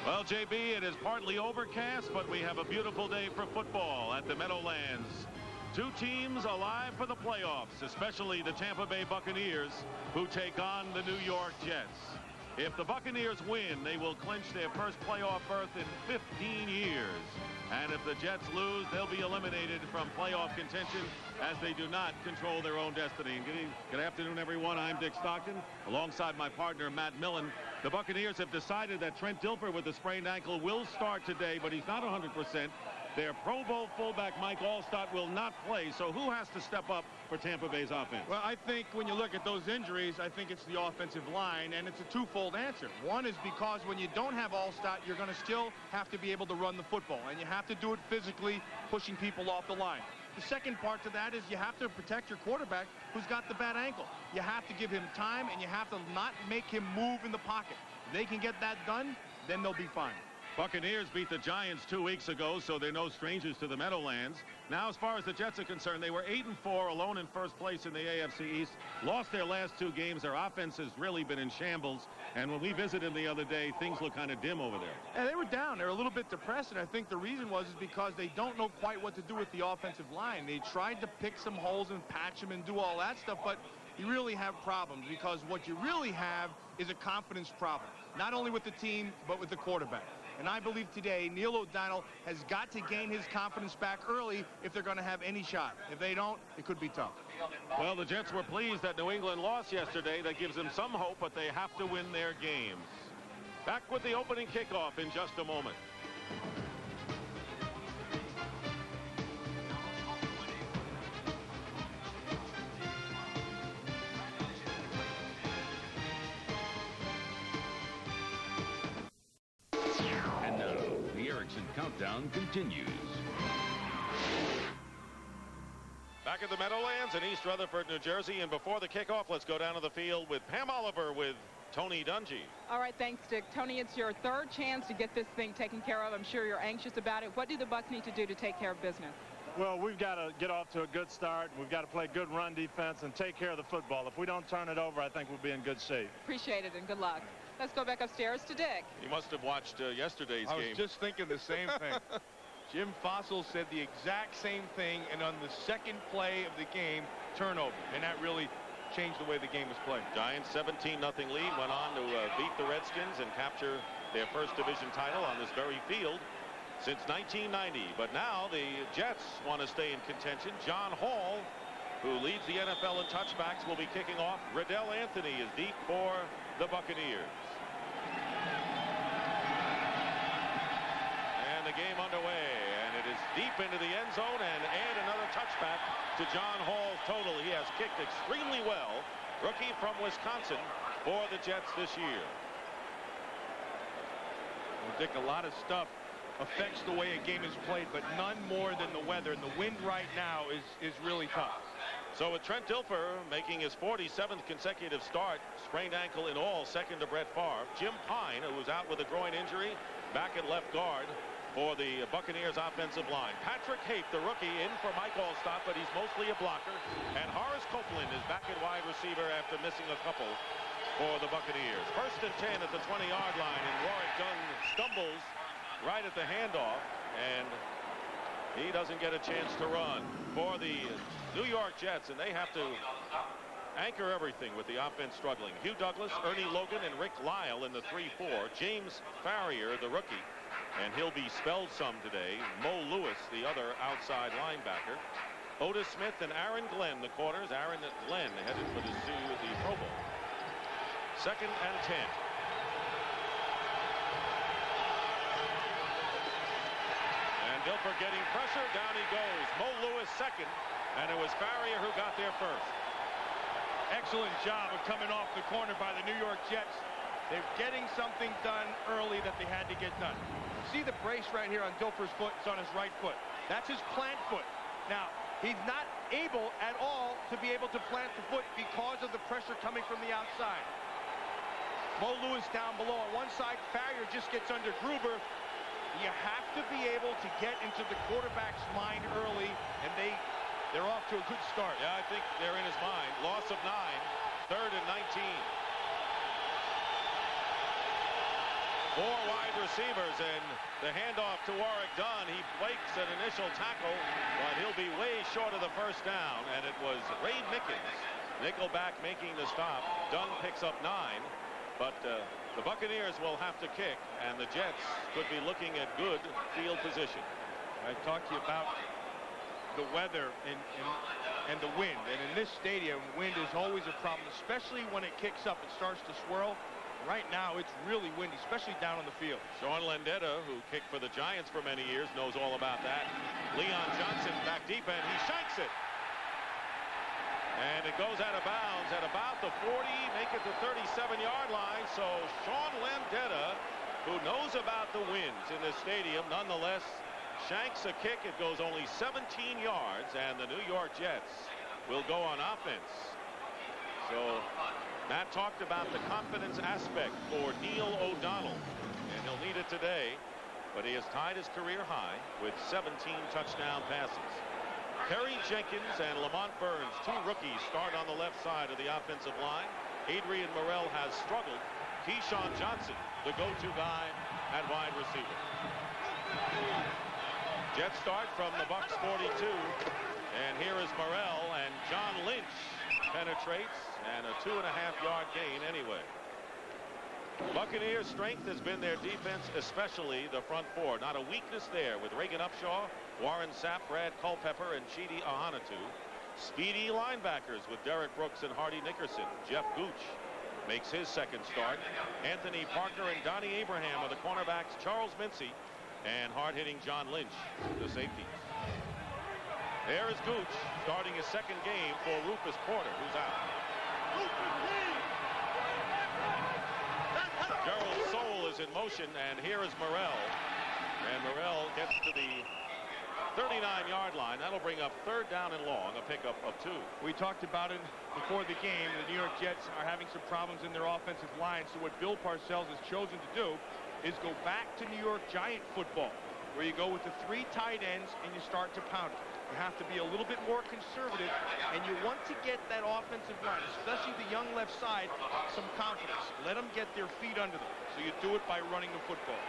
Well, JB, it is partly overcast, but we have a beautiful day for football at the Meadowlands. Two teams alive for the playoffs, especially the Tampa Bay Buccaneers, who take on the New York Jets. If the Buccaneers win, they will clinch their first playoff berth in 15 years. And if the Jets lose, they'll be eliminated from playoff contention as they do not control their own destiny. Good afternoon, everyone. I'm Dick Stockton, alongside my partner, Matt Millen. The Buccaneers have decided that Trent Dilfer with a sprained ankle will start today, but he's not 100%. Their Pro Bowl fullback, Mike Allstott, will not play. So who has to step up for Tampa Bay's offense? Well, I think when you look at those injuries, I think it's the offensive line, and it's a twofold answer. One is because when you don't have Allstott, you're going to still have to be able to run the football, and you have to do it physically, pushing people off the line. The second part to that is you have to protect your quarterback who's got the bad ankle. You have to give him time, and you have to not make him move in the pocket. If they can get that done, then they'll be fine. Buccaneers beat the Giants 2 weeks ago, so they're no strangers to the Meadowlands. Now, as far as the Jets are concerned, they were 8-4, alone in first place in the AFC East. Lost their last 2 games. Their offense has really been in shambles. And when we visited them the other day, things look kind of dim over there. And they were down. They were a little bit depressed, and I think the reason was because they don't know quite what to do with the offensive line. They tried to pick some holes and patch them and do all that stuff, but you really have problems because what you really have is a confidence problem, not only with the team, but with the quarterback. And I believe today Neil O'Donnell has got to gain his confidence back early if they're going to have any shot. If they don't, it could be tough. Well, the Jets were pleased that New England lost yesterday. That gives them some hope, but they have to win their games. Back with the opening kickoff in just a moment. Countdown continues. Back at the Meadowlands in East Rutherford, New Jersey, and before the kickoff, let's go down to the field with Pam Oliver with Tony Dungy. All right, thanks, Dick. Tony, it's your third chance to get this thing taken care of. I'm sure you're anxious about it. What do the Bucs need to do to take care of business? Well, we've got to get off to a good start. We've got to play good run defense and take care of the football. If we don't turn it over, I think we'll be in good shape. Appreciate it, and good luck. Let's go back upstairs to Dick. You must have watched yesterday's game. I was just thinking the same thing. Jim Fossil said the exact same thing, and on the second play of the game, turnover. And that really changed the way the game was played. Giants 17-0 lead, went on to beat the Redskins and capture their first division title on this very field since 1990. But now the Jets want to stay in contention. John Hall, who leads the NFL in touchbacks, will be kicking off. Riddell Anthony is deep for the Buccaneers. And the game underway, and it is deep into the end zone, and add another touchback to John Hall's total. He has kicked extremely well. Rookie from Wisconsin for the Jets this year. Well, Dick, a lot of stuff affects the way a game is played, but none more than the weather. And the wind right now is really tough. So with Trent Dilfer making his 47th consecutive start, sprained ankle in all, second to Brett Favre. Jim Pine, who was out with a groin injury, back at left guard for the Buccaneers offensive line. Patrick Haight, the rookie, in for Mike Allstott, but he's mostly a blocker. And Horace Copeland is back at wide receiver after missing a couple for the Buccaneers. 1st and 10 at the 20-yard line, and Warwick Dunn stumbles right at the handoff, and he doesn't get a chance to run for the New York Jets, and they have to anchor everything with the offense struggling. Hugh Douglas, Ernie Logan, and Rick Lyle in the 3-4. James Farrier, the rookie, and he'll be spelled some today. Mo Lewis, the other outside linebacker. Otis Smith and Aaron Glenn, the corners. Aaron Glenn headed for the Pro Bowl. 2nd and 10. Dilfer getting pressure, down he goes. Mo Lewis second, and it was Farrier who got there first. Excellent job of coming off the corner by the New York Jets. They're getting something done early that they had to get done. See the brace right here on Dilfer's foot? It's on his right foot. That's his plant foot. Now, he's not able at all to be able to plant the foot because of the pressure coming from the outside. Mo Lewis down below on one side. Farrier just gets under Gruber. You have to be able to get into the quarterback's mind early, and they're off to a good start. Yeah, I think they're in his mind. Loss of 9, 3rd and 19. 4 wide receivers, and the handoff to Warwick Dunn. He breaks an initial tackle, but he'll be way short of the first down, and it was Ray Mickens, nickelback, making the stop. Dunn picks up 9, but the Buccaneers will have to kick, and the Jets could be looking at good field position. I talked to you about the weather and the wind, and in this stadium, wind is always a problem, especially when it kicks up and starts to swirl. Right now, it's really windy, especially down on the field. Sean Landetta, who kicked for the Giants for many years, knows all about that. Leon Johnson back deep, and he shanks it. And it goes out of bounds at about the 40, make it the 37-yard line. So Sean Landetta, who knows about the winds in this stadium, nonetheless shanks a kick. It goes only 17 yards, and the New York Jets will go on offense. So Matt talked about the confidence aspect for Neil O'Donnell, and he'll need it today, but he has tied his career high with 17 touchdown passes. Kerry Jenkins and Lamont Burns, 2 rookies, start on the left side of the offensive line. Adrian Morrell has struggled. Keyshawn Johnson, the go-to guy at wide receiver. Jets start from the Bucs 42, and here is Morrell, and John Lynch penetrates, and a 2.5-yard gain anyway. Buccaneers' strength has been their defense, especially the front 4. Not a weakness there with Reagan Upshaw, Warren Sapp, Brad Culpepper, and Chidi Ahanotu. Speedy linebackers with Derek Brooks and Hardy Nickerson. Jeff Gooch makes his second start. Anthony Parker and Donnie Abraham are the cornerbacks. Charles Mincy and hard-hitting John Lynch, the safeties. There is Gooch starting his second game for Rufus Porter, who's out. Gerald Soule is in motion, and here is Morrell. And Morrell gets to the 39-yard line. That'll bring up 3rd down and long, a pickup of 2. We talked about it before the game. The New York Jets are having some problems in their offensive line, so what Bill Parcells has chosen to do is go back to New York Giant football, where you go with the 3 tight ends and you start to pound it. You have to be a little bit more conservative, and you want to get that offensive line, especially the young left side, some confidence. Let them get their feet under them. So you do it by running the football.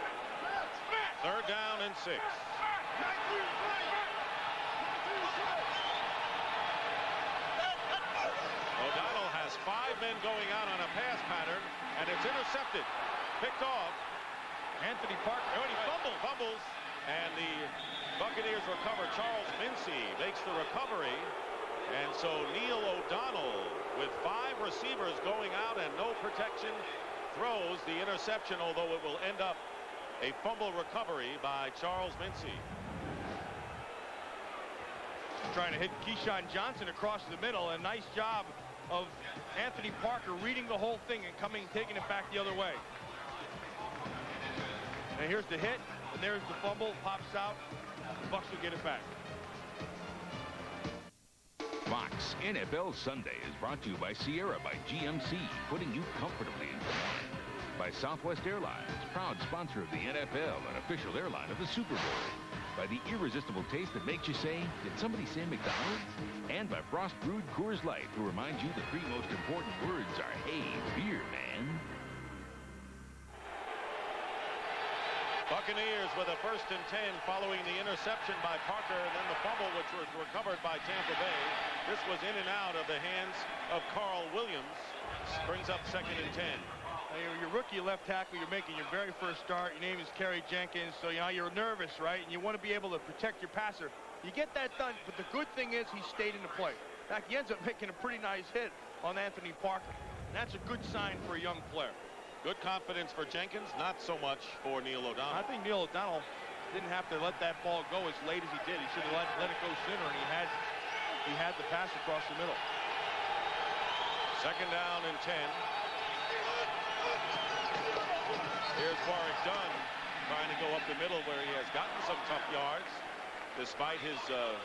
3rd down and 6. O'Donnell has 5 men going out on a pass pattern, and it's intercepted. Picked off. Anthony Parker. Oh, he fumbles, and the Buccaneers recover. Charles Mincy makes the recovery, and so Neil O'Donnell, with 5 receivers going out and no protection, throws the interception, although it will end up a fumble recovery by Charles Mincy. Trying to hit Keyshawn Johnson across the middle. A nice job of Anthony Parker reading the whole thing and taking it back the other way. And here's the hit, and there's the fumble, pops out. The Bucs will get it back. Fox NFL Sunday is brought to you by Sierra by GMC, putting you comfortably in command. By Southwest Airlines, proud sponsor of the NFL and official airline of the Super Bowl. By the irresistible taste that makes you say, did somebody say McDonald's? And by Frost Brewed Coors Light, who reminds you the 3 most important words are, hey, beer, man. Buccaneers with a 1st and 10 following the interception by Parker, and then the fumble, which was recovered by Tampa Bay. This was in and out of the hands of Carl Williams. Brings up 2nd and 10. Your rookie left tackle, you're making your very first start. Your name is Kerry Jenkins, so you're nervous, right? And you want to be able to protect your passer. You get that done, but the good thing is he stayed in the play. In fact, he ends up making a pretty nice hit on Anthony Parker. And that's a good sign for a young player. Good confidence for Jenkins, not so much for Neil O'Donnell. I think Neil O'Donnell didn't have to let that ball go as late as he did. He should have let it go sooner, and he had the pass across the middle. 2nd down and 10. Here's Warwick Dunn trying to go up the middle, where he has gotten some tough yards despite his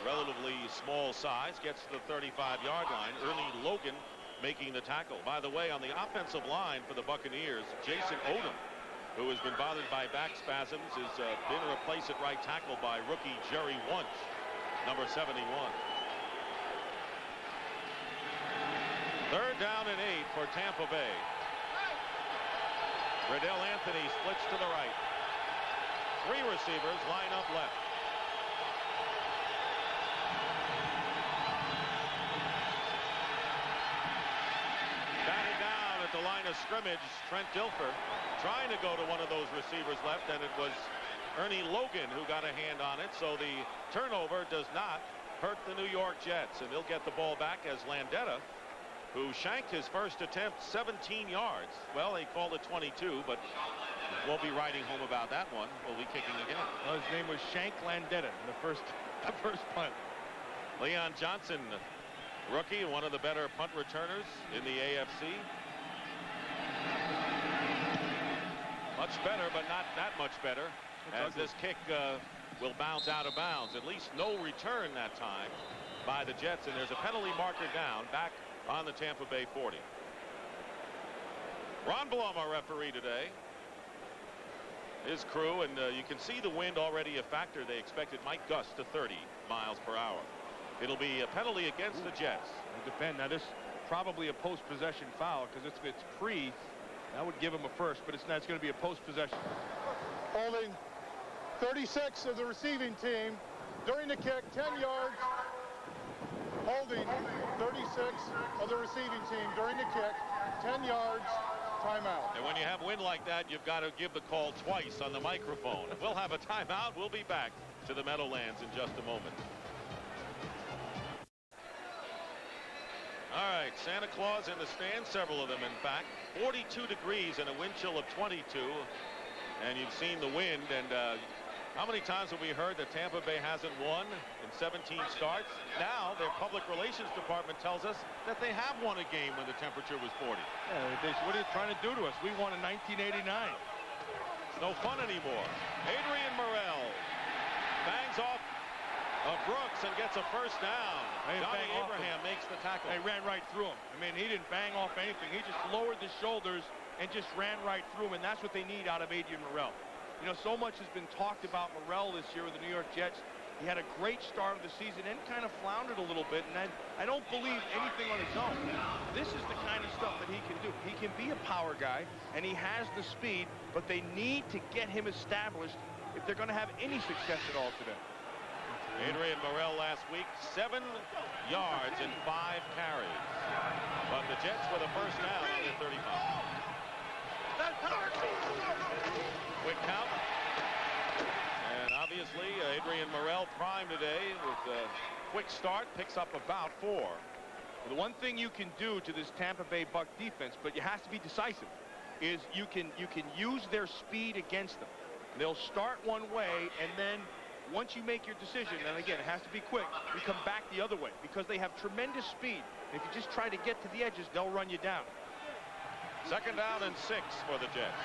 relatively small size. Gets to the 35-yard line. Ernie Logan making the tackle. By the way, on the offensive line for the Buccaneers, Jason Odom, who has been bothered by back spasms, has been replaced at right tackle by rookie Jerry Wunsch, number 71. 3rd down and 8 for Tampa Bay. Riddell Anthony splits to the right. 3 receivers line up left. Batted down at the line of scrimmage, Trent Dilfer trying to go to one of those receivers left, and it was Ernie Logan who got a hand on it, so the turnover does not hurt the New York Jets, and they'll get the ball back as Landeta, who shanked his first attempt 17 yards. Well, they called it 22, but won't be writing home about that one. Will be kicking again. Well, his name was Shank Landeta in the first punt. Leon Johnson, rookie, one of the better punt returners in the AFC. Much better, but not that much better, as this kick will bounce out of bounds. At least no return that time by the Jets, and there's a penalty marker down back on the Tampa Bay 40. Ron Blum, our referee today. His crew, and you can see the wind already a factor. They expected might gust to 30 miles per hour. It'll be a penalty against the Jets. They defend. Now, this probably a post-possession foul, because it's pre. That would give him a first, but it's not. It's going to be a post-possession. Holding 36 of the receiving team during the kick, 10 yards. Holding 36 of the receiving team during the kick, 10 yards, timeout. And when you have wind like that, you've got to give the call twice on the microphone. We'll have a timeout. We'll be back to the Meadowlands in just a moment. All right, Santa Claus in the stands, several of them in fact. 42 degrees and a wind chill of 22. And you've seen the wind, and how many times have we heard that Tampa Bay hasn't won in 17 starts? Now their public relations department tells us that they have won a game when the temperature was 40. Yeah, what are you trying to do to us? We won in 1989. It's no fun anymore. Adrian Morrell bangs off of Brooks and gets a first down. Johnny Abraham makes the tackle. He ran right through him. I mean, he didn't bang off anything. He just lowered his shoulders and just ran right through him, and that's what they need out of Adrian Morrell. You know, so much has been talked about Morrell this year with the New York Jets. He had a great start of the season and kind of floundered a little bit, and I don't believe anything on his own. This is the kind of stuff that he can do. He can be a power guy, and he has the speed, but they need to get him established if they're going to have any success at all today. Adrian Morrell last week, 7 yards and 5 carries. But the Jets with a first down on their 35. Quick count. And obviously, Adrian Morrell primed today with a quick start, picks up about 4. The one thing you can do to this Tampa Bay Bucs defense, but you have to be decisive, is you can use their speed against them. They'll start one way, and then once you make your decision, and again, it has to be quick, you come back the other way because they have tremendous speed. If you just try to get to the edges, they'll run you down. Second down and 6 for the Jets.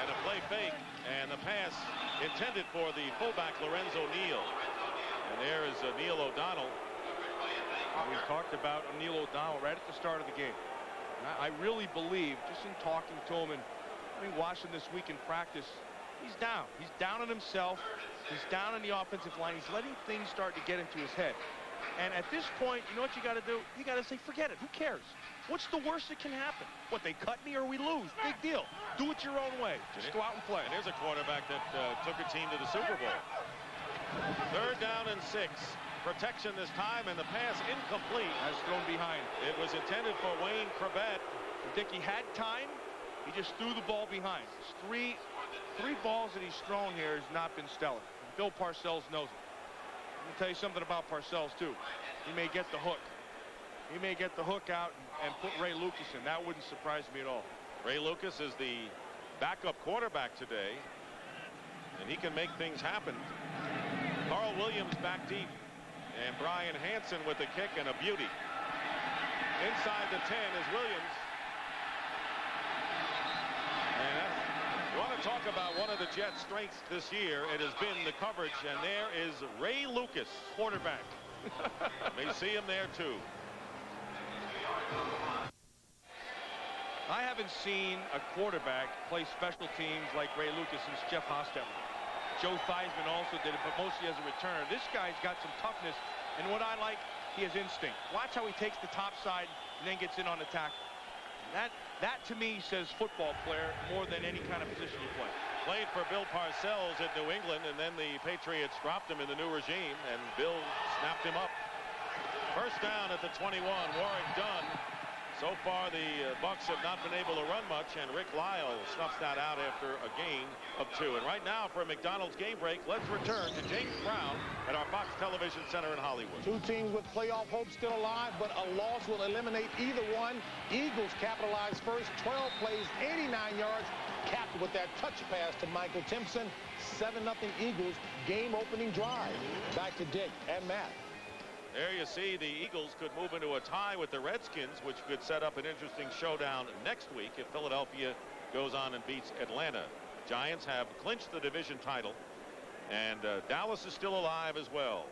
And a play fake, and the pass intended for the fullback Lorenzo Neal. And there is Neil O'Donnell. We talked about Neil O'Donnell right at the start of the game. And I really believe, just in talking to him and watching this week in practice, he's down. He's down on himself. He's down on the offensive line. He's letting things start to get into his head. And at this point, you know what you got to do? You got to say, forget it. Who cares? What's the worst that can happen? What, they cut me or we lose? Big deal. Do it your own way. Just go out and play. And here's a quarterback that took a team to the Super Bowl. Third down and 6. Protection this time, and the pass incomplete. Has thrown behind. It was intended for Wayne Krebet. Dickey had time. He just threw the ball behind. Three balls that he's thrown here has not been stellar. Bill Parcells knows it. Let me tell you something about Parcells, too. He may get the hook. He may get the hook out and put Ray Lucas in. That wouldn't surprise me at all. Ray Lucas is the backup quarterback today, and he can make things happen. Carl Williams back deep, and Brian Hansen with the kick and a beauty. Inside the 10 is Williams. And you want to talk about one of the Jets' strengths this year, it has been the coverage, and there is Ray Lucas, quarterback. May see him there too. I haven't seen a quarterback play special teams like Ray Lucas since Jeff Hostetler. Joe Theismann also did it, but mostly as a returner. This guy's got some toughness, and what I like, he has instinct. Watch how he takes the top side and then gets in on the tackle. That to me says football player more than any kind of position you play. Played for Bill Parcells at New England, and then the Patriots dropped him in the new regime, and Bill snapped him up. First down at the 21, Warwick Dunn. So far, the Bucs have not been able to run much, and Rick Lyle snuffs that out after a gain of 2. And right now, for a McDonald's game break, let's return to James Brown at our Fox Television Center in Hollywood. Two teams with playoff hope still alive, but a loss will eliminate either one. Eagles capitalized first, 12 plays, 89 yards, capped with that touch pass to Michael Timpson. 7-0 Eagles, game-opening drive. Back to Dick and Matt. There you see the Eagles could move into a tie with the Redskins, which could set up an interesting showdown next week if Philadelphia goes on and beats Atlanta. Giants have clinched the division title, and Dallas is still alive as well.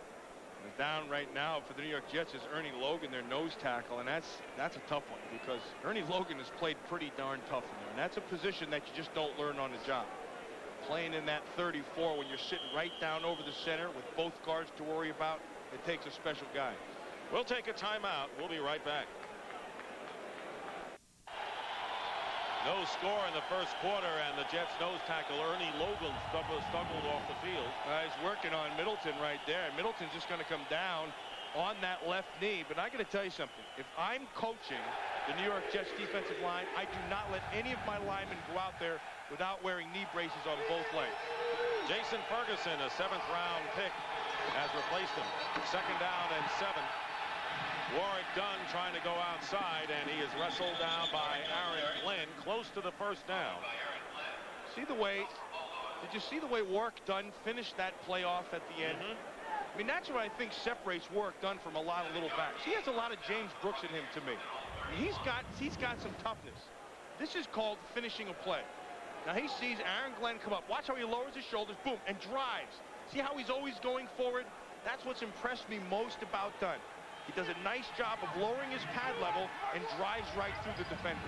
Down right now for the New York Jets is Ernie Logan, their nose tackle, and that's a tough one because Ernie Logan has played pretty darn tough in there, and that's a position that you just don't learn on the job. Playing in that 34 when you're sitting right down over the center with both guards to worry about, it takes a special guy. We'll take a timeout. We'll be right back. No score in the first quarter, and the Jets nose tackle Ernie Logan struggled off the field. He's working on Middleton right there. Middleton's just going to come down on that left knee. But I got to tell you something. If I'm coaching the New York Jets defensive line, I do not let any of my linemen go out there without wearing knee braces on both legs. Jason Ferguson, a 7th-round pick, has replaced him. Second down and 7. Warwick Dunn trying to go outside, and he is wrestled down by Aaron Glenn close to the first down. Did you see the way Warwick Dunn finished that play off at the end? I mean, that's what I think separates Warwick Dunn from a lot of little backs. He has a lot of James Brooks in him to me. He's got some toughness. This is called finishing a play. Now he sees Aaron Glenn come up. Watch how he lowers his shoulders, boom, and drives. See how he's always going forward? That's what's impressed me most about Dunn. He does a nice job of lowering his pad level and drives right through the defender.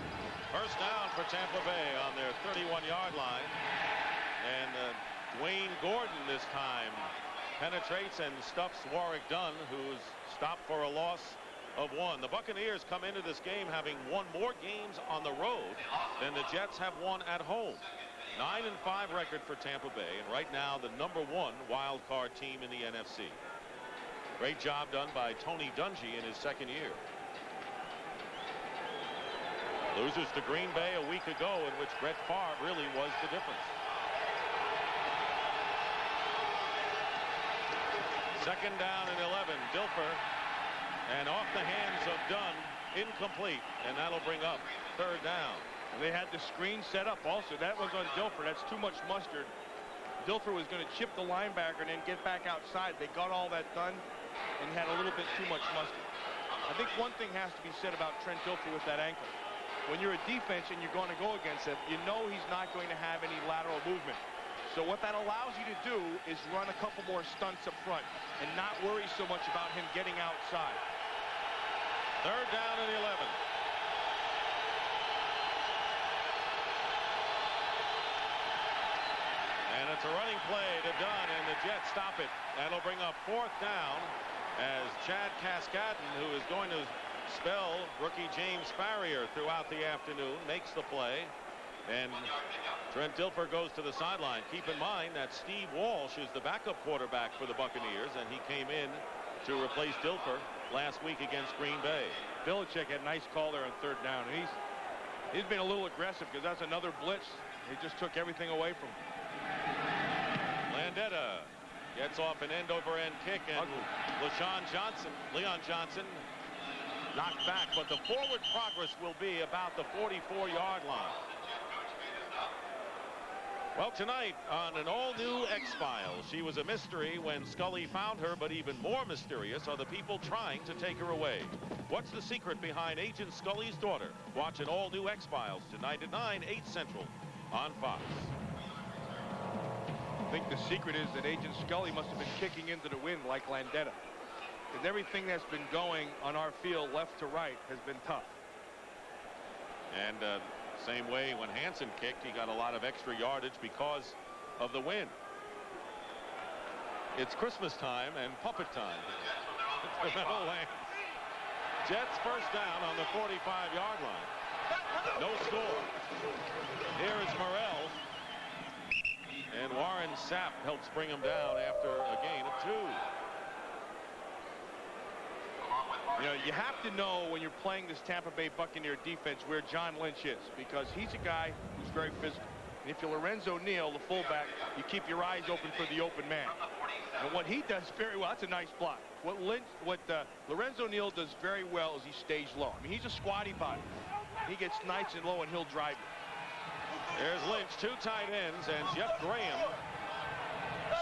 First down for Tampa Bay on their 31-yard line. And Dwayne Gordon this time penetrates and stuffs Warwick Dunn, who's stopped for a loss of 1. The Buccaneers come into this game having won more games on the road than the Jets have won at home. 9-5 record for Tampa Bay, and right now the #1 wild card team in the NFC. Great job done by Tony Dungy in his second year. Losers to Green Bay a week ago, in which Brett Favre really was the difference. Second down and 11. Dilfer, and off the hands of Dunn, incomplete, and that'll bring up 3rd down. They had the screen set up also. That was on Dilfer. That's too much mustard. Dilfer was going to chip the linebacker and then get back outside. They got all that done and had a little bit too much mustard. I think one thing has to be said about Trent Dilfer with that ankle. When you're a defense and you're going to go against him, you know he's not going to have any lateral movement. So what that allows you to do is run a couple more stunts up front and not worry so much about him getting outside. 3rd down and 11. And it's a running play to Dunn, and the Jets stop it. That'll bring up 4th down as Chad Cascadden, who is going to spell rookie James Farrier throughout the afternoon, makes the play. And Trent Dilfer goes to the sideline. Keep in mind that Steve Walsh is the backup quarterback for the Buccaneers, and he came in to replace Dilfer last week against Green Bay. Belichick had a nice call there on 3rd down. And he's been a little aggressive because that's another blitz. He just took everything away from him. Landetta gets off an end-over-end kick, and Leon Johnson knocked back, but the forward progress will be about the 44-yard line. Well, tonight on an all-new X-Files, she was a mystery when Scully found her, but even more mysterious are the people trying to take her away. What's the secret behind Agent Scully's daughter? Watch an all-new X-Files tonight at 9, 8 Central on Fox. I think the secret is that Agent Scully must have been kicking into the wind like Landetta. Because everything that's been going on our field left to right has been tough. And same way when Hansen kicked, he got a lot of extra yardage because of the wind. It's Christmas time and puppet time. Jets first down on the 45-yard line. No score. Here is Morrell. And Warren Sapp helps bring him down after a gain of 2. You know, you have to know when you're playing this Tampa Bay Buccaneer defense where John Lynch is, because he's a guy who's very physical. And if you're Lorenzo Neal, the fullback, you keep your eyes open for the open man. And what he does very well, that's a nice block. What Lorenzo Neal does very well is he stays low. I mean, he's a squatty body. He gets nice and low, and he'll drive you. There's Lynch, 2 tight ends, and Jeff Graham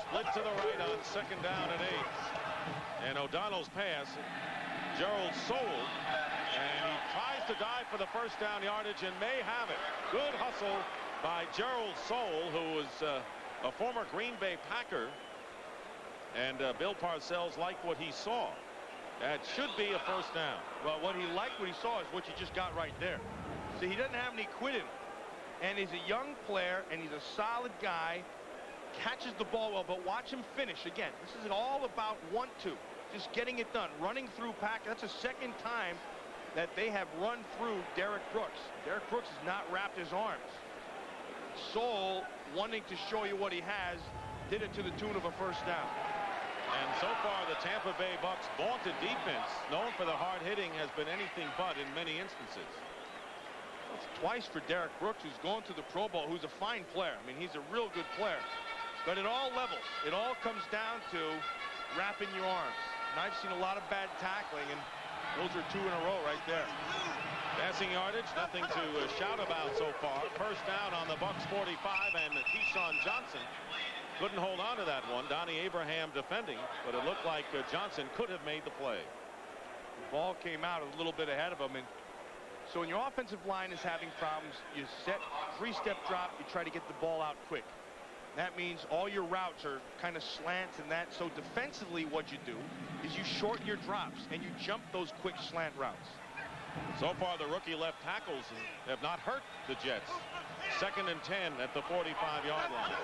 split to the right on 2nd down and 8. And O'Donnell's pass, Gerald sold, and he tries to dive for the first down yardage and may have it. Good hustle by Gerald Soule, who was a former Green Bay Packer. And Bill Parcells liked what he saw. That should be a first down. Well, what he saw is what you just got right there. See, he doesn't have any quit in him. And he's a young player, and he's a solid guy. Catches the ball well, but watch him finish. Again, this is all about want-to. Just getting it done. Running through Packer. That's the second time that they have run through Derek Brooks. Derek Brooks has not wrapped his arms. Soule, wanting to show you what he has, did it to the tune of a first down. And so far, the Tampa Bay Bucs' vaunted defense, known for the hard hitting, has been anything but in many instances. It's twice for Derek Brooks, who's going to the Pro Bowl, who's a fine player. I mean, he's a real good player. But at all levels, it all comes down to wrapping your arms. And I've seen a lot of bad tackling, and those are 2 in a row right there. Passing yardage, nothing to shout about so far. First down on the Bucs 45, and Keyshawn Johnson couldn't hold on to that one. Donnie Abraham defending, but it looked like Johnson could have made the play. The ball came out a little bit ahead of him, and so when your offensive line is having problems, you set 3-step drop, you try to get the ball out quick. That means all your routes are kind of slants and that. So defensively, what you do is you shorten your drops and you jump those quick slant routes. So far, the rookie left tackles have not hurt the Jets. 2nd and 10 at the 45-yard line.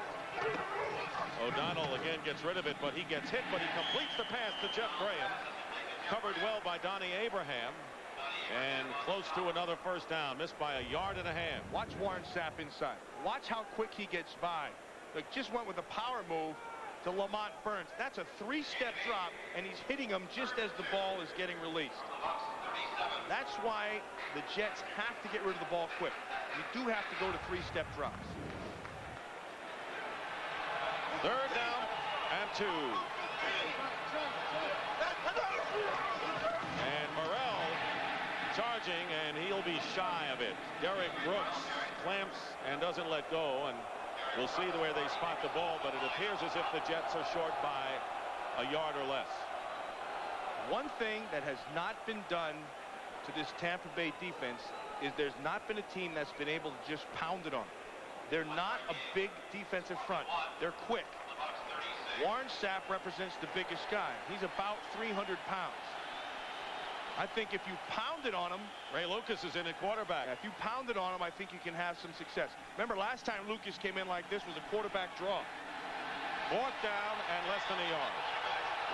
O'Donnell again gets rid of it, but he gets hit, but he completes the pass to Jeff Graham. Covered well by Donnie Abraham. And close to another first down, missed by 1.5 yards. Watch Warren Sapp inside. Watch how quick he gets by. Look, just went with a power move to Lamont Burns. That's a 3-step drop, and he's hitting him just as the ball is getting released. That's why the Jets have to get rid of the ball quick. You do have to go to 3-step drops. 3rd down and 2. And Morrell charging, and he'll be shy of it. Derek Brooks clamps and doesn't let go, and we'll see where they spot the ball, but it appears as if the Jets are short by 1 yard or less. One thing that has not been done to this Tampa Bay defense is there's not been a team that's been able to just pound it on. They're not a big defensive front. They're quick. Warren Sapp represents the biggest guy. He's about 300 pounds. I think if you pound it on him, Ray Lucas is in at quarterback. If you pound it on him, I think you can have some success. Remember, last time Lucas came in like this was a quarterback draw. 4th down and less than 1 yard.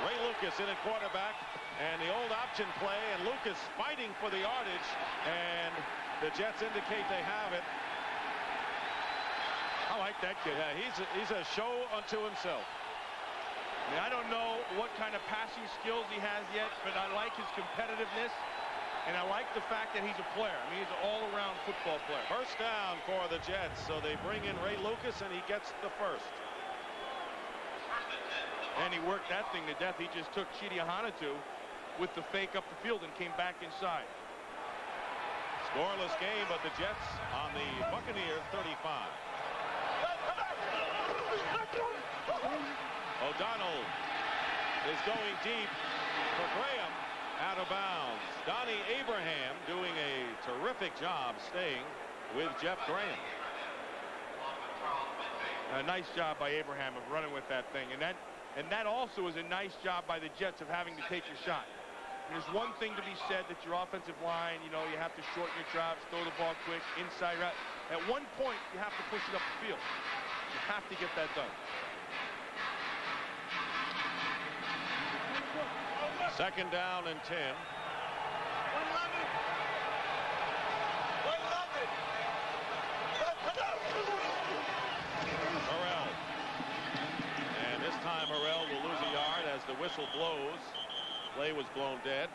Ray Lucas in at quarterback, and the old option play, and Lucas fighting for the yardage, and the Jets indicate they have it. I like that kid. Yeah, he's a show unto himself. I mean, I don't know what kind of passing skills he has yet, but I like his competitiveness, and I like the fact that he's a player. I mean, he's an all-around football player. First down for the Jets, so they bring in Ray Lucas, and he gets the first. And he worked that thing to death. He just took Chidi Ahanatu with the fake up the field and came back inside. Scoreless game, but the Jets on the Buccaneer 35. O'Donnell is going deep for Graham, out of bounds. Donnie Abraham doing a terrific job staying with Jeff Graham. A nice job by Abraham of running with that thing, and that also is a nice job by the Jets of having to take your shot. There's one thing to be said that your offensive line, you know, you have to shorten your drops, throw the ball quick, inside route. At one point, you have to push it up the field. You have to get that done. 2nd down and 10. Morrell. And this time Morrell will lose a yard as the whistle blows. Play was blown dead.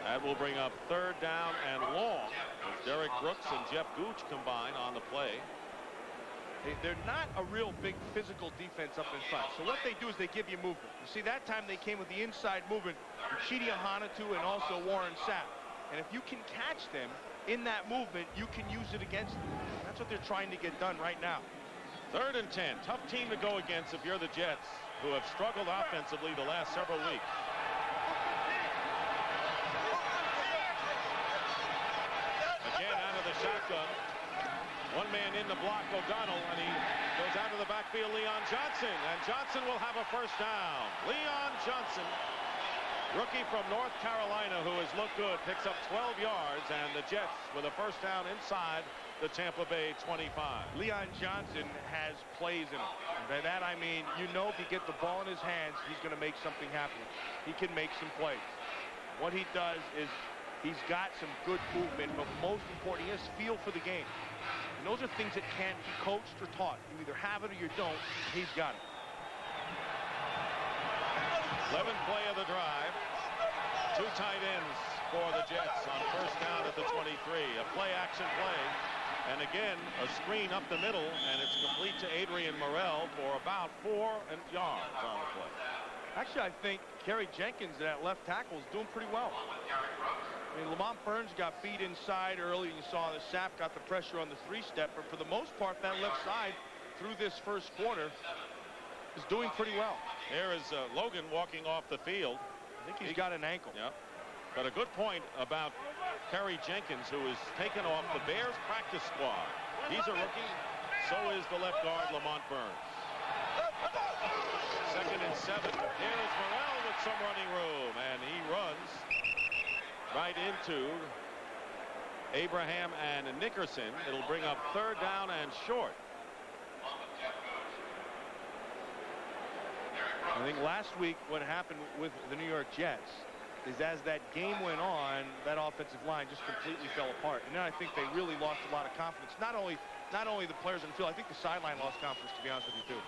That will bring up 3rd down and long as Derek Brooks and Jeff Gooch combine on the play. They're not a real big physical defense up in front. So what they do is they give you movement. You see, that time they came with the inside movement, Chidi Hanatu and also Warren Sapp. And if you can catch them in that movement, you can use it against them. That's what they're trying to get done right now. 3rd and 10. Tough team to go against if you're the Jets, who have struggled offensively the last several weeks. Again out of the shotgun. One man in the block, O'Donnell, and he goes out of the backfield, Leon Johnson. And Johnson will have a 1st down. Leon Johnson, rookie from North Carolina, who has looked good, picks up 12 yards, and the Jets with a 1st down inside the Tampa Bay 25. Leon Johnson has plays in him. By that I mean, you know, if you get the ball in his hands, he's going to make something happen. He can make some plays. What he does is he's got some good movement, but most important, he has feel for the game. And those are things that can't be coached or taught. You either have it or you don't. He's got it. 11th play of the drive. 2 tight ends for the Jets on 1st down at the 23. A play-action play. And again, a screen up the middle, and it's complete to Adrian Morrell for about 4 yards on the play. Actually, I think Kerry Jenkins, that left tackle, is doing pretty well. I mean, Lamont Burns got beat inside early. You saw the Sapp got the pressure on the 3-step, but for the most part, that left side through this 1st quarter is doing pretty well. There is Logan walking off the field. I think he's got an ankle. Yeah. But a good point about Kerry Jenkins, who is taken off the Bears practice squad. He's a rookie. So is the left guard, Lamont Burns. 2nd and 7. Here's Morrell with some running room, and he runs right into Abraham and Nickerson. It'll bring up 3rd down and short. I think last week what happened with the New York Jets is as that game went on, that offensive line just completely fell apart. And then I think they really lost a lot of confidence. Not only the players on the field, I think the sideline lost confidence, to be honest with you, too.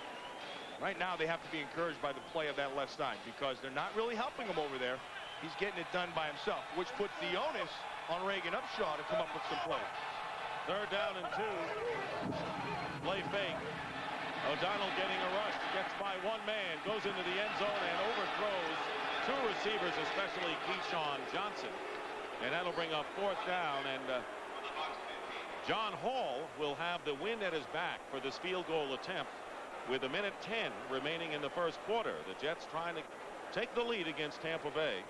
Right now they have to be encouraged by the play of that left side because they're not really helping him over there. He's getting it done by himself, which puts the onus on Reagan Upshaw to come up with some plays. 3rd down and 2. Play fake. O'Donnell getting a rush, gets by one man, goes into the end zone and overthrows 2 receivers, especially Keyshawn Johnson. And that'll bring up 4th down, and John Hall will have the wind at his back for this field goal attempt with 1:10 remaining in the 1st quarter. The Jets trying to take the lead against Tampa Bay.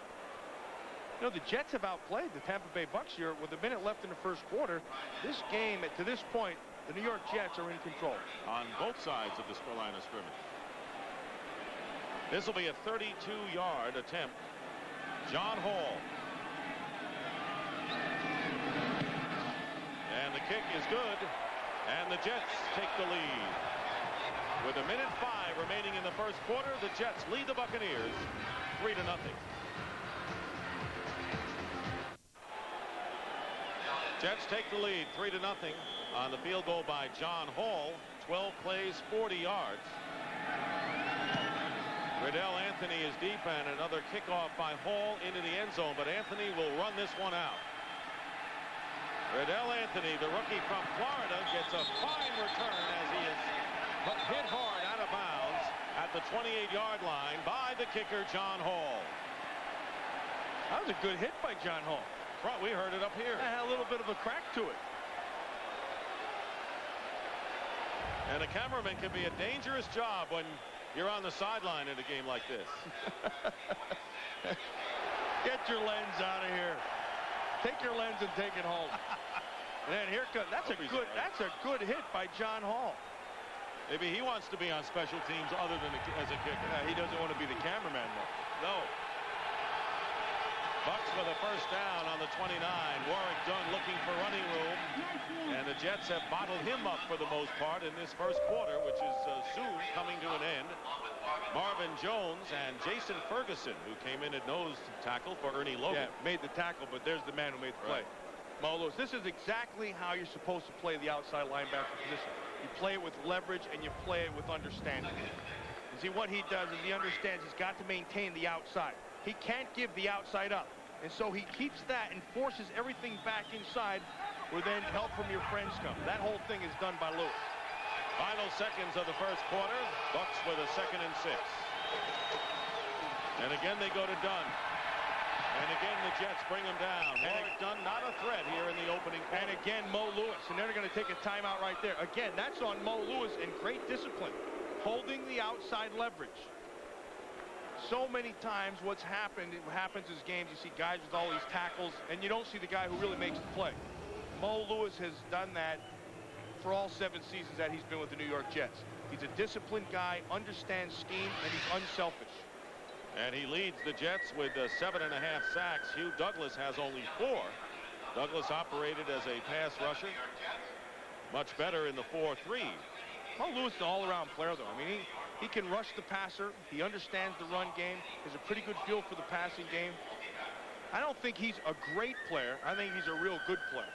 You know, the Jets have outplayed the Tampa Bay Bucs here with 1 minute left in the 1st quarter. This game, to this point, the New York Jets are in control. On both sides of the line of scrimmage. This will be a 32-yard attempt. John Hall. And the kick is good. And the Jets take the lead. With 1:05 remaining in the 1st quarter, the Jets lead the Buccaneers 3-0. Jets take the lead 3-0 on the field goal by John Hall. 12 plays, 40 yards. Riddell Anthony is deep, and another kickoff by Hall into the end zone, but Anthony will run this one out. Riddell Anthony, the rookie from Florida, gets a fine return as he is hit hard out of bounds at the 28-yard line by the kicker, John Hall. That was a good hit by John Hall. We heard it up here. It had a little bit of a crack to it. And a cameraman can be a dangerous job when you're on the sideline in a game like this. Get your lens out of here. Take your lens and take it home. And then here comes, that's a good hit by John Hall. Maybe he wants to be on special teams other than as a kicker. Yeah, he doesn't want to be the cameraman though. No. Bucs with a 1st down on the 29. Warwick Dunn looking for running room. And the Jets have bottled him up for the most part in this 1st quarter, which is soon coming to an end. Marvin Jones and Jason Ferguson, who came in at nose tackle for Ernie Logan. Yeah, made the tackle, but there's the man who made the play. Mo Lewis, this is exactly how you're supposed to play the outside linebacker position. You play it with leverage and you play it with understanding. You see, what he does is he understands he's got to maintain the outside. He can't give the outside up. And so he keeps that and forces everything back inside, where then help from your friends come. That whole thing is done by Lewis. Final seconds of the first quarter. Bucs with a 2nd and 6. And again they go to Dunn. And again the Jets bring him down. Warwick Dunn not a threat here in the opening quarter. And again Mo Lewis. And they're going to take a timeout right there. Again, that's on Mo Lewis and great discipline. Holding the outside leverage. So many times what happens is games, you see guys with all these tackles, and you don't see the guy who really makes the play. Mo Lewis has done that for all 7 seasons that he's been with the New York Jets. He's a disciplined guy, understands scheme, and he's unselfish. And he leads the Jets with 7.5 sacks. Hugh Douglas has only 4. Douglas operated as a pass rusher. Much better in the 4-3. Mo Lewis is an all-around player, though. I mean, he can rush the passer. He understands the run game. Has a pretty good feel for the passing game. I don't think he's a great player. I think he's a real good player.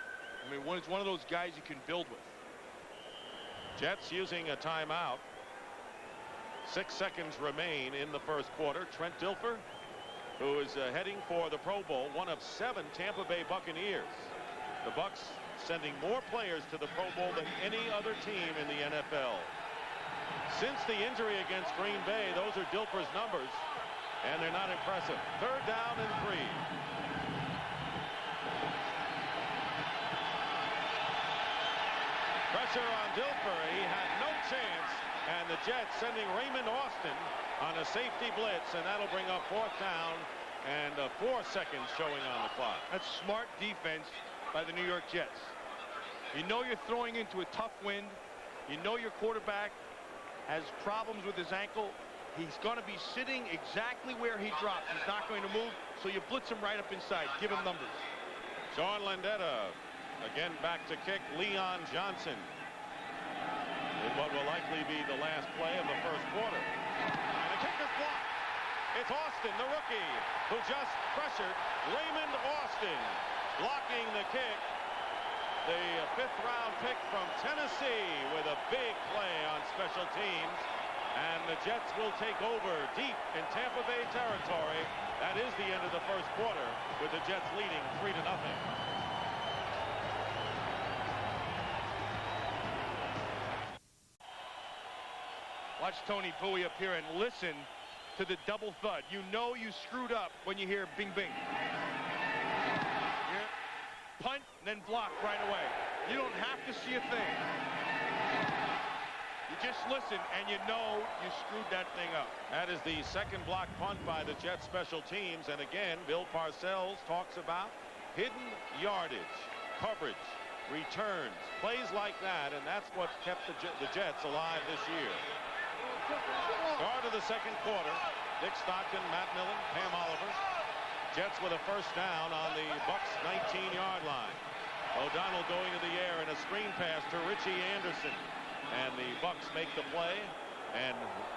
I mean, he's one of those guys you can build with. Jets using a timeout. 6 seconds remain in the first quarter. Trent Dilfer, who is heading for the Pro Bowl, one of 7 Tampa Bay Buccaneers. The Bucs sending more players to the Pro Bowl than any other team in the NFL. Since the injury against Green Bay, those are Dilfer's numbers, and they're not impressive. 3rd down and 3. Pressure on Dilfer. He had no chance, and the Jets sending Raymond Austin on a safety blitz, and that'll bring up 4th down and 4 seconds showing on the clock. That's smart defense by the New York Jets. You know you're throwing into a tough wind. You know your quarterback has problems with his ankle. He's going to be sitting exactly where he drops. He's not going to move, so you blitz him right up inside. Give him numbers. Sean Landeta again back to kick. Leon Johnson in what will likely be the last play of the first quarter. And the kick is blocked. It's Austin, the rookie, who just pressured Raymond Austin, blocking the kick. The 5th-round pick from Tennessee with a big play on special teams. And the Jets will take over deep in Tampa Bay territory. That is the end of the first quarter, with the Jets leading 3-0. Watch Tony Bowie up here and listen to the double thud. You know you screwed up when you hear bing bing. Punt, then block right away. You don't have to see a thing. You just listen, and you know you screwed that thing up. That is the 2nd block punt by the Jets special teams. And again, Bill Parcells talks about hidden yardage, coverage, returns, plays like that, and that's what kept the Jets alive this year. Start of the second quarter. Dick Stockton, Matt Millen, Pam Oliver. Jets with a 1st down on the Bucs 19-yard line. O'Donnell going to the air in a screen pass to Richie Anderson. And the Bucs make the play. And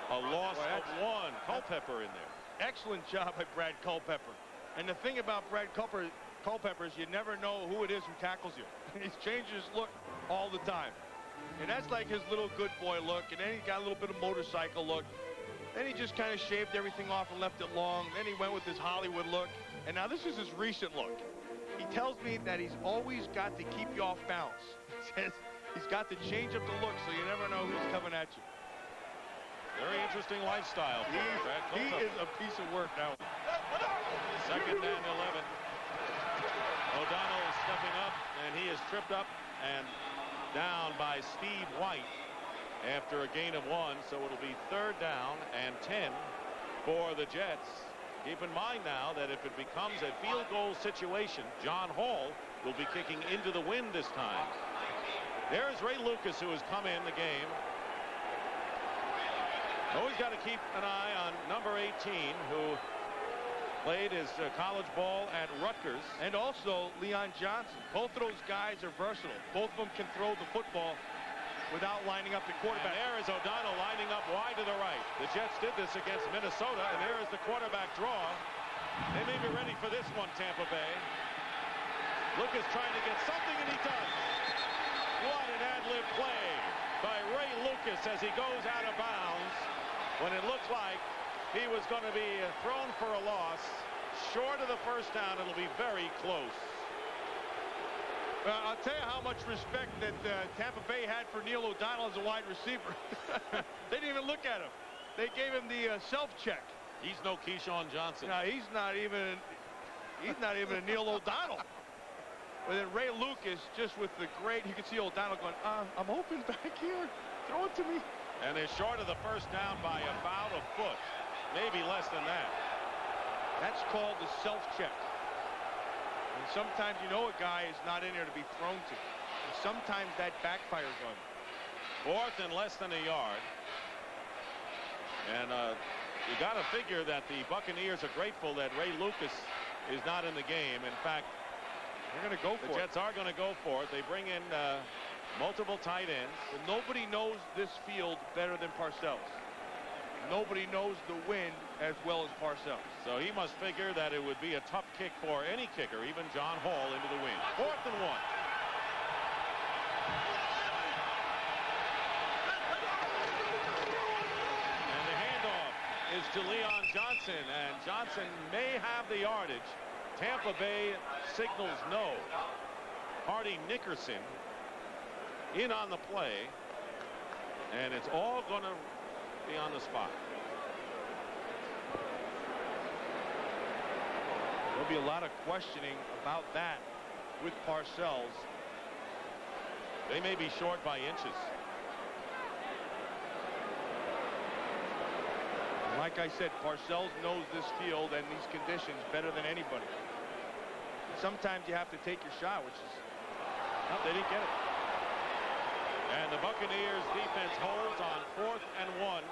a loss of 1. Culpepper in there. Excellent job by Brad Culpepper. And the thing about Brad Culpepper is you never know who it is who tackles you. He's changed his look all the time. And that's like his little good boy look. And then he got a little bit of motorcycle look. Then he just kind of shaved everything off and left it long. Then he went with his Hollywood look. And now this is his recent look. He tells me that he's always got to keep you off balance. He says he's got to change up the look so you never know who's coming at you. Very interesting lifestyle. He is a piece of work now. 2nd and 11. O'Donnell is stepping up, and he is tripped up and down by Steve White after a gain of 1. So it'll be 3rd down and 10 for the Jets. Keep in mind now that if it becomes a field goal situation, John Hall will be kicking into the wind this time. There's Ray Lucas, who has come in the game. Always got to keep an eye on number 18, who played his college ball at Rutgers. And also Leon Johnson. Both of those guys are versatile. Both of them can throw the football. without lining up the quarterback. And there is O'Donnell lining up wide to the right. The Jets did this against Minnesota, and there is the quarterback draw. They may be ready for this one, Tampa Bay. Lucas trying to get something, and he does. What an ad-lib play by Ray Lucas as he goes out of bounds when it looked like he was going to be thrown for a loss. Short of the first down, it'll be very close. Well, I'll tell you how much respect that Tampa Bay had for Neil O'Donnell as a wide receiver. They didn't even look at him. They gave him the self-check. He's no Keyshawn Johnson. No, he's not even a Neil O'Donnell. But then Ray Lucas, just with the great, you can see O'Donnell going, I'm open back here. Throw it to me. And they're short of the first down by about a foot. Maybe less than that. That's called the self-check. And sometimes you know a guy is not in there to be thrown to. And sometimes that backfires on you. Fourth and less than a yard. And you got to figure that the Buccaneers are grateful that Ray Lucas is not in the game. In fact, they're going to go for it. The Jets are going to go for it. They bring in multiple tight ends. But nobody knows this field better than Parcells. Nobody knows the wind as well as Parcells. So he must figure that it would be a tough kick for any kicker, even John Hall, into the wind. 4th and 1. And the handoff is to Leon Johnson, and Johnson may have the yardage. Tampa Bay signals no. Hardy Nickerson in on the play, and it's all going to be on the spot. There'll be a lot of questioning about that with Parcells. They may be short by inches. Like I said, Parcells knows this field and these conditions better than anybody. Sometimes you have to take your shot, which is, no, they didn't get it. And the Buccaneers defense holds on 4th and 1,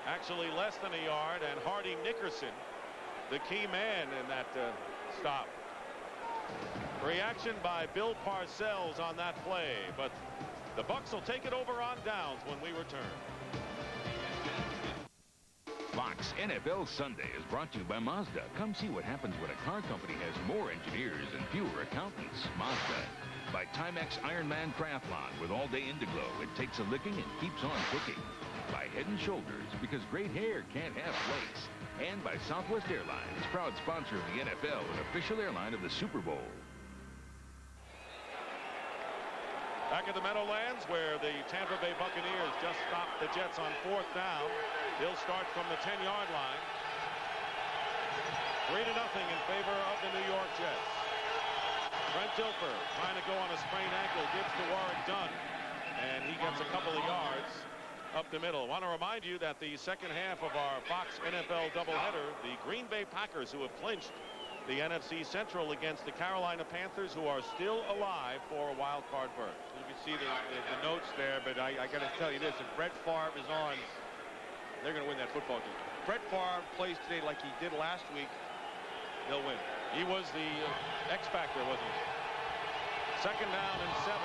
actually less than a yard, and Hardy Nickerson, the key man in that stop. Reaction by Bill Parcells on that play, but the Bucs will take it over on downs when we return. Fox NFL Sunday is brought to you by Mazda. Come see what happens when a car company has more engineers and fewer accountants. Mazda. By Timex Ironman Triathlon with all-day Indiglo. It takes a licking and keeps on ticking. By Head & Shoulders, because great hair can't have flakes. And by Southwest Airlines, proud sponsor of the NFL and official airline of the Super Bowl. Back at the Meadowlands, where the Tampa Bay Buccaneers just stopped the Jets on 4th down. He'll start from the 10-yard line. 3-0 in favor of the New York Jets. Trent Dilfer trying to go on a sprained ankle, gives to Warwick Dunn, and he gets a couple of yards up the middle. I want to remind you that the second half of our Fox NFL doubleheader, the Green Bay Packers, who have clinched the NFC Central against the Carolina Panthers, who are still alive for a wild card berth. You can see the notes there, but I got to tell you this: if Brett Favre is on, they're going to win that football game. Brett Favre plays today like he did last week, they'll win. He was the X factor, wasn't he? 2nd down and 7.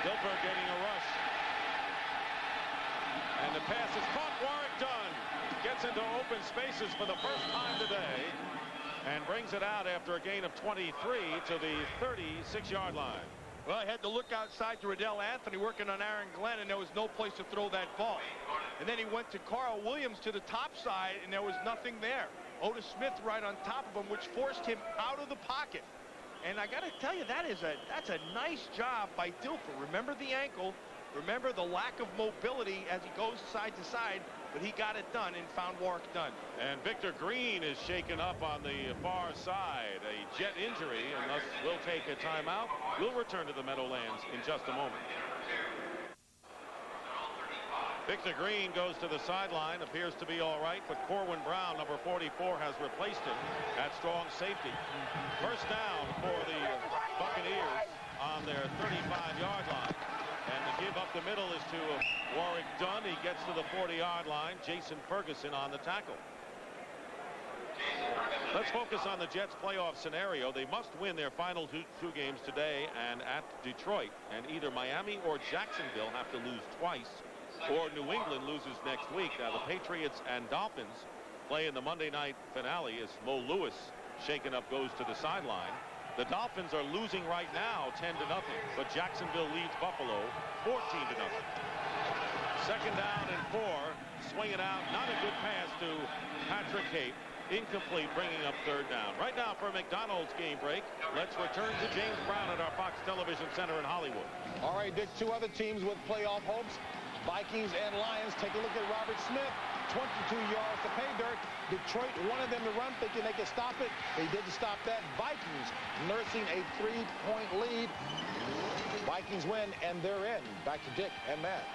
Dilfer getting a rush. And the pass is caught. Warwick Dunn gets into open spaces for the first time today and brings it out after a gain of 23 to the 36-yard line. Well, I had to look outside to Riddell Anthony working on Aaron Glenn, and there was no place to throw that ball. And then he went to Carl Williams to the top side, and there was nothing there. Otis Smith right on top of him, which forced him out of the pocket. And I got to tell you, that's a nice job by Dilfer. Remember the ankle. Remember the lack of mobility as he goes side to side, but he got it done and found Warwick Dunn. And Victor Green is shaken up on the far side, a jet injury, and thus will take a timeout. We'll return to the Meadowlands in just a moment. Victor Green goes to the sideline, appears to be all right, but Corwin Brown, number 44, has replaced him at strong safety. First down for the Buccaneers on their 35-yard line. And the give up the middle is to Warwick Dunn. He gets to the 40-yard line. Jason Ferguson on the tackle. Let's focus on the Jets playoff scenario. They must win their final two games today and at Detroit, and either Miami or Jacksonville have to lose twice, or New England loses next week. Now the Patriots and Dolphins play in the Monday night finale as Mo Lewis, shaken up, goes to the sideline. The Dolphins are losing right now 10-0, but Jacksonville leads Buffalo 14-0. Second down and 4. Swing it out. Not a good pass to Patrick Hape. Incomplete, bringing up third down. Right now for a McDonald's game break, let's return to James Brown at our Fox Television Center in Hollywood. All right, Dick, two other teams with playoff hopes, Vikings and Lions. Take a look at Robert Smith, 22 yards to pay dirt. Detroit wanted them to run, thinking they could stop it. They didn't stop that. Vikings nursing a 3-point lead. Vikings win, and they're in. Back to Dick and Matt.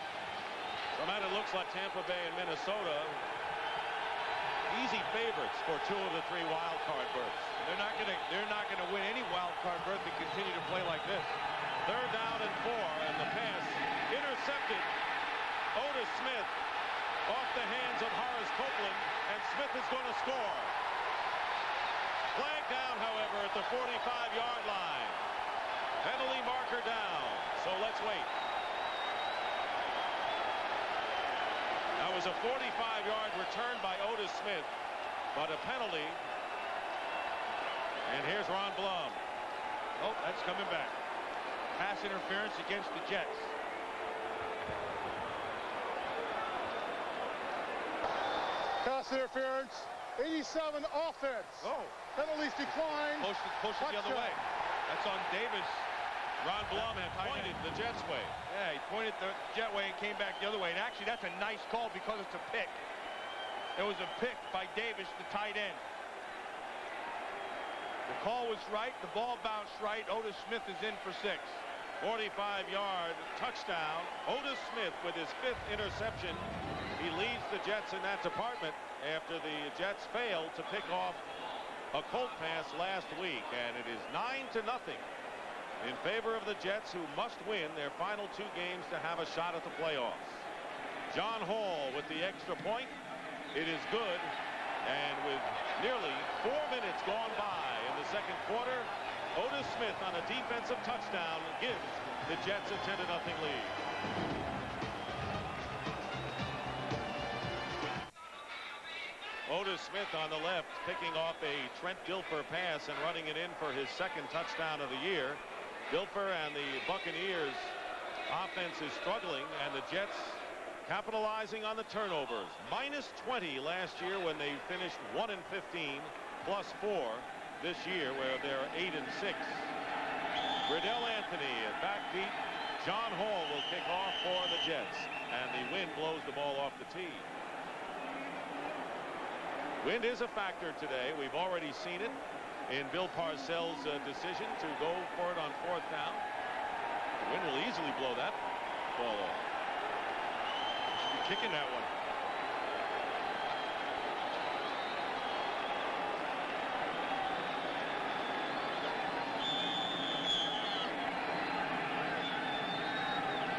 From that, it looks like Tampa Bay and Minnesota easy favorites for 2 of the 3 wild card berths. They're not going to win any wild card berth and continue to play like this. Third down and 4, and the pass intercepted. Otis Smith off the hands of Horace Copeland, and Smith is going to score. Flag down, however, at the 45-yard line. Penalty marker down, so let's wait. That was a 45-yard return by Otis Smith, but a penalty. And here's Ron Blum. Oh, that's coming back. Pass interference against the Jets. Pass interference. 87 offense. Oh. Penalties decline. Push it the other way. That's on Davis. Ron Blum had pointed the Jets way. Yeah, he pointed the Jet way and came back the other way. And actually, that's a nice call because it's a pick. It was a pick by Davis, the tight end. The call was right. The ball bounced right. Otis Smith is in for 6. 45-yard touchdown. Otis Smith with his 5th interception. He leads the Jets in that department after the Jets failed to pick off a Colt pass last week. And it is 9-0 in favor of the Jets, who must win their final 2 games to have a shot at the playoffs. John Hall with the extra point. It is good. And with nearly 4 minutes gone by in the second quarter, Otis Smith on a defensive touchdown gives the Jets a 10-0 lead. Otis Smith on the left, picking off a Trent Gilfer pass and running it in for his 2nd touchdown of the year. Dilfer and the Buccaneers offense is struggling, and the Jets capitalizing on the turnovers. -20 last year when they finished 1-15, +4 this year where they're 8-6. Riddell Anthony at backbeat. John Hall will kick off for the Jets, and the wind blows the ball off the tee. Wind is a factor today. We've already seen it in Bill Parcells' decision to go for it on 4th down. The wind will easily blow that ball off. Should be kicking that one.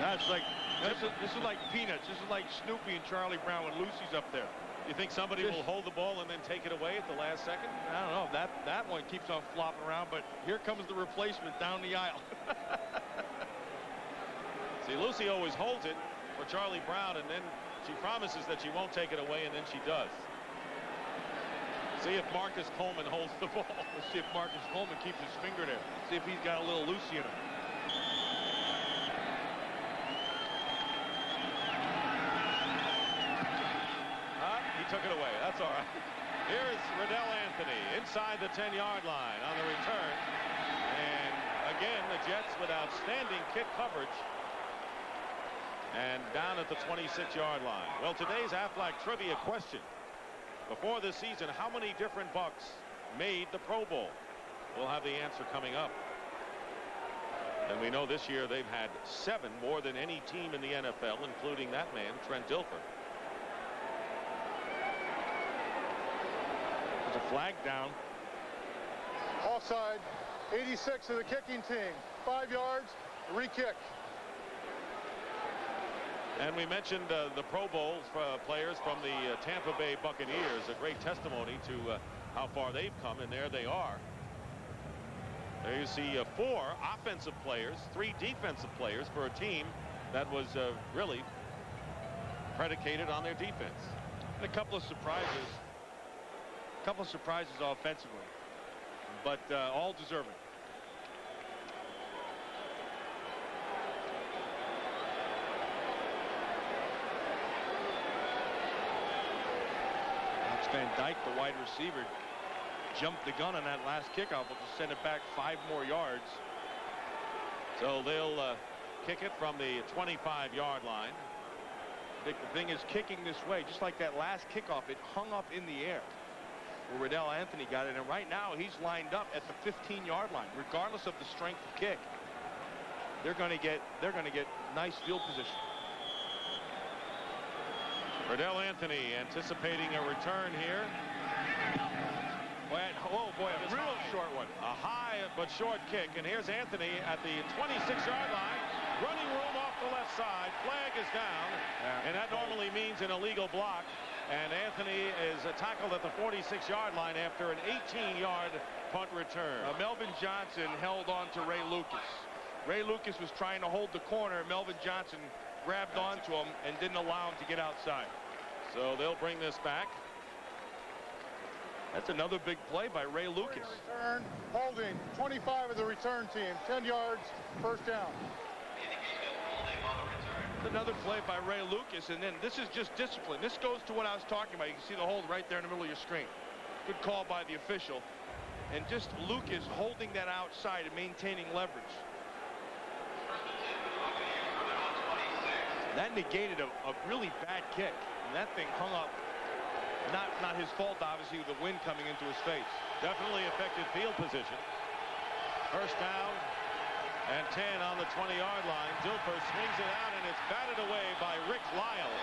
That's like this is like peanuts. This is like Snoopy and Charlie Brown when Lucy's up there. You think somebody will hold the ball and then take it away at the last second? I don't know. That one keeps on flopping around, but here comes the replacement down the aisle. See, Lucy always holds it for Charlie Brown, and then she promises that she won't take it away, and then she does. See if Marcus Coleman holds the ball. Let's see if Marcus Coleman keeps his finger there. See if he's got a little Lucy in him. Took it away. That's all right. Here's Riddell Anthony inside the 10-yard line on the return. And again, the Jets with outstanding kick coverage. And down at the 26-yard line. Well, today's Aflac trivia question. Before this season, how many different Bucs made the Pro Bowl? We'll have the answer coming up. And we know this year they've had 7, more than any team in the NFL, including that man, Trent Dilfer. There's a flag down. Offside. 86 of the kicking team. 5 yards. Re-kick. And we mentioned the Pro Bowl players from the Tampa Bay Buccaneers, a great testimony to how far they've come, and there they are. There you see 4 offensive players, 3 defensive players for a team that was really predicated on their defense. And a couple of surprises offensively, but all deserving. Van Dyke, the wide receiver, jumped the gun on that last kickoff. Will just send it back 5 more yards. So they'll kick it from the 25-yard line. I think the thing is kicking this way, just like that last kickoff, it hung up in the air where Riddell Anthony got it, and right now he's lined up at the 15-yard line. Regardless of the strength of kick, they're going to get nice field position. Riddell Anthony anticipating a return here. Oh boy, a real short one. A high but short kick, and here's Anthony at the 26-yard line. Running room off the left side. Flag is down, and that normally means an illegal block. And Anthony is tackled at the 46-yard line after an 18-yard punt return. Melvin Johnson held on to Ray Lucas. Ray Lucas was trying to hold the corner. Melvin Johnson grabbed onto him and didn't allow him to get outside. So they'll bring this back. That's another big play by Ray Lucas. Return, holding, 25 of the return team, 10 yards, first down. Another play by Ray Lucas, and then this is just discipline. This goes to what I was talking about. You can see the hold right there in the middle of your screen. Good call by the official. And just Lucas holding that outside and maintaining leverage. That negated a really bad kick, and that thing hung up. Not his fault, obviously, with the wind coming into his face. Definitely affected field position. First down and 10 on the 20-yard line. Dilfer swings it out, and it's batted away by Rick Lyle.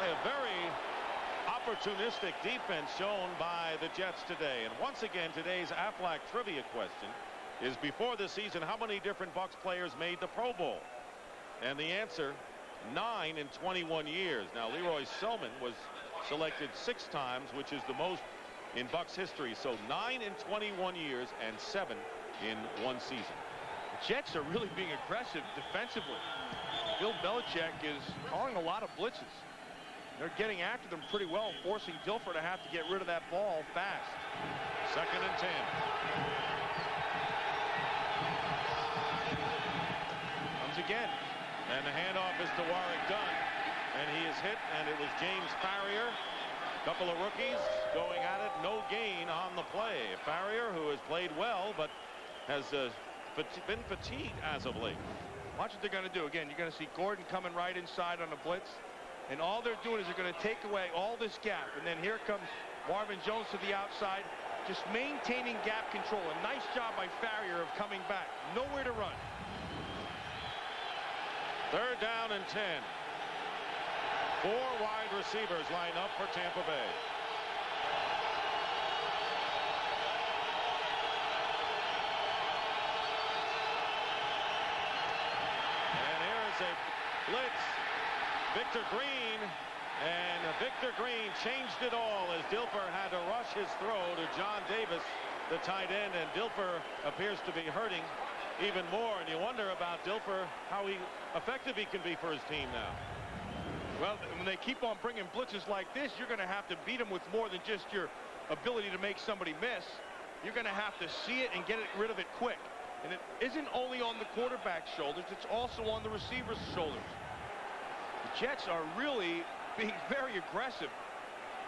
A very opportunistic defense shown by the Jets today. And once again, today's Aflac trivia question is, before the season, how many different Bucs players made the Pro Bowl? And the answer, 9 in 21 years. Now, Leroy Selman was selected 6 times, which is the most in Bucs history. So 9 in 21 years and 7 in 1 season. The Jets are really being aggressive defensively. Bill Belichick is calling a lot of blitzes. They're getting after them pretty well, forcing Dilfer to have to get rid of that ball fast. 2nd and 10. Comes again. And the handoff is to Warwick Dunn, and he is hit, and it was James Farrior. Couple of rookies going at it. No gain on the play. Farrior, who has played well, but has been fatigued as of late. Watch what they're going to do. Again, you're going to see Gordon coming right inside on the blitz, and all they're doing is they're going to take away all this gap, and then here comes Marvin Jones to the outside, just maintaining gap control. A nice job by Farrior of coming back. Nowhere to run. 3rd down and 10. 4 wide receivers line up for Tampa Bay. And here's a blitz. Victor Green, and Victor Green changed it all as Dilfer had to rush his throw to John Davis, the tight end, and Dilfer appears to be hurting even more, and you wonder about Dilfer, how effective he can be for his team now. Well, when they keep on bringing blitzes like this, you're going to have to beat them with more than just your ability to make somebody miss. You're going to have to see it and get rid of it quick. And it isn't only on the quarterback's shoulders, it's also on the receiver's shoulders. The Jets are really being very aggressive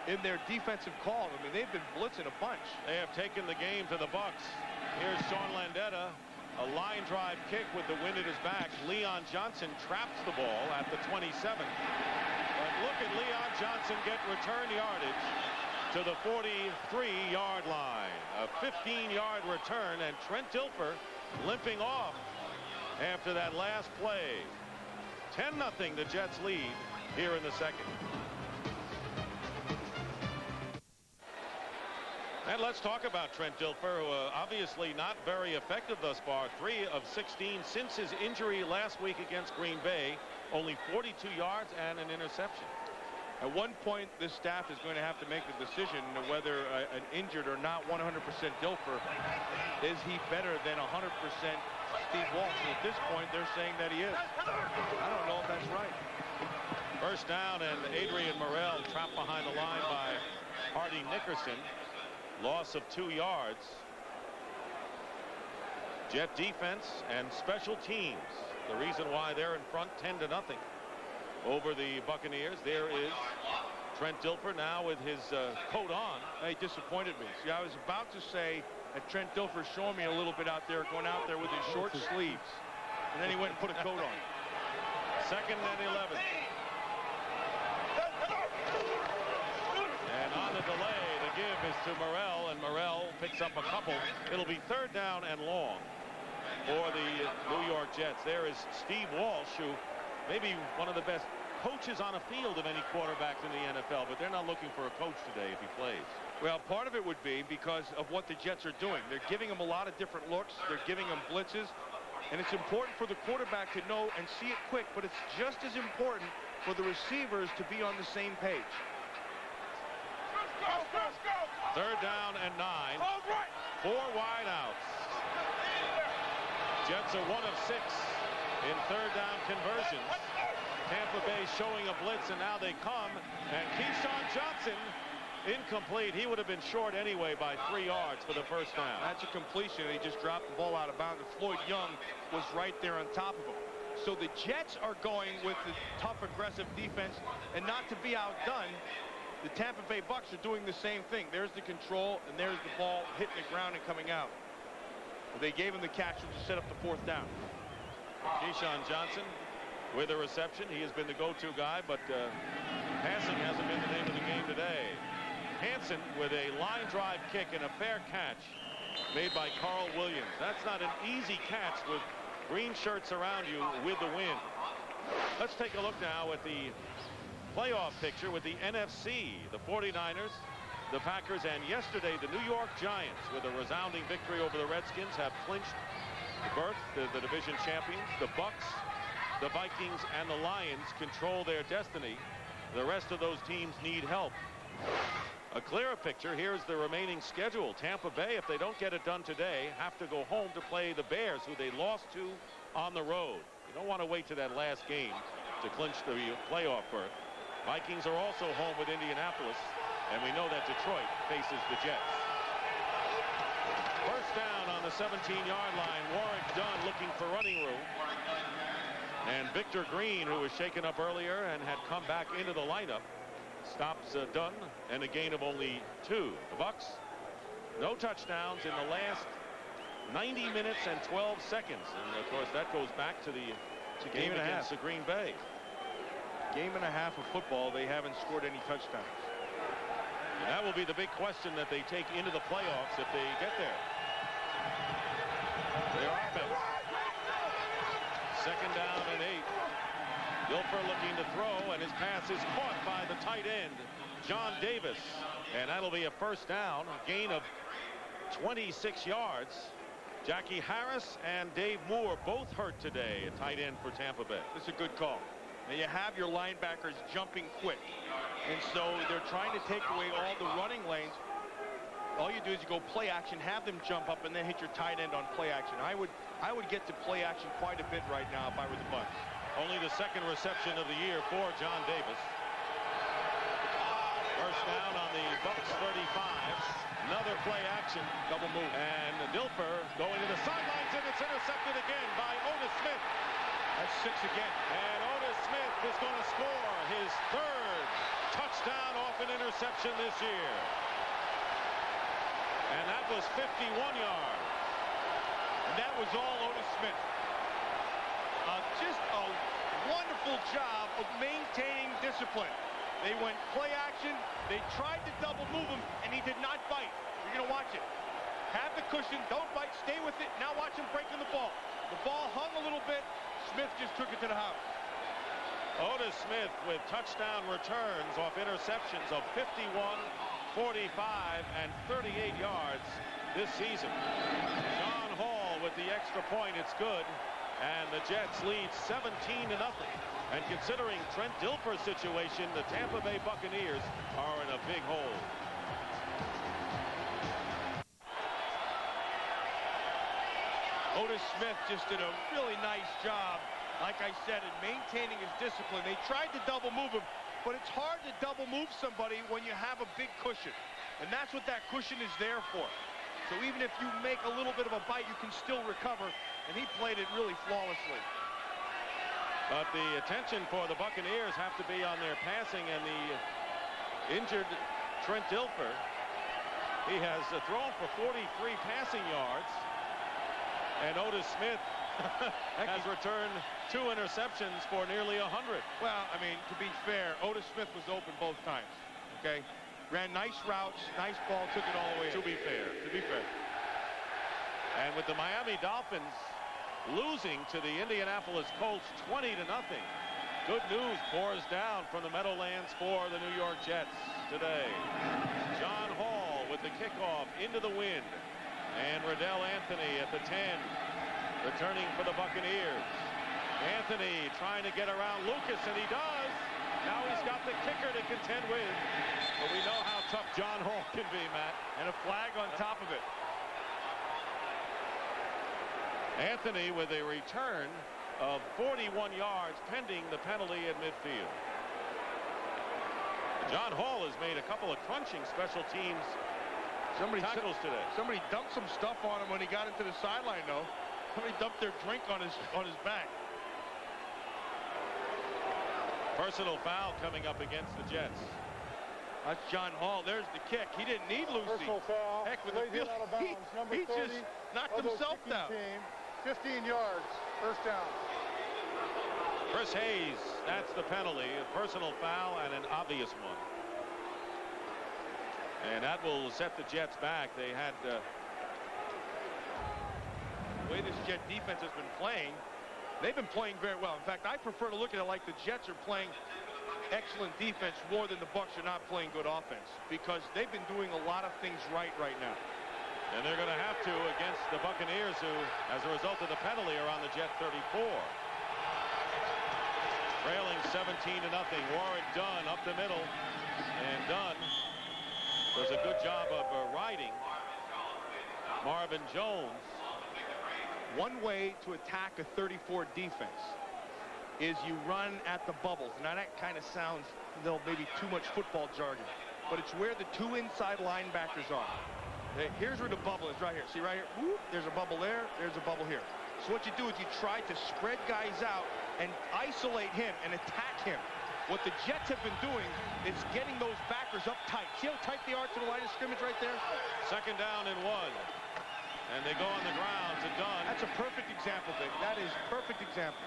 in their defensive call. I mean, they've been blitzing a bunch. They have taken the game to the Bucs. Here's Sean Landeta. A line drive kick with the wind at his back. Leon Johnson traps the ball at the 27. But look at Leon Johnson get return yardage to the 43-yard line. A 15-yard return, and Trent Dilfer limping off after that last play. 10-0, the Jets lead here in the 2nd. And let's talk about Trent Dilfer, who obviously not very effective thus far. 3 of 16 since his injury last week against Green Bay. Only 42 yards and an interception. At one point, this staff is going to have to make the decision whether an injured or not 100% Dilfer, is he better than 100% Steve Walsh? And at this point, they're saying that he is. I don't know if that's right. First down, and Adrian Morrell trapped behind the line by Hardy Nickerson. Loss of 2 yards. Jet defense and special teams, the reason why they're in front 10-0 over the Buccaneers. There is Trent Dilfer now with his coat on. He disappointed me. See, I was about to say that Trent Dilfer showing me a little bit out there, going out there with his short sleeves, and then he went and put a coat on. 2nd and 11. And on the delay, the give is to Morrell, and Morrell picks up a couple. It'll be 3rd down and long for the New York Jets. There is Steve Walsh, who may be one of the best coaches on a field of any quarterbacks in the NFL, but they're not looking for a coach today if he plays. Well, part of it would be because of what the Jets are doing. They're giving him a lot of different looks. They're giving him blitzes. And it's important for the quarterback to know and see it quick, but it's just as important for the receivers to be on the same page. 3rd down and 9. 4 wideouts. Jets are 1 of 6 in 3rd down conversions. Tampa Bay showing a blitz, and now they come. And Keyshawn Johnson, incomplete. He would have been short anyway by 3 yards for the first down. That's a completion. He just dropped the ball out of bounds. Floyd Young was right there on top of him. So the Jets are going with the tough, aggressive defense, and not to be outdone, the Tampa Bay Bucs are doing the same thing. There's the control, and there's the ball hitting the ground and coming out. They gave him the catch to set up the 4th down. Keyshawn Johnson with a reception. He has been the go-to guy, but passing hasn't been the name of the game today. Hansen with a line drive kick and a fair catch made by Carl Williams. That's not an easy catch with green shirts around you with the wind. Let's take a look now at the playoff picture with the NFC. The 49ers, the Packers, and yesterday the New York Giants, with a resounding victory over the Redskins, have clinched the berth, the division champions. The Bucs, the Vikings, and the Lions control their destiny. The rest of those teams need help. A clearer picture, here's the remaining schedule. Tampa Bay, if they don't get it done today, have to go home to play the Bears, who they lost to on the road. You don't want to wait to that last game to clinch the playoff berth. Vikings are also home with Indianapolis, and we know that Detroit faces the Jets. First down on the 17-yard line. Warwick Dunn looking for running room. And Victor Green, who was shaken up earlier and had come back into the lineup, stops Dunn, and a gain of only 2. The Bucs, no touchdowns in the last 90 minutes and 12 seconds. And, of course, that goes back to the game against the Green Bay. Game and a half of football, they haven't scored any touchdowns. And that will be the big question that they take into the playoffs if they get there. Their offense. 2nd down and 8. Dilfer looking to throw, and his pass is caught by the tight end, John Davis. And that'll be a first down, a gain of 26 yards. Jackie Harris and Dave Moore both hurt today, a tight end for Tampa Bay. This is a good call. Now you have your linebackers jumping quick, and so they're trying to take away all the running lanes. All you do is you go play action, have them jump up, and then hit your tight end on play action. I would get to play action quite a bit right now if I were the Bucs. Only the 2nd reception of the year for John Davis. First down on the Bucs 35. Another play action. Double move. And Dilfer going to the sidelines, and it's intercepted again by Otis Smith. That's 6 again. And Otis Smith is going to score his 3rd touchdown off an interception this year. And that was 51 yards. And that was all Otis Smith. Just a wonderful job of maintaining discipline. They went play action. They tried to double move him, and he did not bite. You're going to watch it. Have the cushion. Don't bite. Stay with it. Now watch him breaking the ball. The ball hung a little bit. Smith just took it to the house. Otis Smith with touchdown returns off interceptions of 51, 45, and 38 yards this season. John Hall with the extra point. It's good. and the Jets lead 17-0. And considering Trent Dilfer's situation, the Tampa Bay Buccaneers are in a big hole. Otis Smith just did a really nice job, like I said, in maintaining his discipline. They tried to double move him, but it's hard to double move somebody when you have a big cushion. And that's what that cushion is there for. So even if you make a little bit of a bite, you can still recover. And he played it really flawlessly. But the attention for the Buccaneers have to be on their passing, and the injured Trent Dilfer, he has thrown for 43 passing yards. And Otis Smith has returned 2 interceptions for nearly 100. Well, I mean, to be fair, Otis Smith was open both times. Okay? Ran nice routes, nice ball, took it all the way in. To be fair. And with the Miami Dolphins losing to the Indianapolis Colts 20-0, good news pours down from the Meadowlands for the New York Jets today. John Hall with the kickoff into the wind. And Riddell Anthony at the 10, returning for the Buccaneers. Anthony trying to get around Lucas, and he does. Now he's got the kicker to contend with. But we know how tough John Hall can be, Matt. And a flag on top of it. Anthony with a return of 41 yards pending the penalty at midfield. John Hall has made a couple of crunching special teams tackles today. Somebody dumped some stuff on him when he got into the sideline, though. Somebody dumped their drink on his back. Personal foul coming up against the Jets. That's John Hall. There's the kick. He didn't need Lucy. Personal foul. Heck, with the field, out of bounds. Number he 30 just knocked of the himself kicking down. Team, 15 yards. First down. Chris Hayes, that's the penalty. A personal foul and an obvious one. And that will set the Jets back. They had the way this Jet defense has been playing, they've been playing very well. In fact, I prefer to look at it like the Jets are playing excellent defense more than the Bucs are not playing good offense, because they've been doing a lot of things right now. And they're going to have to against the Buccaneers, who, as a result of the penalty, are on the Jet 34. Trailing 17-0. Warwick Dunn up the middle, and Dunn does a good job of riding Marvin Jones. One way to attack a 34 defense is you run at the bubbles. Now that kind of sounds maybe too much football jargon, but it's where the 2 inside linebackers are. Here's where the bubble is, right here. See right here? Whoop, there's a bubble there. There's a bubble here. So what you do is you try to spread guys out and isolate him and attack him. What the Jets have been doing is getting those backers up tight. See how tight they are to the line of scrimmage right there? Second down and 1. And they go on the ground to Dunn. That's a perfect example, Vic. That is a perfect example.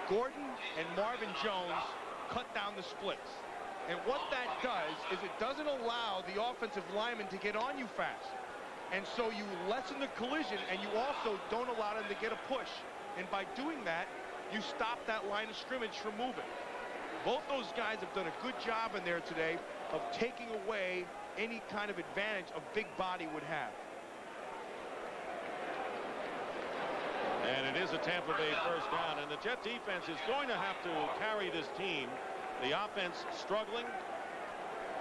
Gordon and Marvin Jones cut down the splits. And what that does is it doesn't allow the offensive lineman to get on you fast. And so you lessen the collision, and you also don't allow them to get a push. And by doing that, you stop that line of scrimmage from moving. Both those guys have done a good job in there today of taking away any kind of advantage a big body would have. And it is a Tampa Bay first down, and the Jet defense is going to have to carry this team. The offense struggling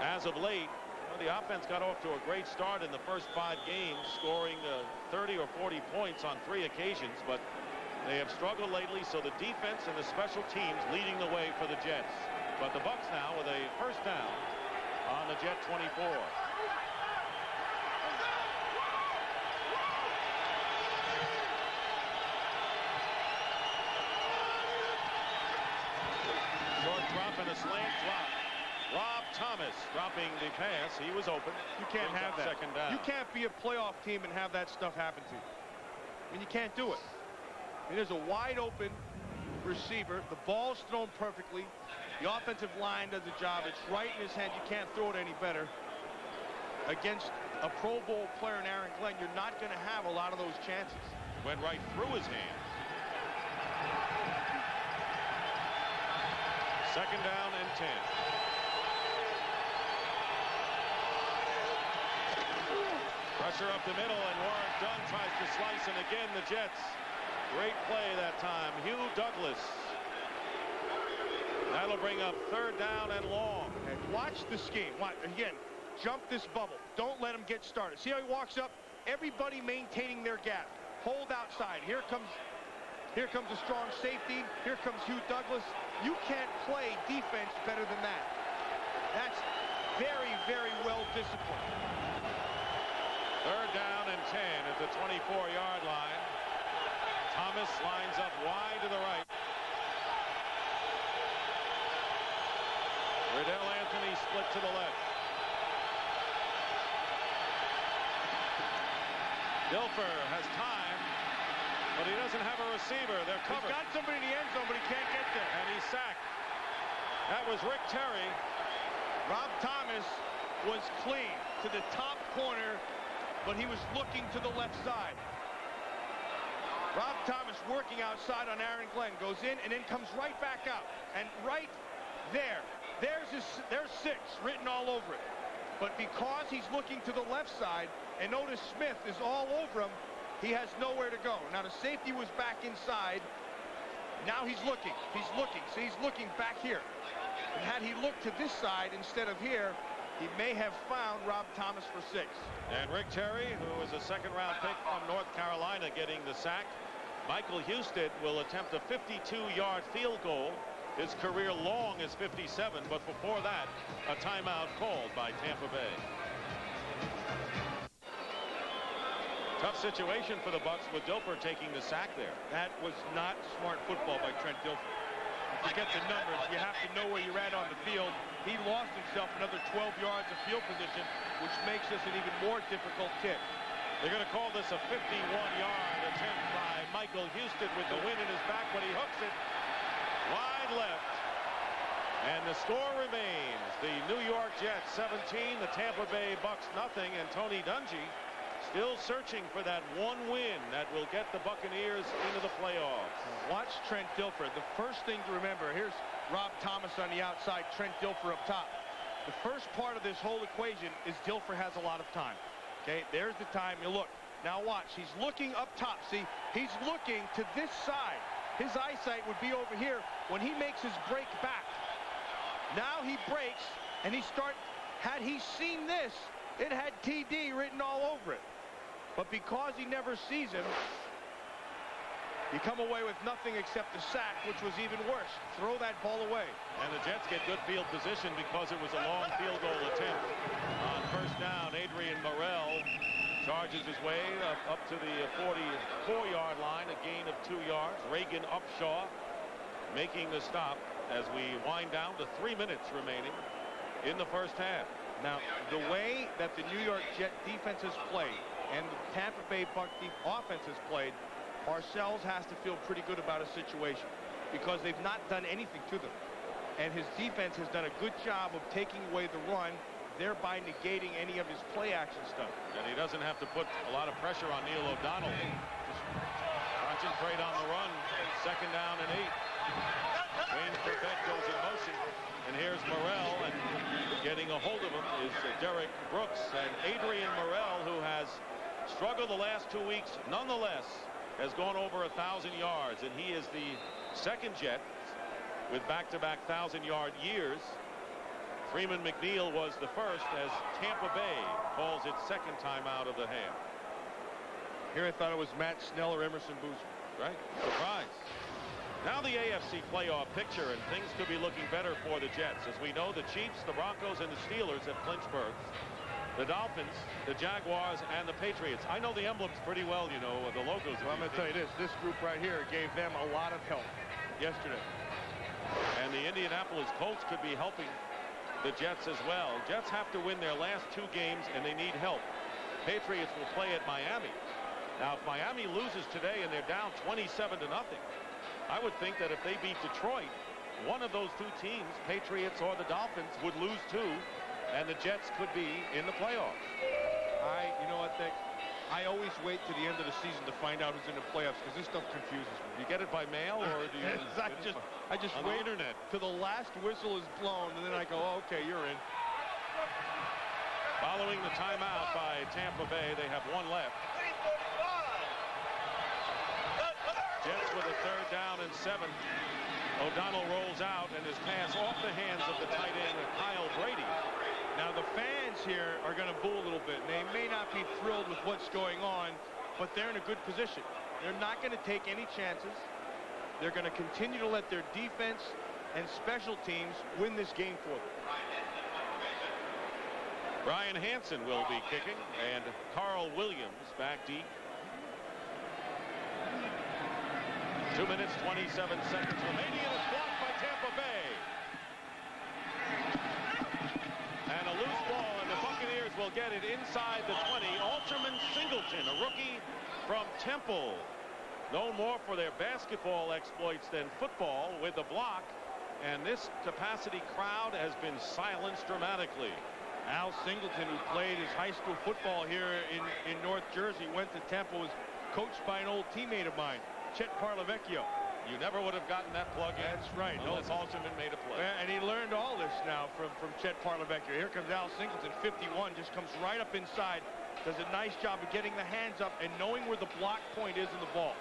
as of late. Well, the offense got off to a great start in the first 5 games, scoring 30 or 40 points on 3 occasions, but they have struggled lately, so the defense and the special teams leading the way for the Jets. But the Bucs now with a first down on the Jet 24. Short drop and a slant drop. Rob Thomas dropping the pass. He was open. You can't have that. Second down. You can't be a playoff team and have that stuff happen to you. I mean, you can't do it. I mean, there's a wide open receiver. The ball's thrown perfectly. The offensive line does the job. It's right in his hand. You can't throw it any better. Against a Pro Bowl player in Aaron Glenn, you're not going to have a lot of those chances. Went right through his hands. Second down and 10. Pressure up the middle, and Warwick Dunn tries to slice, and again the Jets Great play that time. Hugh Douglas. That'll bring up 3rd down and long. And watch the scheme. Watch, again, jump this bubble. Don't let him get started. See how he walks up? Everybody maintaining their gap. Hold outside. Here comes a strong safety. Here comes Hugh Douglas. You can't play defense better than that. That's very, very well disciplined. 3rd down and 10 at the 24-yard line. Thomas lines up wide to the right. Riddell Anthony split to the left. Dilfer has time, but he doesn't have a receiver. They're covered. He's got somebody in the end zone, but he can't get there. And he's sacked. That was Rick Terry. Rob Thomas was clean to the top corner, but he was looking to the left side. Rob Thomas working outside on Aaron Glenn, goes in and then comes right back out. And right there, there's 6 written all over it. But because he's looking to the left side, and Otis Smith is all over him, he has nowhere to go. Now the safety was back inside. Now he's looking. See, he's looking back here. And had he looked to this side instead of here, he may have found Rob Thomas for 6. And Rick Terry, who was a 2nd-round pick from North Carolina, getting the sack. Michael Houston will attempt a 52-yard field goal. His career long is 57, but before that, a timeout called by Tampa Bay. Tough situation for the Bucs with Dilfer taking the sack there. That was not smart football by Trent Gilfer. Forget the numbers. You have to know where you're at on the field. He lost himself another 12 yards of field position, which makes this an even more difficult kick. They're going to call this a 51-yard attempt by Michael Houston with the wind in his back, but he hooks it wide left. And the score remains the New York Jets 17, the Tampa Bay Bucs nothing, and Tony Dungy still searching for that one win that will get the Buccaneers into the playoffs. Watch Trent Dilfer. The first thing to remember, here's Rob Thomas on the outside, Trent Dilfer up top. The first part of this whole equation is Dilfer has a lot of time. Okay, there's the time. You look. Now watch. He's looking up top. See, he's looking to this side. His eyesight would be over here when he makes his break back. Now he breaks, and had he seen this, it had TD written all over it. But because he never sees him, you come away with nothing except the sack, which was even worse. Throw that ball away. And the Jets get good field position because it was a long field goal attempt. On 1st down, Adrian Morrell charges his way up to the 44-yard line, a gain of 2 yards. Reagan Upshaw making the stop as we wind down to 3 minutes remaining in the first half. Now, the way that the New York Jet defense has played and the Tampa Bay Bucs offense has played, Parcells has to feel pretty good about a situation because they've not done anything to them. And his defense has done a good job of taking away the run, thereby negating any of his play action stuff. And he doesn't have to put a lot of pressure on Neil O'Donnell. Just concentrate on the run. 2nd down and 8. Wayne Corbett goes in motion. And here's Morrell, and getting a hold of him is Derek Brooks. And Adrian Morrell, who has struggled the last 2 weeks, nonetheless has gone over 1,000 yards. And he is the 2nd Jet with back-to-back 1,000-yard years. Freeman McNeil was the first as Tampa Bay calls its 2nd timeout of the half. Here I thought it was Matt Snell or Emerson Boozer. Right? Surprise. Now the AFC playoff picture, and things could be looking better for the Jets. As we know, the Chiefs, the Broncos, and the Steelers have clinched berths. The Dolphins, the Jaguars, and the Patriots. I know the emblems pretty well, you know, the logos. Well, I'm going to tell you this group right here gave them a lot of help yesterday. And the Indianapolis Colts could be helping the Jets as well. Jets have to win their last 2 games, and they need help. Patriots will play at Miami. Now, if Miami loses today and they're down 27-0, I would think that if they beat Detroit, one of those 2 teams, Patriots or the Dolphins, would lose too, and the Jets could be in the playoffs. You know what, Dick? I always wait to the end of the season to find out who's in the playoffs because this stuff confuses me. You get it by mail, or do you? I just on wait the internet till the last whistle is blown, and then I go, oh, okay, you're in. Following the timeout by Tampa Bay, they have 1 left. 3rd down and 7. O'Donnell rolls out and his pass off the hands of the tight end Kyle Brady. Now the fans here are going to boo a little bit. They may not be thrilled with what's going on, but they're in a good position. They're not going to take any chances. They're going to continue to let their defense and special teams win this game for them. Brian Hansen will be kicking, and Carl Williams back deep. 2 minutes, 27 seconds remaining, and it's blocked by Tampa Bay. And a loose ball, and the Buccaneers will get it inside the 20. Alterman Singleton, a rookie from Temple, known more for their basketball exploits than football, with the block. And this capacity crowd has been silenced dramatically. Al Singleton, who played his high school football here in North Jersey, went to Temple, was coached by an old teammate of mine, Chet Parlavecchio. You never would have gotten that plug in. That's right. Unless Alterman made a play. And he learned all this now from Chet Parlavecchio. Here comes Al Singleton, 51, just comes right up inside, does a nice job of getting the hands up and knowing where the block point is in the ball.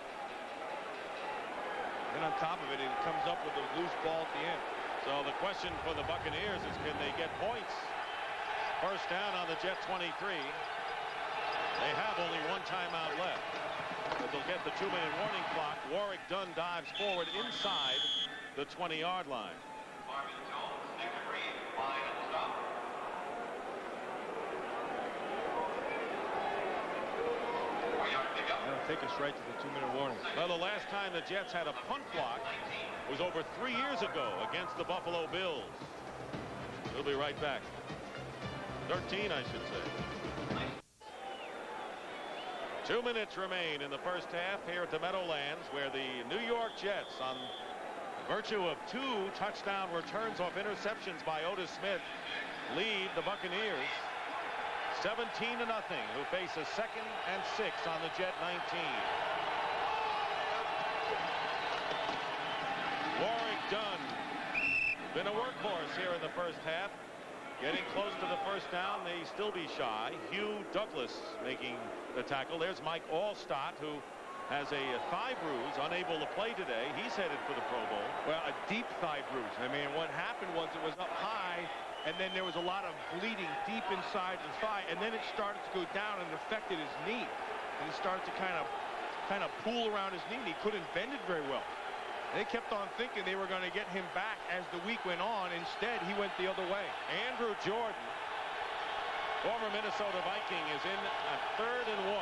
And on top of it, it comes up with a loose ball at the end. So the question for the Buccaneers is, can they get points? First down on the Jet 23. They have only one timeout left. But they'll get the 2-minute warning clock. Warwick Dunn dives forward inside the 20-yard line. That'll take us right to the 2-minute warning. Well, the last time the Jets had a punt block was over 3 years ago against the Buffalo Bills. We'll be right back. 13, I should say. 2 minutes remain in the first half here at the Meadowlands, where the New York Jets, on virtue of 2 touchdown returns off interceptions by Otis Smith, lead the Buccaneers 17-0, who face a 2nd and 6 on the Jet 19. Warwick Dunn, been a workhorse here in the first half. Getting close to the first down, they still be shy. Hugh Douglas making the tackle. There's Mike Allstott, who has a thigh bruise, unable to play today. He's headed for the Pro Bowl. Well, a deep thigh bruise. I mean, what happened was it was up high, and then there was a lot of bleeding deep inside the thigh, and then it started to go down and affected his knee. And it started to kind of pool around his knee, and he couldn't bend it very well. They kept on thinking they were going to get him back as the week went on. Instead, he went the other way. Andrew Jordan, former Minnesota Viking, is in at 3rd and 1.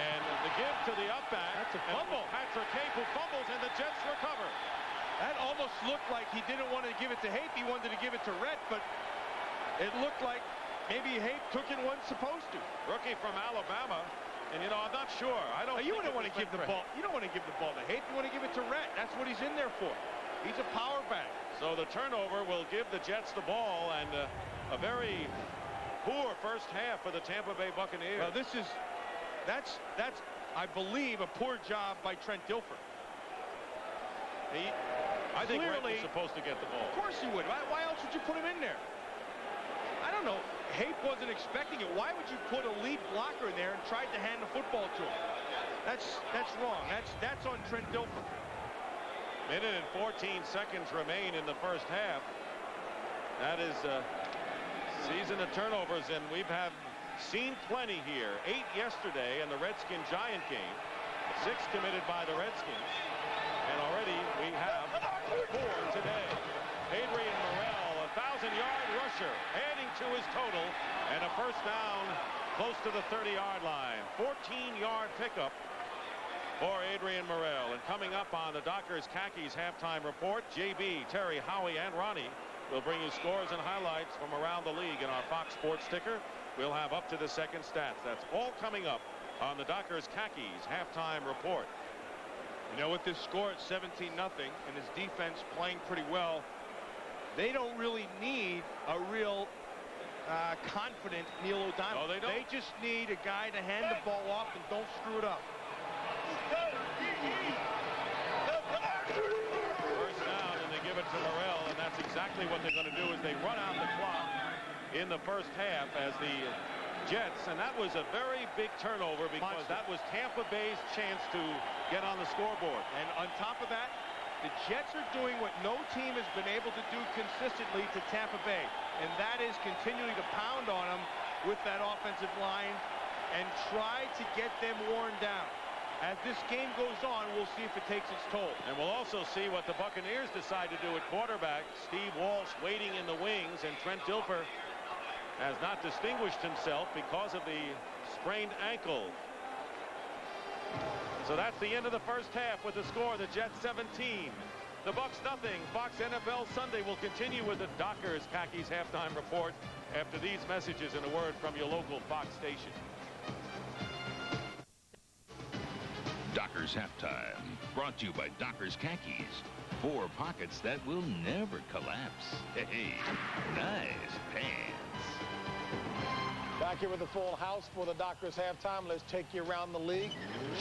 And the give to the up back. That's a fumble. Patrick Hape, who fumbles, and the Jets recover. That almost looked like he didn't want to give it to Hape. He wanted to give it to Rhett, but it looked like maybe Hape took it when supposed to. Rookie from Alabama. And, you know, I'm not sure. You wouldn't want to give the ball. You don't want to give the ball to Hape. You want to give it to Rhett. That's what he's in there for. He's a power back. So the turnover will give the Jets the ball, and a very poor first half for the Tampa Bay Buccaneers. Well, that's I believe a poor job by Trent Dilfer. I think Rhett was supposed to get the ball. Of course he would. Why else would you put him in there? I don't know. Hape wasn't expecting it. Why would you put a lead blocker in there and try to hand the football to him? That's wrong. That's on Trent Dilfer. Minute and 14 seconds remain in the first half. That is a season of turnovers, and we've seen plenty here. 8 yesterday in the Redskin-Giant game. 6 committed by the Redskins. And already we have 4 today. Adrian Morrell, a 1,000-yard rusher, adding to his total, and a first down close to the 30-yard line. 14-yard pickup for Adrian Morrell. And coming up on the Dockers Khakis halftime report, JB, Terry, Howie, and Ronnie will bring you scores and highlights from around the league in our Fox Sports sticker. We'll have up to the second stats. That's all coming up on the Dockers Khakis halftime report. You know, with this score at 17-0 and his defense playing pretty well, they don't really need a real confident Neil O'Donnell. No, they don't. They just need a guy to hand the ball off and don't screw it up. First down, and they give it to Morrell, and that's exactly what they're going to do, is they run out the clock in the first half as the Jets, and that was a very big turnover because that was Tampa Bay's chance to get on the scoreboard. And on top of that, the Jets are doing what no team has been able to do consistently to Tampa Bay, and that is continuing to pound on them with that offensive line and try to get them worn down. As this game goes on, we'll see if it takes its toll. And we'll also see what the Buccaneers decide to do at quarterback. Steve Walsh waiting in the wings, and Trent Dilfer has not distinguished himself because of the sprained ankle. So that's the end of the first half with the score, the Jets 17, the Bucs nothing. Fox NFL Sunday will continue with the Dockers Khakis halftime report after these messages and a word from your local Fox station. Dockers halftime, brought to you by Dockers Khakis. 4 pockets that will never collapse. Hey, nice pants. Back here with the full house for the Dockers halftime. Let's take you around the league.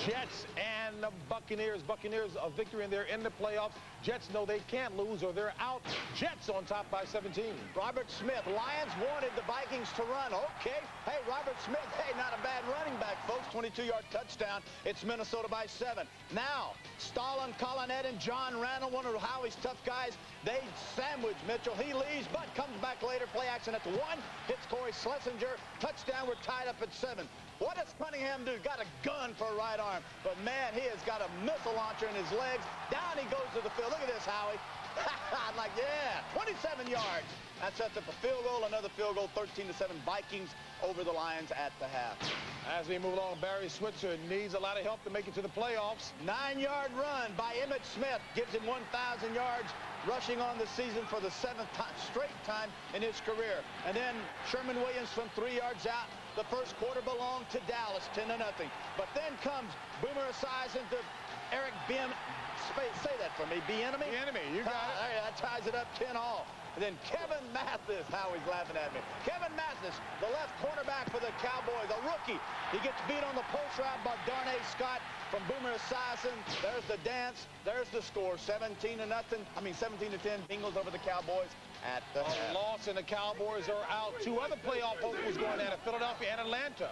Jets and the Buccaneers. Buccaneers a victory, and they're in the playoffs. Jets know they can't lose or they're out. Jets on top by 17. Robert Smith. Lions wanted the Vikings to run. Okay. Hey, Robert Smith. Hey, not a bad running back, folks. 22-yard touchdown. It's Minnesota by 7. Now, Stalin, Collinet, and John Randall, one of Howie's tough guys. They sandwich Mitchell. He leaves, but comes back later. Play action at the 1. Hits Corey Schlesinger. Touchdown. We're tied up at 7. What does Cunningham do? Got a gun for a right arm. But, man, he has got a missile launcher in his legs. Down he goes to the field. Look at this, Howie. I'm like, yeah, 27 yards. That sets up a field goal, another field goal, 13-7. Vikings over the Lions at the half. As we move along, Barry Switzer needs a lot of help to make it to the playoffs. 9-yard run by Emmitt Smith gives him 1,000 yards rushing on the season for the 7th straight time in his career. And then Sherman Williams from 3 yards out. The first quarter belonged to Dallas, 10-0. But then comes Boomer Esiason to Eric Bim. Say that for me. Bieniemy? Bieniemy, you got it. That ties it up 10-all. And then Kevin Mathis. Howie's laughing at me. Kevin Mathis, the left cornerback for the Cowboys, a rookie. He gets beat on the post route by Darnay Scott from Boomer Esiason. There's the dance. There's the score. 17-0. I mean 17-10. Bengals over the Cowboys at the half. A loss, and the Cowboys are out. 2 other playoff hopes was going at it, Philadelphia and Atlanta.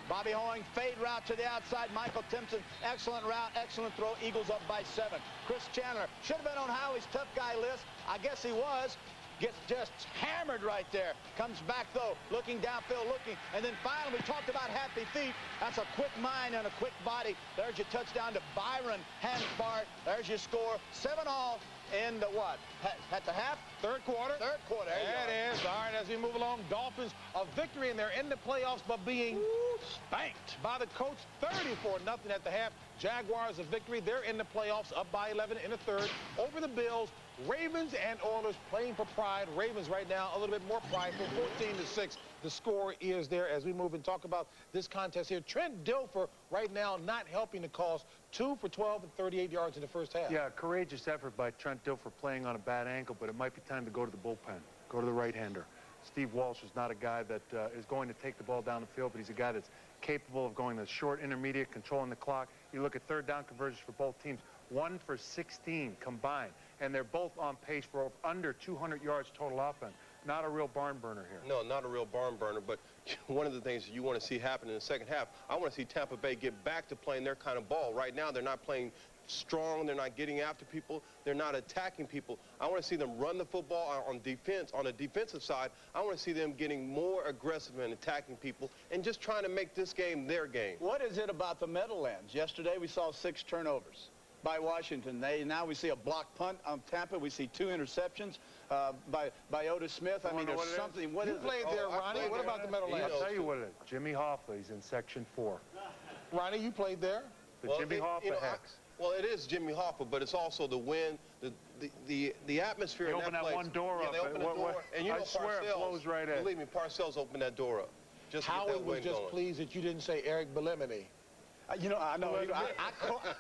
Bobby Hoying, fade route to the outside. Michael Timpson, excellent route, excellent throw. Eagles up by 7. Chris Chandler should have been on Howie's tough guy list. I guess he was. Gets just hammered right there. Comes back, though, looking downfield, looking. And then finally, we talked about happy feet. That's a quick mind and a quick body. There's your touchdown to Byron Hanspart. There's your score. 7-all in the what? At the half? Third quarter. Third quarter. There it is. All right, as we move along, Dolphins a victory, and they're in the playoffs, but being spanked by the coach, 34-0 at the half. Jaguars a victory. They're in the playoffs, up by 11 in the third over the Bills. Ravens and Oilers playing for pride. Ravens right now a little bit more prideful, 14-6. The score is there as we move and talk about this contest here. Trent Dilfer right now not helping the cause. 2 for 12 and 38 yards in the first half. Yeah, courageous effort by Trent Dilfer playing on a bad ankle, but it might be time to go to the bullpen, go to the right-hander. Steve Walsh is not a guy that is going to take the ball down the field, but he's a guy that's capable of going the short, intermediate, controlling the clock. You look at third down conversions for both teams, 1 for 16 combined, and they're both on pace for under 200 yards total offense. Not a real barn burner here. No, not a real barn burner, but one of the things you want to see happen in the second half, I want to see Tampa Bay get back to playing their kind of ball. Right now, they're not playing strong. They're not getting after people. They're not attacking people. I want to see them run the football on defense. On the defensive side, I want to see them getting more aggressive and attacking people and just trying to make this game their game. What is it about the Meadowlands? Yesterday, we saw 6 turnovers by Washington. Now we see a block punt on Tampa. We see 2 interceptions by Otis Smith. I mean, there's something. What you is played there, Ronnie. What about the Meadowlands? I'll tell you what it is. Jimmy Hoffa, he's in Section 4. Ronnie, you played there? Jimmy Hoffa hex. Well, it is Jimmy Hoffa, but it's also the wind, the atmosphere in that place. They open that one door up. They open the door, and you know, I swear it blows right in. Believe me, Parcells opened that door up. Just Howie was just pleased that you didn't say Eric Bilemini. You know, I know.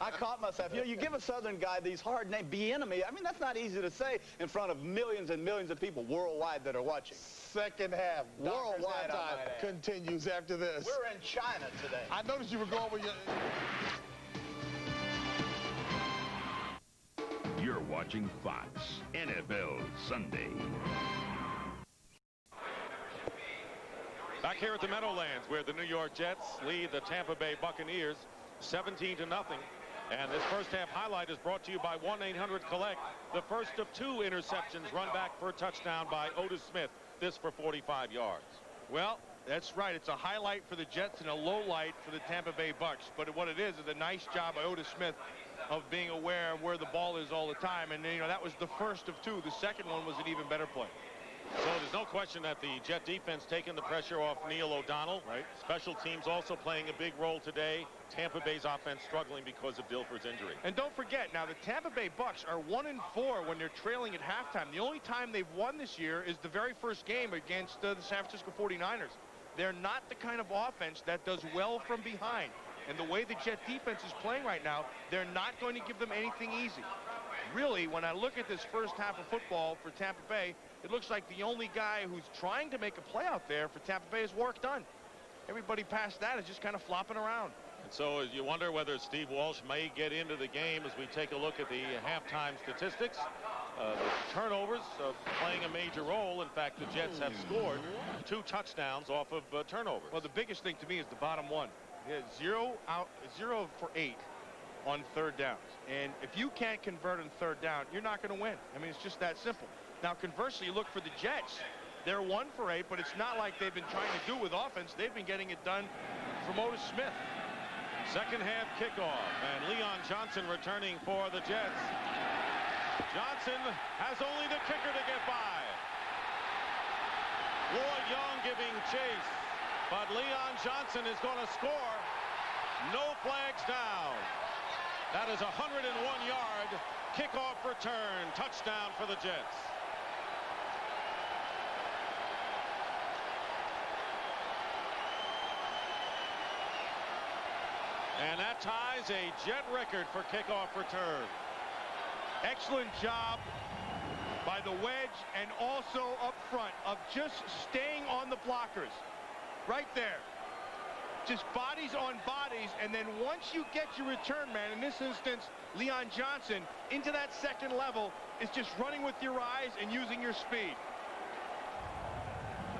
I caught myself. You know, you give a Southern guy these hard names, Bieniemy. I mean, that's not easy to say in front of millions and millions of people worldwide that are watching. Second half. Worldwide time continues after this. We're in China today. I noticed you were going with your... You're watching Fox NFL Sunday. Back here at the Meadowlands, where the New York Jets lead the Tampa Bay Buccaneers 17-0. And this first half highlight is brought to you by 1-800-COLLECT. The first of 2 interceptions run back for a touchdown by Otis Smith. This for 45 yards. Well, that's right. It's a highlight for the Jets and a low light for the Tampa Bay Bucs. But what it is a nice job by Otis Smith of being aware of where the ball is all the time. And, you know, that was the first of 2. The second one was an even better play. So there's no question that the Jet defense taking the pressure off Neil O'Donnell. Right. Special teams also playing a big role today. Tampa Bay's offense struggling because of Dilfer's injury. And don't forget, now the Tampa Bay Bucs are 1-4 when they're trailing at halftime. The only time they've won this year is the very first game against the San Francisco 49ers. They're not the kind of offense that does well from behind. And the way the Jet defense is playing right now, they're not going to give them anything easy. Really, when I look at this first half of football for Tampa Bay, it looks like the only guy who's trying to make a play out there for Tampa Bay is work done. Everybody past that is just kind of flopping around. And so you wonder whether Steve Walsh may get into the game as we take a look at the halftime statistics. The turnovers playing a major role. In fact, the Jets have scored 2 touchdowns off of turnovers. Well, the biggest thing to me is the bottom one. He had 0 for 8 on third downs. And if you can't convert on third down, you're not going to win. I mean, it's just that simple. Now, conversely, you look for the Jets. They're 1 for 8, but it's not like they've been trying to do with offense. They've been getting it done from Otis Smith. Second half kickoff, and Leon Johnson returning for the Jets. Johnson has only the kicker to get by. Lloyd Young giving chase, but Leon Johnson is going to score. No flags down. That is a 101-yard kickoff return touchdown for the Jets. And that ties a Jet record for kickoff return. Excellent job by the wedge and also up front of just staying on the blockers. Right there. Just bodies on bodies, and then once you get your return man, in this instance, Leon Johnson, into that second level, is just running with your eyes and using your speed.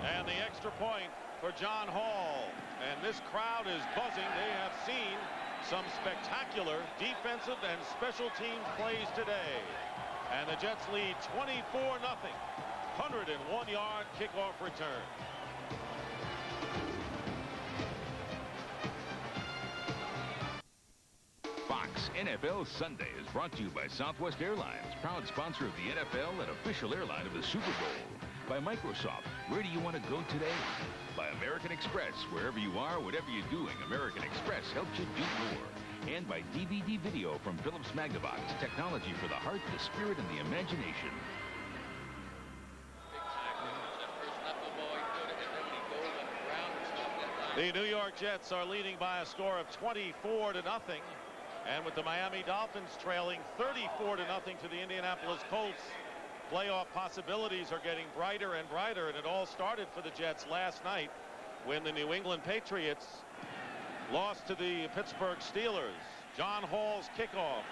And the extra point for John Hall. And this crowd is buzzing. They have seen some spectacular defensive and special team plays today. And the Jets lead 24-0. 101-yard kickoff return. Fox NFL Sunday is brought to you by Southwest Airlines, proud sponsor of the NFL and official airline of the Super Bowl. By Microsoft, where do you want to go today? By American Express, wherever you are, whatever you're doing, American Express helps you do more. And by DVD Video from Philips Magnavox, technology for the heart, the spirit, and the imagination. The New York Jets are leading by a score of 24-0. And with the Miami Dolphins trailing 34-0 to the Indianapolis Colts, playoff possibilities are getting brighter and brighter. And it all started for the Jets last night when the New England Patriots lost to the Pittsburgh Steelers. John Hall's kickoff.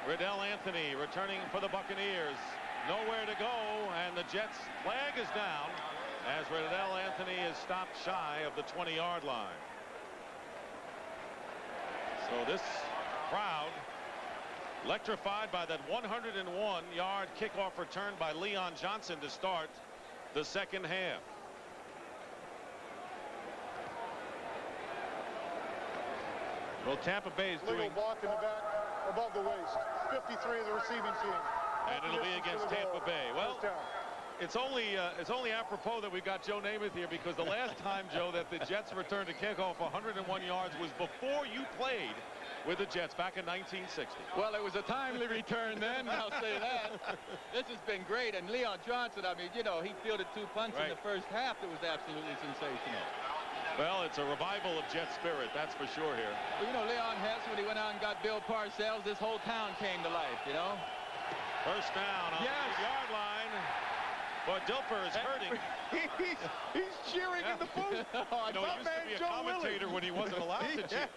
Riddell Anthony returning for the Buccaneers. Nowhere to go, and the Jets flag is down as Riddell Anthony is stopped shy of the 20-yard line. So this crowd electrified by that 101-yard kickoff return by Leon Johnson to start the second half. Well, Tampa Bay is doing block in the back above the waist. 53 of the receiving team. And it'll be against Tampa Bay. Well, it's only apropos that we've got Joe Namath here, because the last time, Joe, that the Jets returned to kickoff 101 yards was before you played with the Jets back in 1960. Well, it was a timely return then, I'll say that. This has been great. And Leon Johnson, I mean, you know, he fielded 2 punts in the first half that was absolutely sensational. Well, it's a revival of Jet spirit, that's for sure here. Well, you know, Leon Hess, when he went out and got Bill Parcells, this whole town came to life, you know. First down on the 8-yard line. But Dilfer is hurting. He's cheering in the booth. He used to be a commentator when he wasn't allowed to cheer.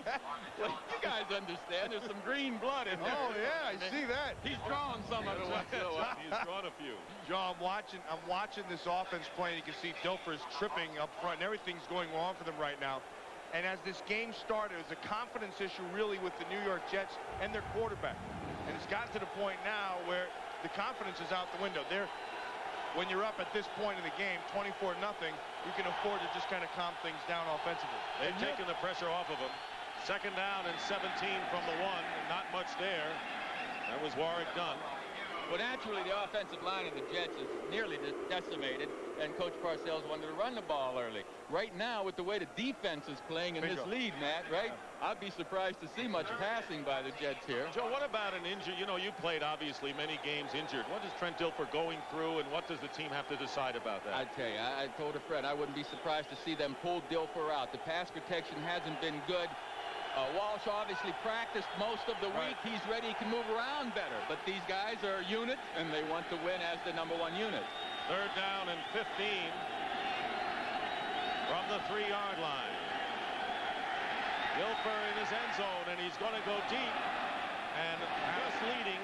Well, you guys understand there's some green blood in there. Oh, yeah, I see that. He's drawn some of it once in a while. He's drawn a few. Joe, I'm watching this offense playing. You can see Dilfer's tripping up front, and everything's going wrong for them right now. And as this game started, it was a confidence issue really with the New York Jets and their quarterback. And it's gotten to the point now where the confidence is out the window. When you're up at this point in the game, 24-0, you can afford to just kind of calm things down offensively. They've taken the pressure off of them. Second down and 17 from the 1. Not much there. That was Warwick Dunn. Well, naturally, the offensive line of the Jets is nearly decimated, and Coach Parcells wanted to run the ball early. Right now, with the way the defense is playing in this lead, Matt, right? I'd be surprised to see much passing by the Jets here. Joe, what about an injury? You know, you played, obviously, many games injured. What is Trent Dilfer going through, and what does the team have to decide about that? I tell you, I told a friend I wouldn't be surprised to see them pull Dilfer out. The pass protection hasn't been good. Walsh obviously practiced most of the week. He's ready. He can move around better. But these guys are units, and they want to win as the #1 unit. Third down and 15 from the 3-yard line. Gilfer in his end zone, and he's going to go deep. And just leading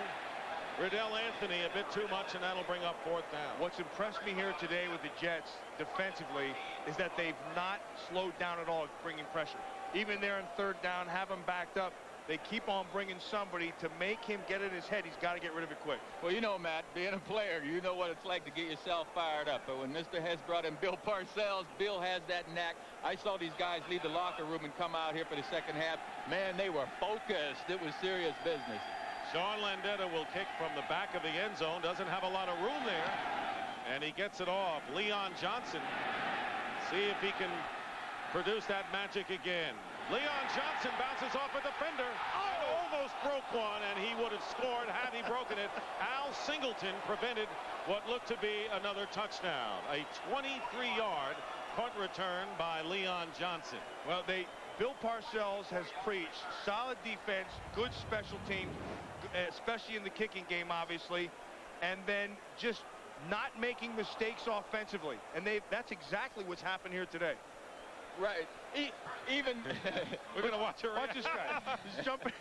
Riddell Anthony a bit too much, and that'll bring up 4th down. What's impressed me here today with the Jets defensively is that they've not slowed down at all bringing pressure. Even there in 3rd down, have him backed up. They keep on bringing somebody to make him get in his head. He's got to get rid of it quick. Well, you know, Matt, being a player, you know what it's like to get yourself fired up. But when Mr. Hess brought in Bill Parcells, Bill has that knack. I saw these guys leave the locker room and come out here for the second half. Man, they were focused. It was serious business. Sean Landeta will kick from the back of the end zone. Doesn't have a lot of room there. And he gets it off. Leon Johnson. See if he can produce that magic again. Leon Johnson bounces off a defender and almost broke one, and he would have scored had he broken it. Al Singleton prevented what looked to be another touchdown. A 23-yard punt return by Leon Johnson. Well, Bill Parcells has preached solid defense, good special teams, especially in the kicking game, obviously, and then just not making mistakes offensively. And that's exactly what's happened here today. Right. Even we're going to watch her. Watch this guy. He's jumping.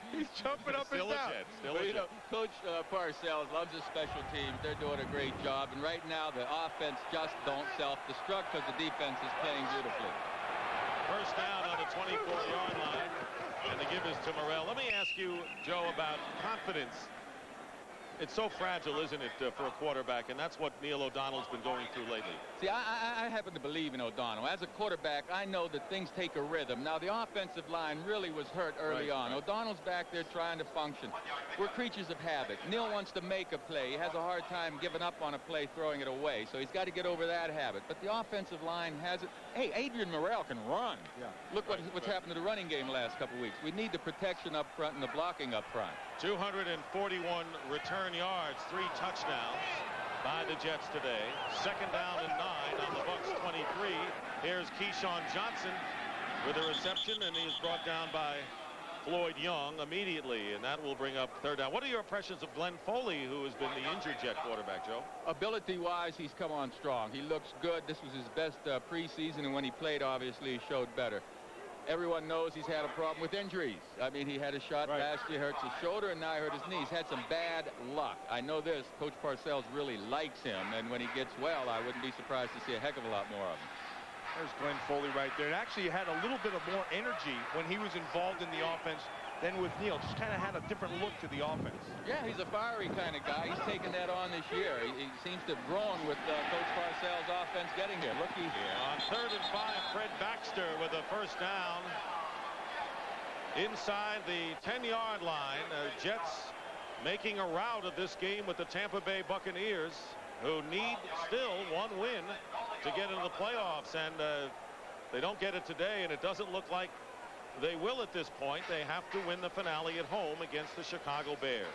He's jumping up and down. Well, you know, Coach Parcells loves his special teams. They're doing a great job. And right now, the offense just don't self-destruct because the defense is playing beautifully. First down on the 24-yard line. And the give is to Morrell. Let me ask you, Joe, about confidence. It's so fragile, isn't it, for a quarterback? And that's what Neil O'Donnell's been going through lately. See, I happen to believe in O'Donnell. As a quarterback, I know that things take a rhythm. Now, the offensive line really was hurt early on. Right. O'Donnell's back there trying to function. We're creatures of habit. Neil wants to make a play. He has a hard time giving up on a play, throwing it away. So he's got to get over that habit. But the offensive line has it. Hey, Adrian Morrell can run. Yeah. Look what's happened to the running game the last couple of weeks. We need the protection up front and the blocking up front. 241 return yards, 3 touchdowns by the Jets today. Second down and 9 on the Bucs 23. Here's Keyshawn Johnson with a reception, and he's brought down by Floyd Young immediately, and that will bring up 3rd down. What are your impressions of Glenn Foley, who has been the injured Jet quarterback, Joe? Ability-wise, he's come on strong. He looks good. This was his best preseason, and when he played, obviously, he showed better. Everyone knows he's had a problem with injuries. I mean, he had a shot last year, hurts his shoulder, and now he hurt his knee. He's had some bad luck. I know this. Coach Parcells really likes him, and when he gets well, I wouldn't be surprised to see a heck of a lot more of him. There's Glenn Foley right there. And actually, he had a little bit of more energy when he was involved in the offense than with Neil. Just kind of had a different look to the offense. Yeah, he's a fiery kind of guy. He's taken that on this year. He seems to have grown with Coach Parcells' offense getting here. Looky. On 3rd and 5, Fred Baxter with a first down inside the 10-yard line. Jets making a rout of this game with the Tampa Bay Buccaneers, who need still one win to get into the playoffs, and they don't get it today, and it doesn't look like they will at this point. They have to win the finale at home against the Chicago Bears.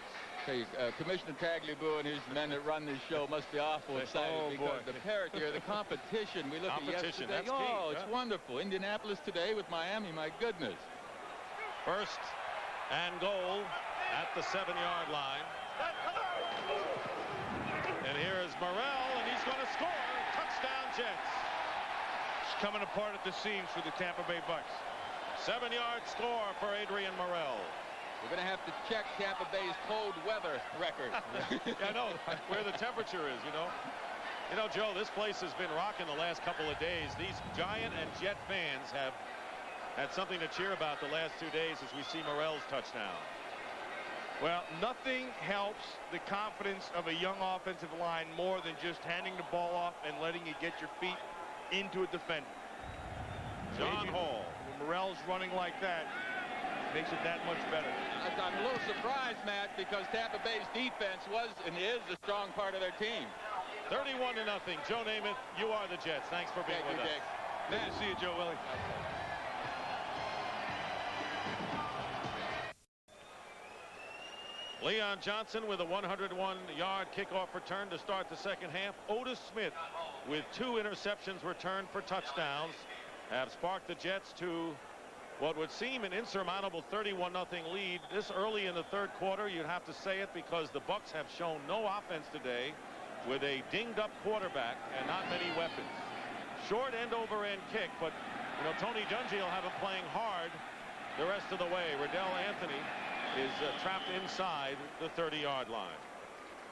Okay, Commissioner Tagliabue and his men that run this show must be awful excited because the parrot here, the competition, we look at yesterday. That's key, it's wonderful. Indianapolis today with Miami, my goodness. First and goal at the 7-yard line. And here is Morrell, and he's going to score. Touchdown, Jets. It's coming apart at the seams for the Tampa Bay Bucs. 7-yard score for Adrian Morrell. We're going to have to check Tampa Bay's cold weather record. Yeah, I know where the temperature is, you know. You know, Joe, this place has been rocking the last couple of days. These Giant and Jet fans have had something to cheer about the last 2 days as we see Morrell's touchdown. Well, nothing helps the confidence of a young offensive line more than just handing the ball off and letting you get your feet into a defender. John Hall. When Morrell's running like that, makes it that much better. I'm a little surprised, Matt, because Tampa Bay's defense was and is a strong part of their team. 31-0. Joe Namath, you are the Jets. Thanks for being with us. Jake. Good to see you, Joe Willie. Leon Johnson with a 101-yard kickoff return to start the second half. Otis Smith with 2 interceptions returned for touchdowns have sparked the Jets to what would seem an insurmountable 31-0 lead. This early in the third quarter, you'd have to say it, because the Bucs have shown no offense today with a dinged-up quarterback and not many weapons. Short end-over-end kick, but you know, Tony Dungy will have him playing hard the rest of the way. Riddell Anthony is trapped inside the 30-yard line.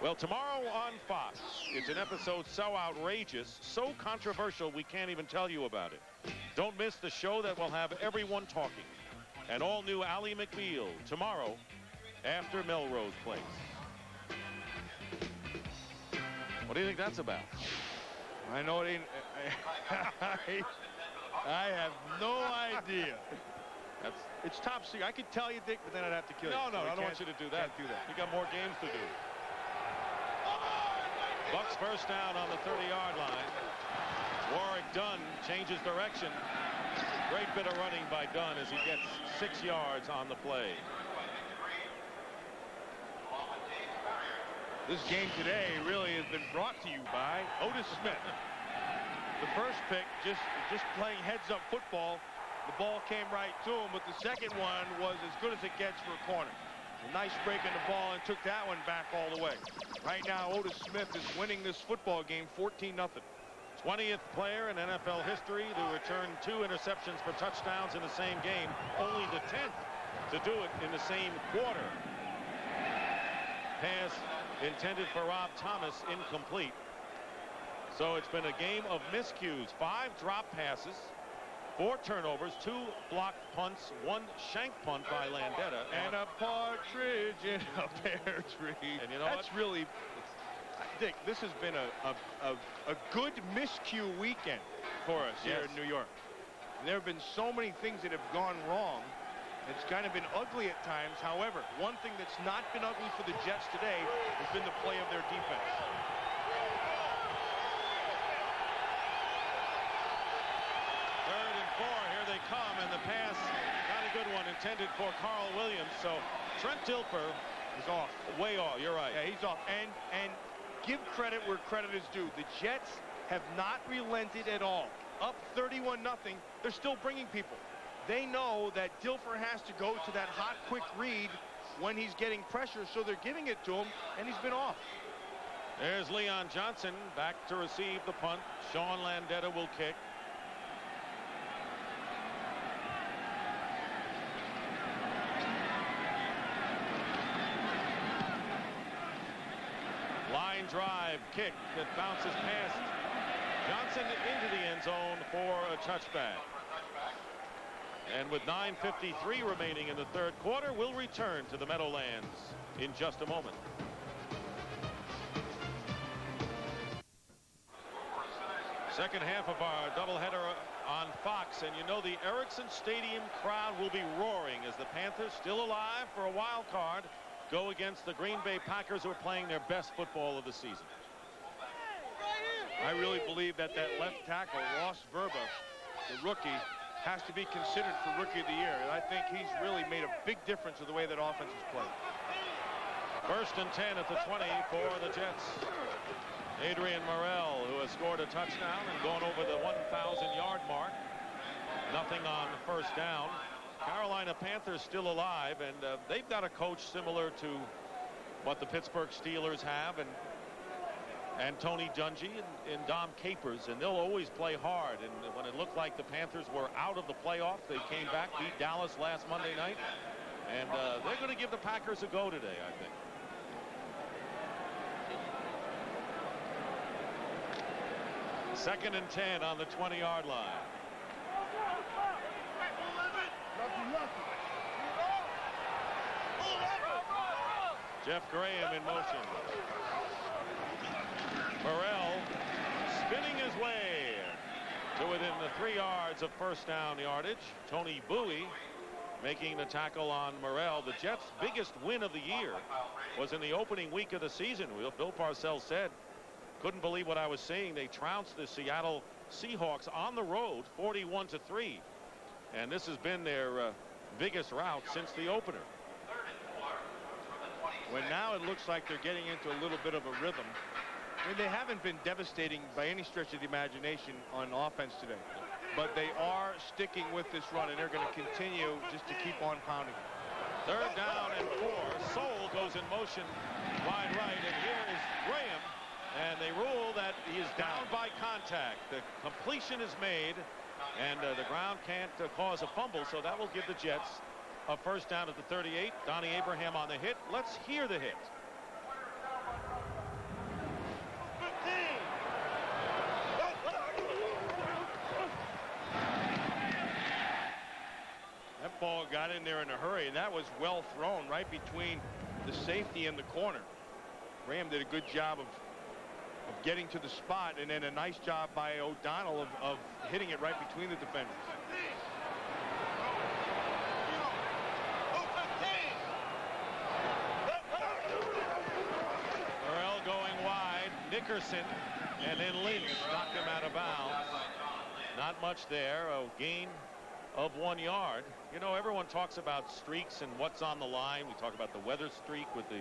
Well, tomorrow on Fox, it's an episode so outrageous, so controversial, we can't even tell you about it. Don't miss the show that will have everyone talking. An all-new Ally McBeal tomorrow after Melrose Place. What do you think that's about? I know it ain't. I have no idea. It's top secret. I could tell you, Dick, but then I'd have to kill you. No, I don't want you to do that. Can't do that. You got more games to do. Bucs first down on the 30-yard line. Warwick Dunn changes direction. Great bit of running by Dunn as he gets 6 yards on the play. This game today really has been brought to you by Otis Smith. The first pick, just playing heads-up football. The ball came right to him, but the second one was as good as it gets for a corner. A nice break in the ball and took that one back all the way. Right now, Otis Smith is winning this football game 14-0. 20th player in NFL history to return 2 interceptions for touchdowns in the same game. Only the 10th to do it in the same quarter. Pass intended for Rob Thomas, incomplete. So it's been a game of miscues. 5 drop passes, 4 turnovers, 2 blocked punts, 1 shank punt by Landeta, and a partridge in a pear tree. And you know that's what? Really, Dick, this has been a good miscue weekend for us here in New York. There have been so many things that have gone wrong. It's kind of been ugly at times. However, one thing that's not been ugly for the Jets today has been the play of their defense. Third and 4, here they come, and the pass, not a good one, intended for Carl Williams. So Trent Dilfer is off. Way off, you're right. Yeah, he's off. And give credit where credit is due. The Jets have not relented at all. Up 31-0, they're still bringing people. They know that Dilfer has to go to that hot, quick read when he's getting pressure, so they're giving it to him, and he's been off. There's Leon Johnson back to receive the punt. Sean Landeta will kick. Line drive kick that bounces past Johnson into the end zone for a touchback. And with 9:53 remaining in the third quarter, we'll return to the Meadowlands in just a moment. Second half of our doubleheader on Fox, and you know the Ericsson Stadium crowd will be roaring as the Panthers, still alive for a wild card, go against the Green Bay Packers, who are playing their best football of the season. I really believe that left tackle, Ross Verba, the rookie, has to be considered for Rookie of the Year. And I think he's really made a big difference in the way that offense is played. First and 10 at the 20 for the Jets. Adrian Morrell, who has scored a touchdown and gone over the 1,000-yard mark. Nothing on first down. Carolina Panthers still alive, and they've got a coach similar to what the Pittsburgh Steelers have, and and Tony Dungy and Dom Capers, and they'll always play hard. And when it looked like the Panthers were out of the playoff, they came back, beat Dallas last Monday night, and they're going to give the Packers a go today, I think. Second and 10 on the 20-yard line. Jeff Graham in motion. Morrell spinning his way to within the 3 yards of first down yardage. Tony Bowie making the tackle on Morrell. The Jets' biggest win of the year was in the opening week of the season. Bill Parcells said, couldn't believe what I was seeing. They trounced the Seattle Seahawks on the road 41-3. And this has been their biggest rout since the opener. When now it looks like they're getting into a little bit of a rhythm. I mean, they haven't been devastating by any stretch of the imagination on offense today. But they are sticking with this run, and they're going to continue just to keep on pounding. Third down and 4. Soule goes in motion wide right, and here is Graham. And they rule that he is down by contact. The completion is made, and the ground can't cause a fumble, so that will give the Jets a first down at the 38. Donnie Abraham on the hit. Let's hear the hit. That ball got in there in a hurry, and that was well thrown right between the safety and the corner. Graham did a good job of getting to the spot, and then a nice job by O'Donnell of hitting it right between the defenders. Morrell going wide. Nickerson and then Lynch knocked him out of bounds. Not much there. A gain of 1 yard. You know, everyone talks about streaks and what's on the line. We talk about the weather streak with the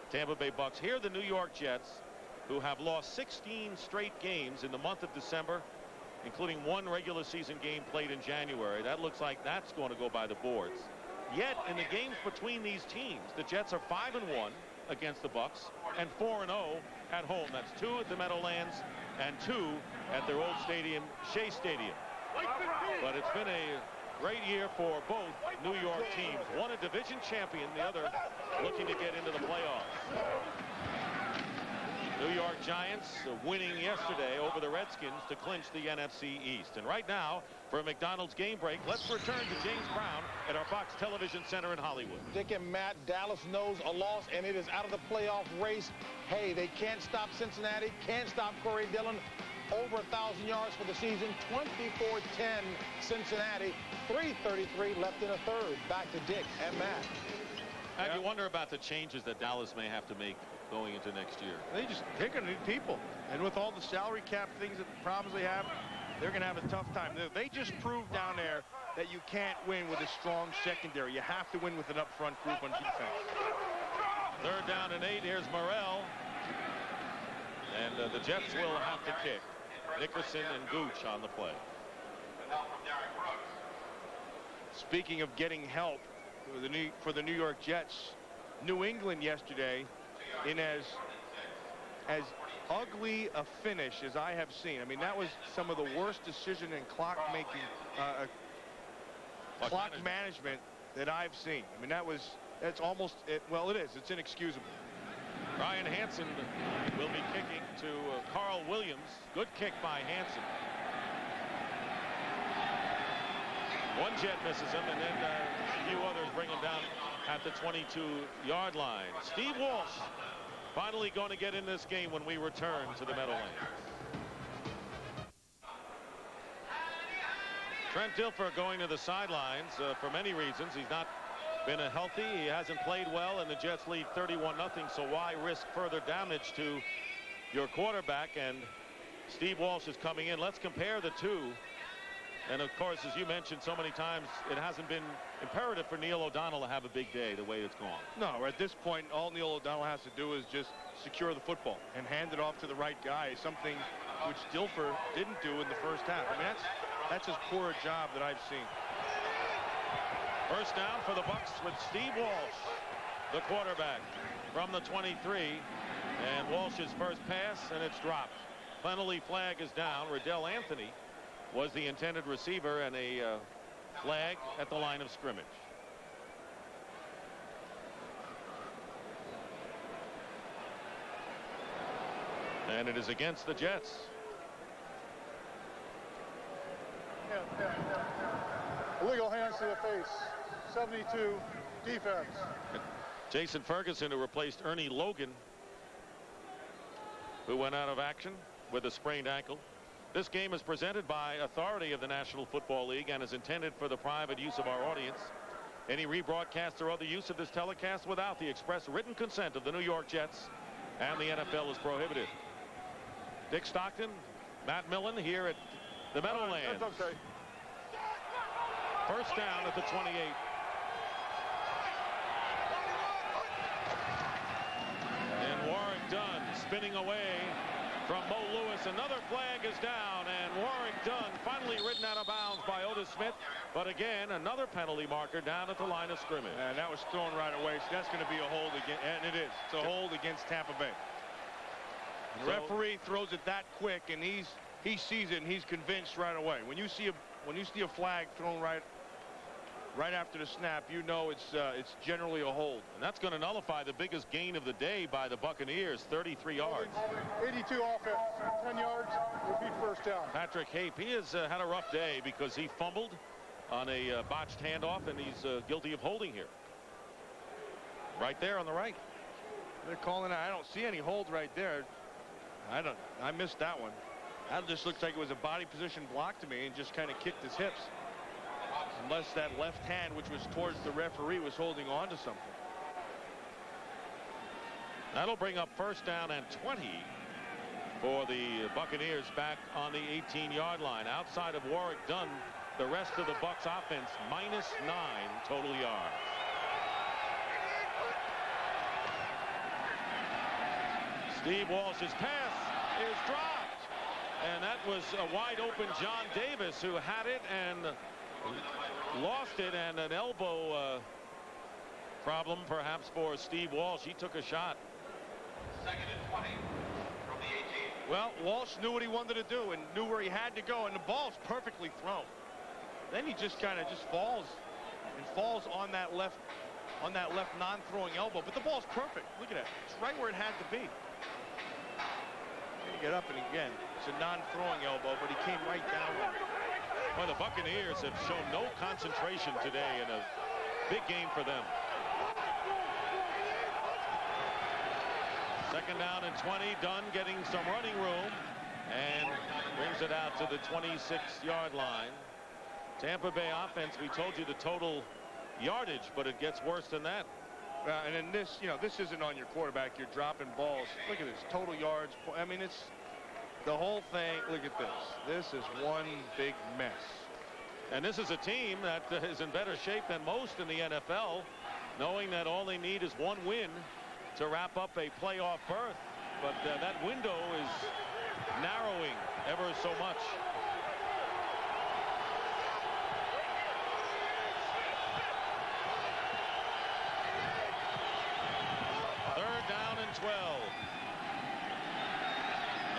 Tampa Bay Bucs. Here the New York Jets, who have lost 16 straight games in the month of December, including 1 regular season game played in January. That looks like that's going to go by the boards. Yet in the games between these teams, the Jets are 5-1 against the Bucs and 4-0 at home. That's 2 at the Meadowlands and 2 at their old stadium, Shea Stadium. But it's been a great year for both New York teams. One a division champion, the other looking to get into the playoffs. New York Giants winning yesterday over the Redskins to clinch the NFC East. And right now, for a McDonald's game break, let's return to James Brown at our Fox Television Center in Hollywood. Dick and Matt, Dallas knows a loss, and it is out of the playoff race. Hey, they can't stop Cincinnati, can't stop Corey Dillon. Over 1,000 yards for the season, 24-10 Cincinnati, 3:33 left in a third. Back to Dick and Matt. I do wonder about the changes that Dallas may have to make going into next year. They're going to need people, and with all the salary cap things, that problems they have, they're going to have a tough time. They just proved down there that you can't win with a strong secondary. You have to win with an up-front group on defense. Third down and 8. Here's Morrell, and the Jets will have to kick. Nickerson and Gooch on the play. Speaking of getting help for the New York Jets, New England yesterday, in as ugly a finish as I have seen. I mean, that was some of the worst decision and clock management that I've seen. I mean, that's almost it. Well, it is. It's inexcusable. Ryan Hansen will be kicking to Carl Williams. Good kick by Hansen. One Jet misses him, and then a few others bring him down at the 22-yard line. Steve Walsh finally going to get in this game when we return to the Meadowlands. Trent Dilfer going to the sidelines for many reasons. He's not been healthy. He hasn't played well, and the Jets lead 31-0. So why risk further damage to your quarterback? And Steve Walsh is coming in. Let's compare the two. And of course, as you mentioned so many times, it hasn't been imperative for Neil O'Donnell to have a big day the way it's gone. No, at this point, all Neil O'Donnell has to do is just secure the football and hand it off to the right guy, something which Dilfer didn't do in the first half. I mean, that's as poor a job that I've seen. First down for the Bucs with Steve Walsh, the quarterback, from the 23. And Walsh's first pass, and it's dropped. Penalty flag is down. Riddell Anthony was the intended receiver, and a flag at the line of scrimmage. And it is against the Jets. Illegal hands to the face. 72 defense. Jason Ferguson, who replaced Ernie Logan, who went out of action with a sprained ankle. This game is presented by authority of the National Football League and is intended for the private use of our audience. Any rebroadcast or other use of this telecast without the express written consent of the New York Jets and the NFL is prohibited. Dick Stockton, Matt Millen here at the Meadowlands. That's okay. First down at the 28. And Warwick Dunn spinning away from Mo Lewis. Another flag is down, and Warwick Dunn finally ridden out of bounds by Otis Smith. But again, another penalty marker down at the line of scrimmage. And that was thrown right away, so that's going to be a hold again, and it is. It's a hold against Tampa Bay. The referee throws it that quick, and he sees it, and he's convinced right away. When you see a flag thrown right after the snap, you know it's generally a hold. And that's going to nullify the biggest gain of the day by the Buccaneers, 33 yards. 82 offense, 10 yards, repeat first down. Patrick Hape, he has had a rough day because he fumbled on a botched handoff, and he's guilty of holding here. Right there on the right. They're calling out. I don't see any hold right there. I missed that one. That just looks like it was a body position block to me and just kind of kicked his hips. Unless that left hand, which was towards the referee, was holding on to something. That'll bring up first down and 20 for the Buccaneers back on the 18-yard line. Outside of Warwick Dunn, the rest of the Bucs offense -9 total yards. Steve Walsh's pass is dropped, and that was a wide open John Davis who had it and lost it, and an elbow problem perhaps for Steve Walsh. He took a shot. Second and 20 from the 18. Well, Walsh knew what he wanted to do and knew where he had to go, and the ball's perfectly thrown. Then he just kind of falls on that left non-throwing elbow, but the ball's perfect. Look at that. It's right where it had to be. Get up, and again, it's a non-throwing elbow, but he came right down with it. Well, the Buccaneers have shown no concentration today in a big game for them. Second down and 20. Dunn getting some running room and brings it out to the 26-yard line. Tampa Bay offense, we told you the total yardage, but it gets worse than that. And in this, this isn't on your quarterback. You're dropping balls. Look at this, total yards. I mean, it's the whole thing. Look at this. This is one big mess. And this is a team that is in better shape than most in the NFL, knowing that all they need is one win to wrap up a playoff berth. But that window is narrowing ever so much. Down and 12.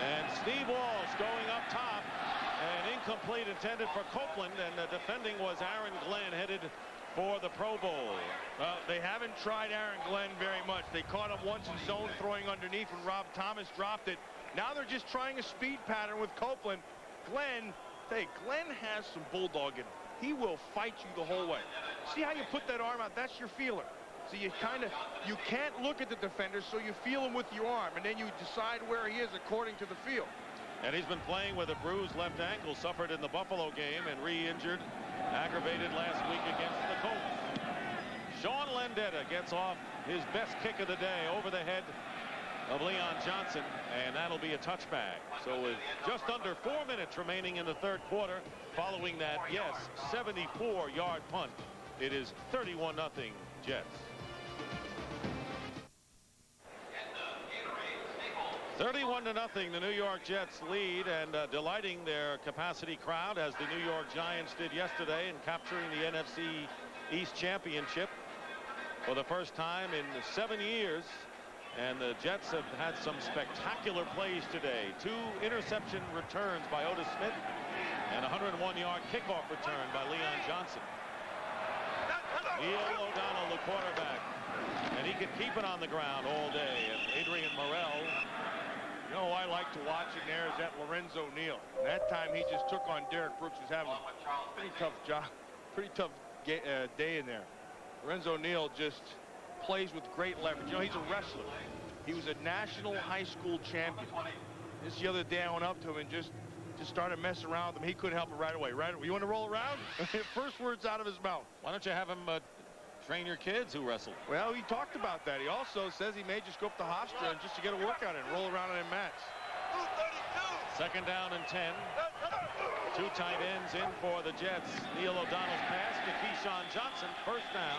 And Steve Walsh going up top, and incomplete intended for Copeland, and the defending was Aaron Glenn, headed for the Pro Bowl. Well, they haven't tried Aaron Glenn very much. They caught him once in zone throwing underneath when Rob Thomas dropped it. Now they're just trying a speed pattern with Copeland. Glenn has some bulldog in him. He will fight you the whole way. See how you put that arm out? That's your feeler. So you can't look at the defender, so you feel him with your arm, and then you decide where he is according to the field. And he's been playing with a bruised left ankle, suffered in the Buffalo game and re-injured, aggravated last week against the Colts. Sean Landeta gets off his best kick of the day over the head of Leon Johnson, and that'll be a touchback. So with just under 4 minutes remaining in the third quarter, following that, 74-yard punt, it is 31-0 Jets. 31-0, the New York Jets lead, and delighting their capacity crowd as the New York Giants did yesterday in capturing the NFC East Championship for the first time in 7 years. And the Jets have had some spectacular plays today. 2 interception returns by Otis Smith and a 101-yard kickoff return by Leon Johnson. Neil O'Donnell, the quarterback, and he can keep it on the ground all day. And Adrian Morrell. You know, I like to watch in there is that Lorenzo Neal. That time he just took on Derek Brooks, who's having a pretty tough job, pretty tough day in there. Lorenzo Neal just plays with great leverage. You know, he's a wrestler. He was a national high school champion. Just the other day I went up to him and just started messing around with him. He couldn't help it right away. You want to roll around? First words out of his mouth. Why don't you have him train your kids who wrestle? Well, he talked about that. He also says he may just go up to Hofstra just to get a workout and roll around on him mats. 2nd down and 10. 2 tight ends in for the Jets. Neil O'Donnell's pass to Keyshawn Johnson. 1st down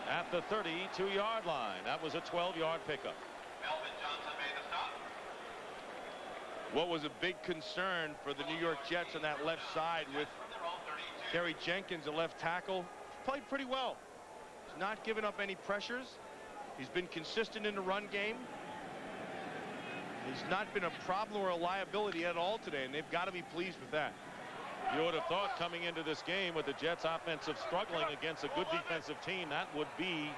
at the 32-yard line. That was a 12-yard pickup. Melvin Johnson made the stop. What was a big concern for the New York Jets on that left side with Kerry Jenkins, a left tackle, played pretty well. He's not giving up any pressures. He's been consistent in the run game. He's not been a problem or a liability at all today, and they've got to be pleased with that. You would have thought coming into this game with the Jets offensive struggling against a good defensive team, that would be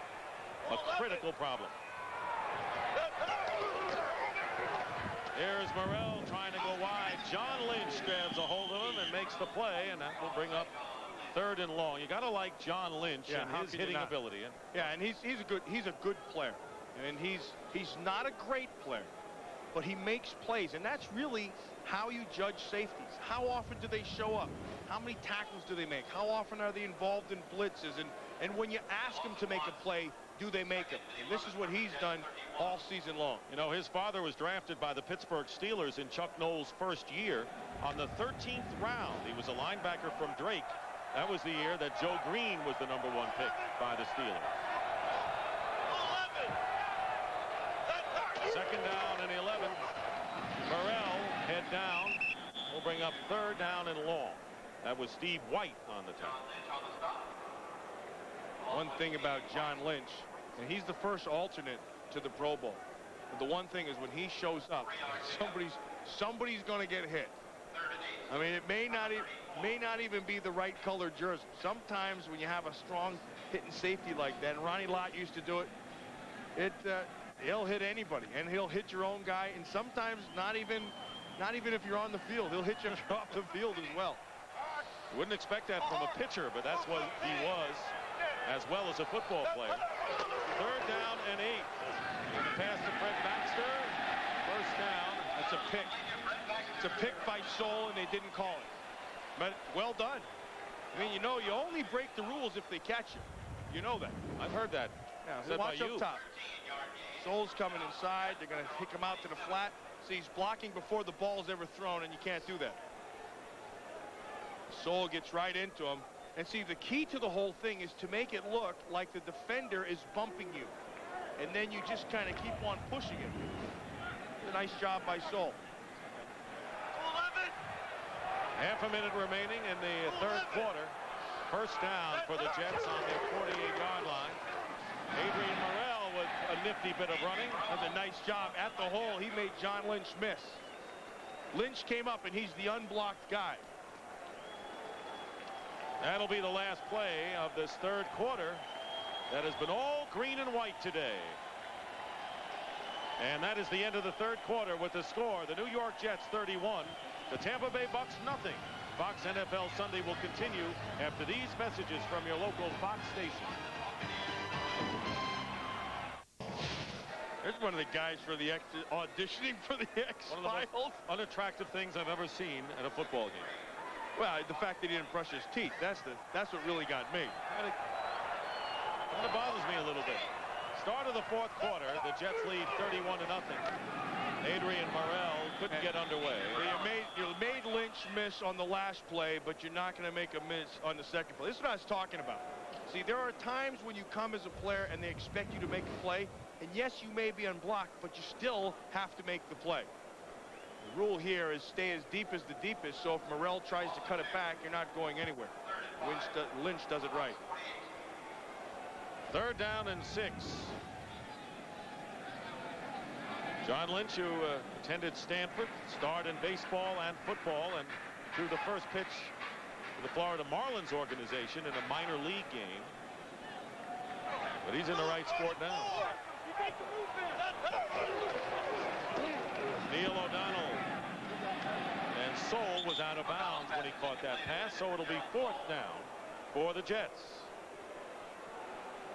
a critical problem. Here's Morrell trying to go wide. John Lynch grabs a hold of him and makes the play, and that will bring up 3rd and long. You got to like John Lynch and his hitting ability. Yeah, and he's a good player, and he's not a great player, but he makes plays, and that's really how you judge safeties. How often do they show up? How many tackles do they make? How often are they involved in blitzes? And when you ask them to make a play, do they make them? And this is what he's done all season long. You know, his father was drafted by the Pittsburgh Steelers in Chuck Noll's first year on the 13th round. He was a linebacker from Drake. That was the year that Joe Green was the #1 pick by the Steelers. 2nd down and 11. Morrell head down. We'll bring up 3rd down and long. That was Steve White on the tackle. One thing about John Lynch, and he's the first alternate to the Pro Bowl. But the one thing is when he shows up, somebody's going to get hit. I mean, it may not even be the right color jersey. Sometimes when you have a strong hitting safety like that, and Ronnie Lott used to do it, he'll hit anybody, and he'll hit your own guy, and sometimes not even if you're on the field, he'll hit you off the field as well. You wouldn't expect that from a pitcher, but that's what he was, as well as a football player. 3rd down and 8. The pass to Fred Baxter. 1st down. That's a pick. It's a pick by Soul, and they didn't call it. But well done. I mean, you know, you only break the rules if they catch you. You know that. I've heard that. Yeah, watch up top. Soul's coming inside. They're going to kick him out to the flat. See, he's blocking before the ball's ever thrown, and you can't do that. Soul gets right into him. And see, the key to the whole thing is to make it look like the defender is bumping you. And then you just kind of keep on pushing it. A nice job by Soul. Half a minute remaining in the 3rd quarter. 1st down for the Jets on their 48-yard line. Adrian Morrell with a nifty bit of running. That's a nice job at the hole. He made John Lynch miss. Lynch came up, and he's the unblocked guy. That'll be the last play of this 3rd quarter. That has been all green and white today. And that is the end of the 3rd quarter with the score. The New York Jets 31. The Tampa Bay Bucs nothing. Fox NFL Sunday will continue after these messages from your local Fox station. There's one of the guys for the auditioning for the X-Files. One of the most unattractive things I've ever seen at a football game. Well, the fact that he didn't brush his teeth, that's what really got me. Kind of bothers me a little bit. Start of the 4th quarter, the Jets lead 31-0. Adrian Morrell couldn't get underway. You made Lynch miss on the last play, but you're not going to make a miss on the 2nd play. This is what I was talking about. See, there are times when you come as a player and they expect you to make a play, and yes, you may be unblocked, but you still have to make the play. The rule here is stay as deep as the deepest, so if Morrell tries to cut it back, you're not going anywhere. Lynch does it right. 3rd down and 6. John Lynch, who attended Stanford, starred in baseball and football, and threw the first pitch to the Florida Marlins organization in a minor league game. But he's in the right sport now. Neil O'Donnell. And Soule was out of bounds when he caught that pass, so it'll be 4th down for the Jets.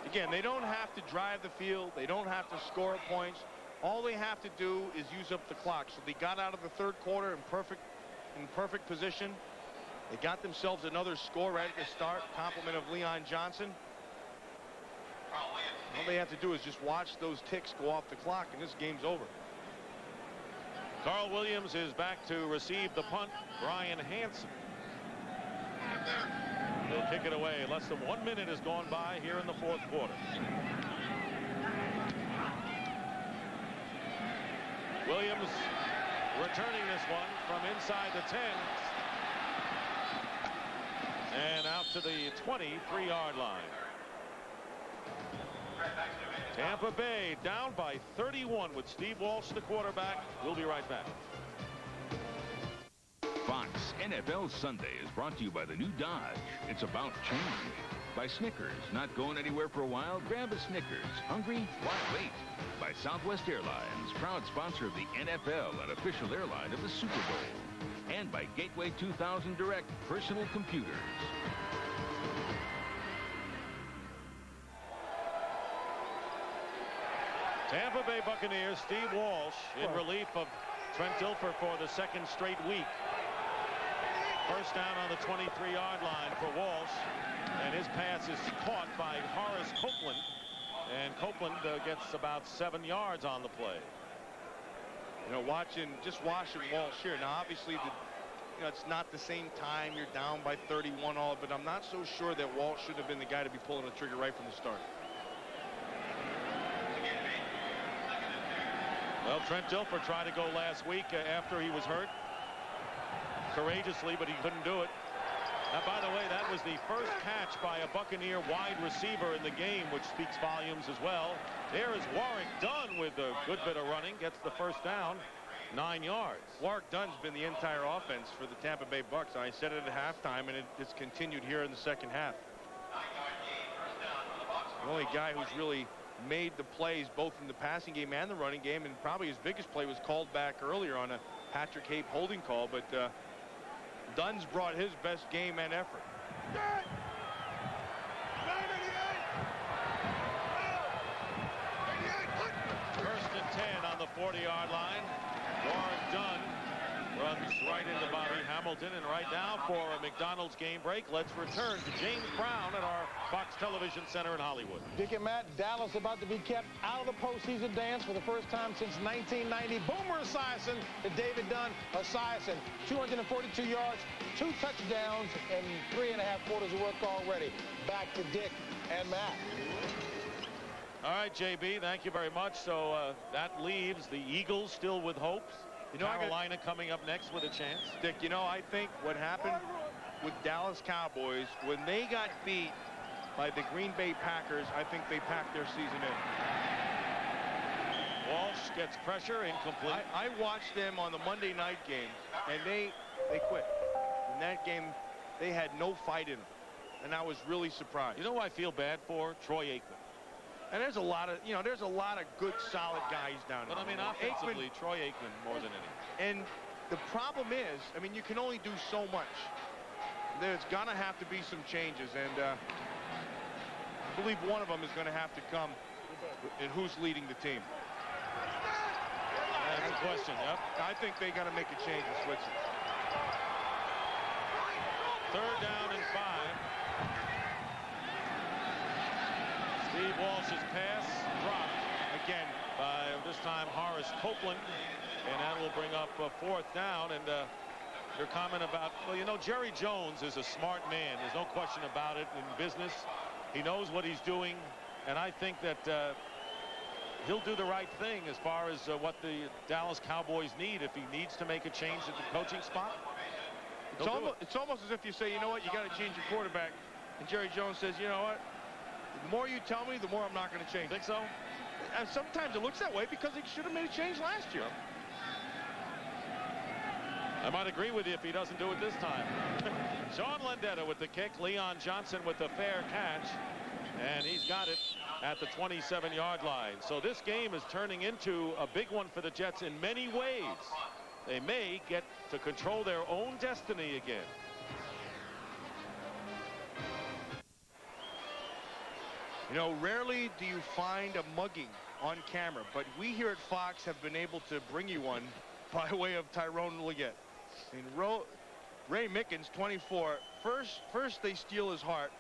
Again, they don't have to drive the field. They don't have to score points. All they have to do is use up the clock. So they got out of the 3rd quarter in perfect position. They got themselves another score right at the start. Compliment of Leon Johnson. All they have to do is just watch those ticks go off the clock, and this game's over. Carl Williams is back to receive the punt. Brian Hansen. He'll kick it away. Less than 1 minute has gone by here in the 4th quarter. Williams returning this one from inside the 10. And out to the 23-yard line. Tampa Bay down by 31 with Steve Walsh, the quarterback. We'll be right back. Fox NFL Sunday is brought to you by the new Dodge. It's about change. By Snickers. Not going anywhere for a while? Grab a Snickers. Hungry? Why wait? By Southwest Airlines, proud sponsor of the NFL and official airline of the Super Bowl. And by Gateway 2000 Direct Personal Computers. Tampa Bay Buccaneers, Steve Walsh in relief of Trent Dilfer for the 2nd straight week. First down on the 23-yard line for Walsh, and his pass is caught by Horace Copeland, and Copeland gets about 7 yards on the play. You know, watching Walsh here. Now, obviously, it's not the same time. You're down by 31 all, but I'm not so sure that Walsh should have been the guy to be pulling the trigger right from the start. Well, Trent Dilfer tried to go last week after he was hurt. Courageously, but he couldn't do it. Now, by the way, that was the first catch by a Buccaneer wide receiver in the game, which speaks volumes as well. There is Warwick Dunn with a good bit of running, gets the first down, 9 yards. Warwick Dunn's been the entire offense for the Tampa Bay Bucs. I said it at halftime, and it's continued here in the 2nd half. The only guy who's really made the plays both in the passing game and the running game, and probably his biggest play was called back earlier on a Patrick Hape holding call, but Dunn's brought his best game and effort. First and 10 on the 40-yard line. Warwick Dunn runs right into Bobby Hamilton, and right now for a McDonald's game break, let's return to James Brown at our Fox Television Center in Hollywood. Dick and Matt, Dallas about to be kept out of the postseason dance for the first time since 1990. Boomer Esiason to David Dunn. Esiason, 242 yards, 2 touchdowns, and 3.5 quarters of work already. Back to Dick and Matt. All right, JB, thank you very much. So that leaves the Eagles still with hopes. You know, Carolina coming up next with a chance. Dick, you know, I think what happened with Dallas Cowboys, when they got beat by the Green Bay Packers, I think they packed their season in. Walsh gets pressure, incomplete. I watched them on the Monday night game, and they quit. In that game, they had no fight in them, and I was really surprised. You know who I feel bad for? Troy Aikman. And there's a lot of, there's a lot of good, solid guys down there. But I mean, offensively, Troy Aikman more than any. And the problem is, I mean, you can only do so much. There's gonna have to be some changes, and I believe one of them is going to have to come in who's leading the team. That's a question. Yep. I think they got to make a change and switch it. 3rd down and 5. Steve Walsh's pass dropped again by this time Horace Copeland, and that will bring up a 4th down. And your comment about, well, you know, Jerry Jones is a smart man. There's no question about it in business. He knows what he's doing, and I think that he'll do the right thing as far as what the Dallas Cowboys need. If he needs to make a change at the coaching spot, it's almost as if you say, you know what, you got to change your quarterback, and Jerry Jones says, you know what, the more you tell me, the more I'm not going to change. Think so? sometimes it looks that way because they should have made a change last year. I might agree with you if he doesn't do it this time. Sean Landeta with the kick. Leon Johnson with the fair catch. And he's got it at the 27-yard line. So this game is turning into a big one for the Jets in many ways. They may get to control their own destiny again. You know, rarely do you find a mugging on camera, but we here at Fox have been able to bring you one by way of Tyrone Leggett. And Ray Mickens, 24. First they steal his heart,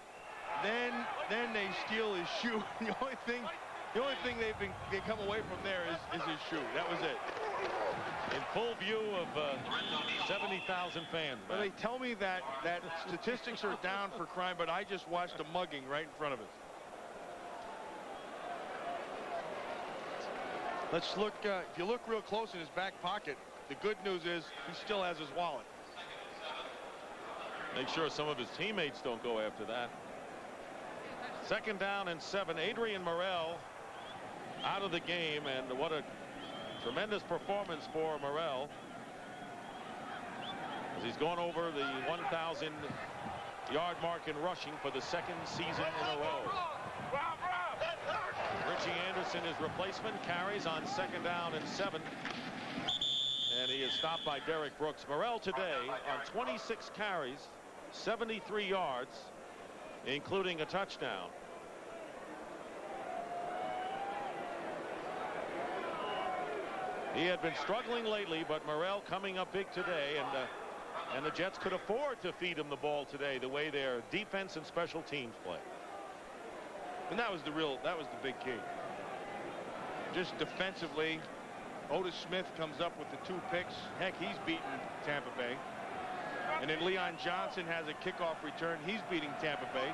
then they steal his shoe. The only thing they come away from there is his shoe. That was it. In full view of 70,000 fans. Well, they tell me that statistics are down for crime, but I just watched a mugging right in front of us. Let's look. If you look real close in his back pocket, the good news is he still has his wallet. Make sure some of his teammates don't go after that. 2nd down and 7. Adrian Morrell out of the game, and what a tremendous performance for Morrell, as he's gone over the 1,000-yard mark in rushing for the 2nd season in a row. Richie Anderson, his replacement, carries on 2nd down and 7. And he is stopped by Derek Brooks. Morrell today on 26 carries, 73 yards, including a touchdown. He had been struggling lately, but Morrell coming up big today, and the Jets could afford to feed him the ball today, the way their defense and special teams play. And that was the big key. Just defensively, Otis Smith comes up with the 2 picks. Heck, he's beaten Tampa Bay. And then Leon Johnson has a kickoff return. He's beating Tampa Bay.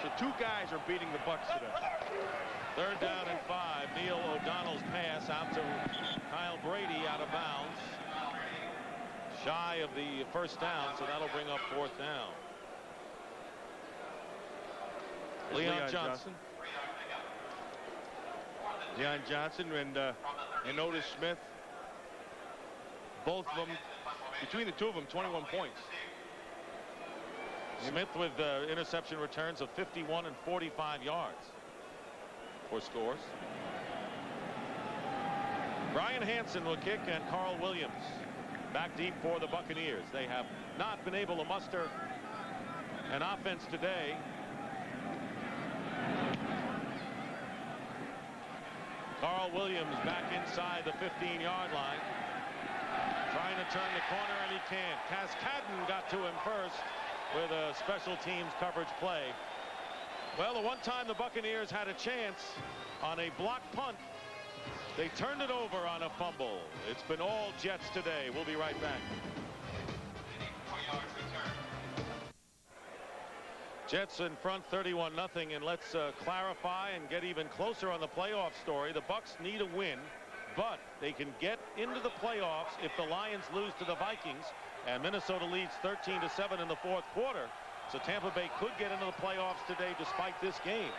So 2 guys are beating the Bucs today. 3rd down and 5. Neil O'Donnell's pass out to Kyle Brady out of bounds. Shy of the 1st down, so that'll bring up 4th down. Leon Johnson. Leon Johnson and Otis Smith, both of them, between the 2 of them, 21 points. Smith with interception returns of 51 and 45 yards for scores. Brian Hansen will kick, and Carl Williams back deep for the Buccaneers. They have not been able to muster an offense today. Carl Williams back inside the 15-yard line, trying to turn the corner, and he can't. Cascadden got to him first with a special teams coverage play. Well, the one time the Buccaneers had a chance on a blocked punt, they turned it over on a fumble. It's been all Jets today. We'll be right back. Jets in front 31-0, and let's clarify and get even closer on the playoff story. The Bucs need a win, but they can get into the playoffs if the Lions lose to the Vikings, and Minnesota leads 13-7 in the 4th quarter. So Tampa Bay could get into the playoffs today despite this game.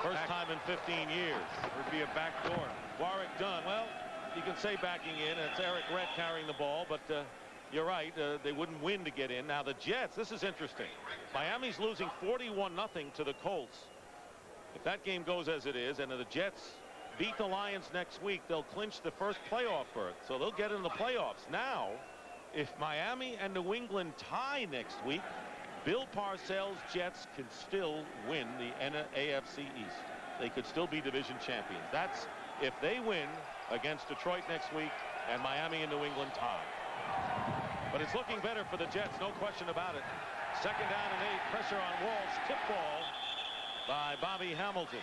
First time in 15 years. Would be a back door. Warwick Dunn, well, you can say backing in. It's Eric Rett carrying the ball, but you're right. They wouldn't win to get in. Now the Jets, this is interesting. Miami's losing 41-0 to the Colts. If that game goes as it is, and the Jets beat the Lions next week, they'll clinch the first playoff berth. So they'll get in the playoffs. Now, if Miami and New England tie next week, Bill Parcells' Jets can still win the AFC East. They could still be division champions. That's if they win against Detroit next week and Miami and New England tie. But it's looking better for the Jets, no question about it. 2nd down and 8, pressure on Walsh, tip ball by Bobby Hamilton.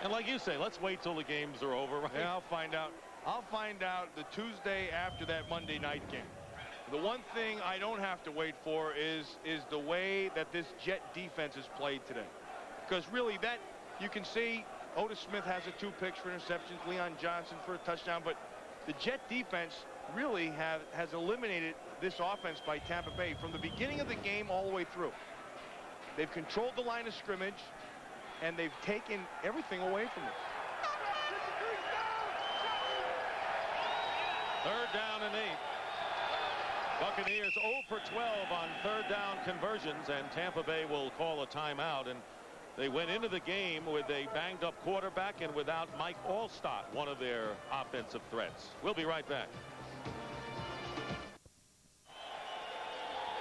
And like you say, let's wait till the games are over, right? Yeah, I'll find out. I'll find out the Tuesday after that Monday night game. The one thing I don't have to wait for is the way that this Jet defense is played today. Because really, that you can see Otis Smith has 2 picks for interceptions, Leon Johnson for a touchdown, but the Jet defense really has eliminated this offense by Tampa Bay from the beginning of the game all the way through. They've controlled the line of scrimmage. and they've taken everything away from them. 3rd down and 8. Buccaneers 0 for 12 on 3rd down conversions, and Tampa Bay will call a timeout. And they went into the game with a banged-up quarterback and without Mike Allstott, one of their offensive threats. We'll be right back.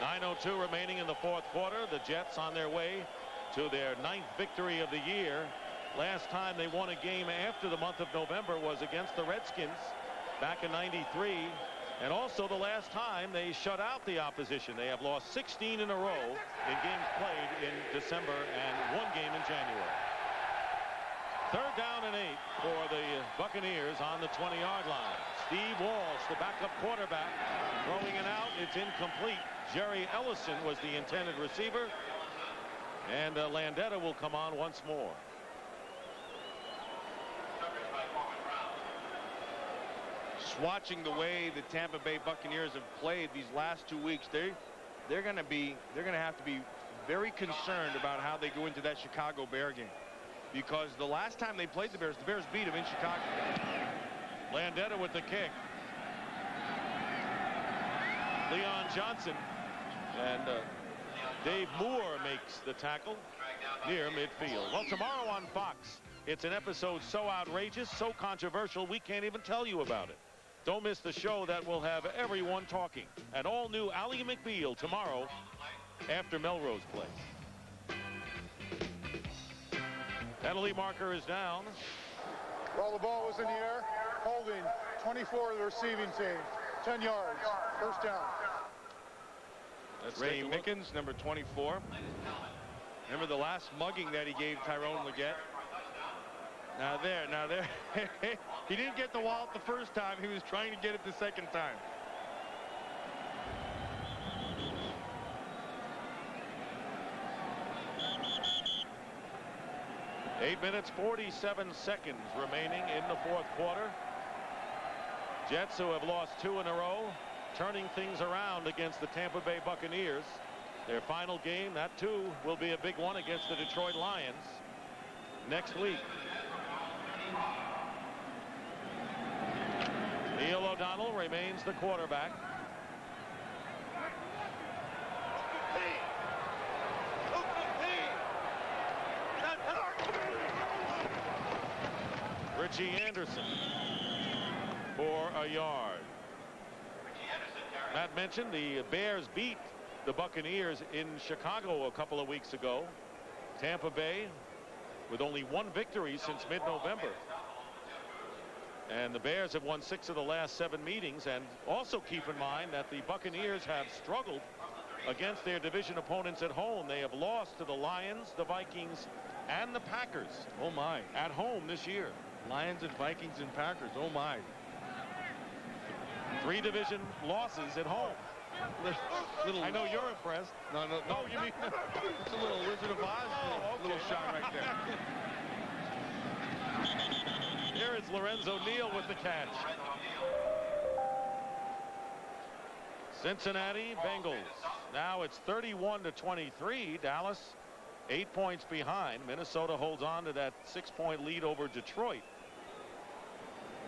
9:02 remaining in the 4th quarter. The Jets on their way to their 9th victory of the year. Last time they won a game after the month of November was against the Redskins back in '93. And also the last time they shut out the opposition. They have lost 16 in a row in games played in December and 1 game in January. 3rd down and 8 for the Buccaneers on the 20-yard line. Steve Walsh, the backup quarterback, throwing it out. It's incomplete. Jerry Ellison was the intended receiver. And Landeta will come on once more. Just watching the way the Tampa Bay Buccaneers have played these last 2 weeks, they're going to have to be very concerned about how they go into that Chicago Bear game, because the last time they played the Bears beat them in Chicago. Landeta with the kick. Leon Johnson and Dave Moore makes the tackle near midfield. Well, tomorrow on Fox, it's an episode so outrageous, so controversial, we can't even tell you about it. Don't miss the show that will have everyone talking. An all-new Ally McBeal tomorrow after Melrose plays. Penalty marker is down. Well, the ball was in the air. Holding 24 of the receiving team. 10 yards. 1st down. That's Ray Mickens, number 24. Remember the last mugging that he gave Tyrone Leggett? Now there. He didn't get the wallet the first time. He was trying to get it the second time. Eight minutes, 47 seconds remaining in the 4th quarter. Jets, who have lost 2 in a row, turning things around against the Tampa Bay Buccaneers. Their final game, that too will be a big one against the Detroit Lions next week. Neil O'Donnell remains the quarterback. Richie Anderson for a yard. Matt mentioned the Bears beat the Buccaneers in Chicago a couple of weeks ago. Tampa Bay with only 1 victory since mid-November. And the Bears have won 6 of the last 7 meetings. And also keep in mind that the Buccaneers have struggled against their division opponents at home. They have lost to the Lions, the Vikings, and the Packers. Oh my. At home this year. Lions and Vikings and Packers. Oh my. 3 division losses at home. Little, I know you're impressed. No, you mean it's a little Wizard of Oz little shot right there. Here is Lorenzo Neal with the catch. Cincinnati Bengals. Now it's 31-23. Dallas 8 points behind. Minnesota holds on to that 6-point lead over Detroit.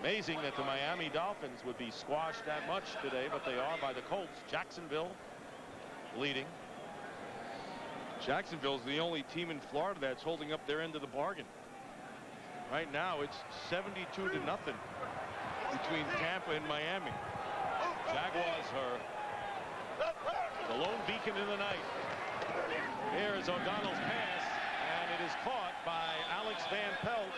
Amazing that the Miami Dolphins would be squashed that much today, but they are by the Colts. Jacksonville leading. Jacksonville's the only team in Florida that's holding up their end of the bargain. Right now it's 72-0 between Tampa and Miami. Jaguars are the lone beacon in the night. Here's O'Donnell's pass, and it is caught by Alex Van Pelt.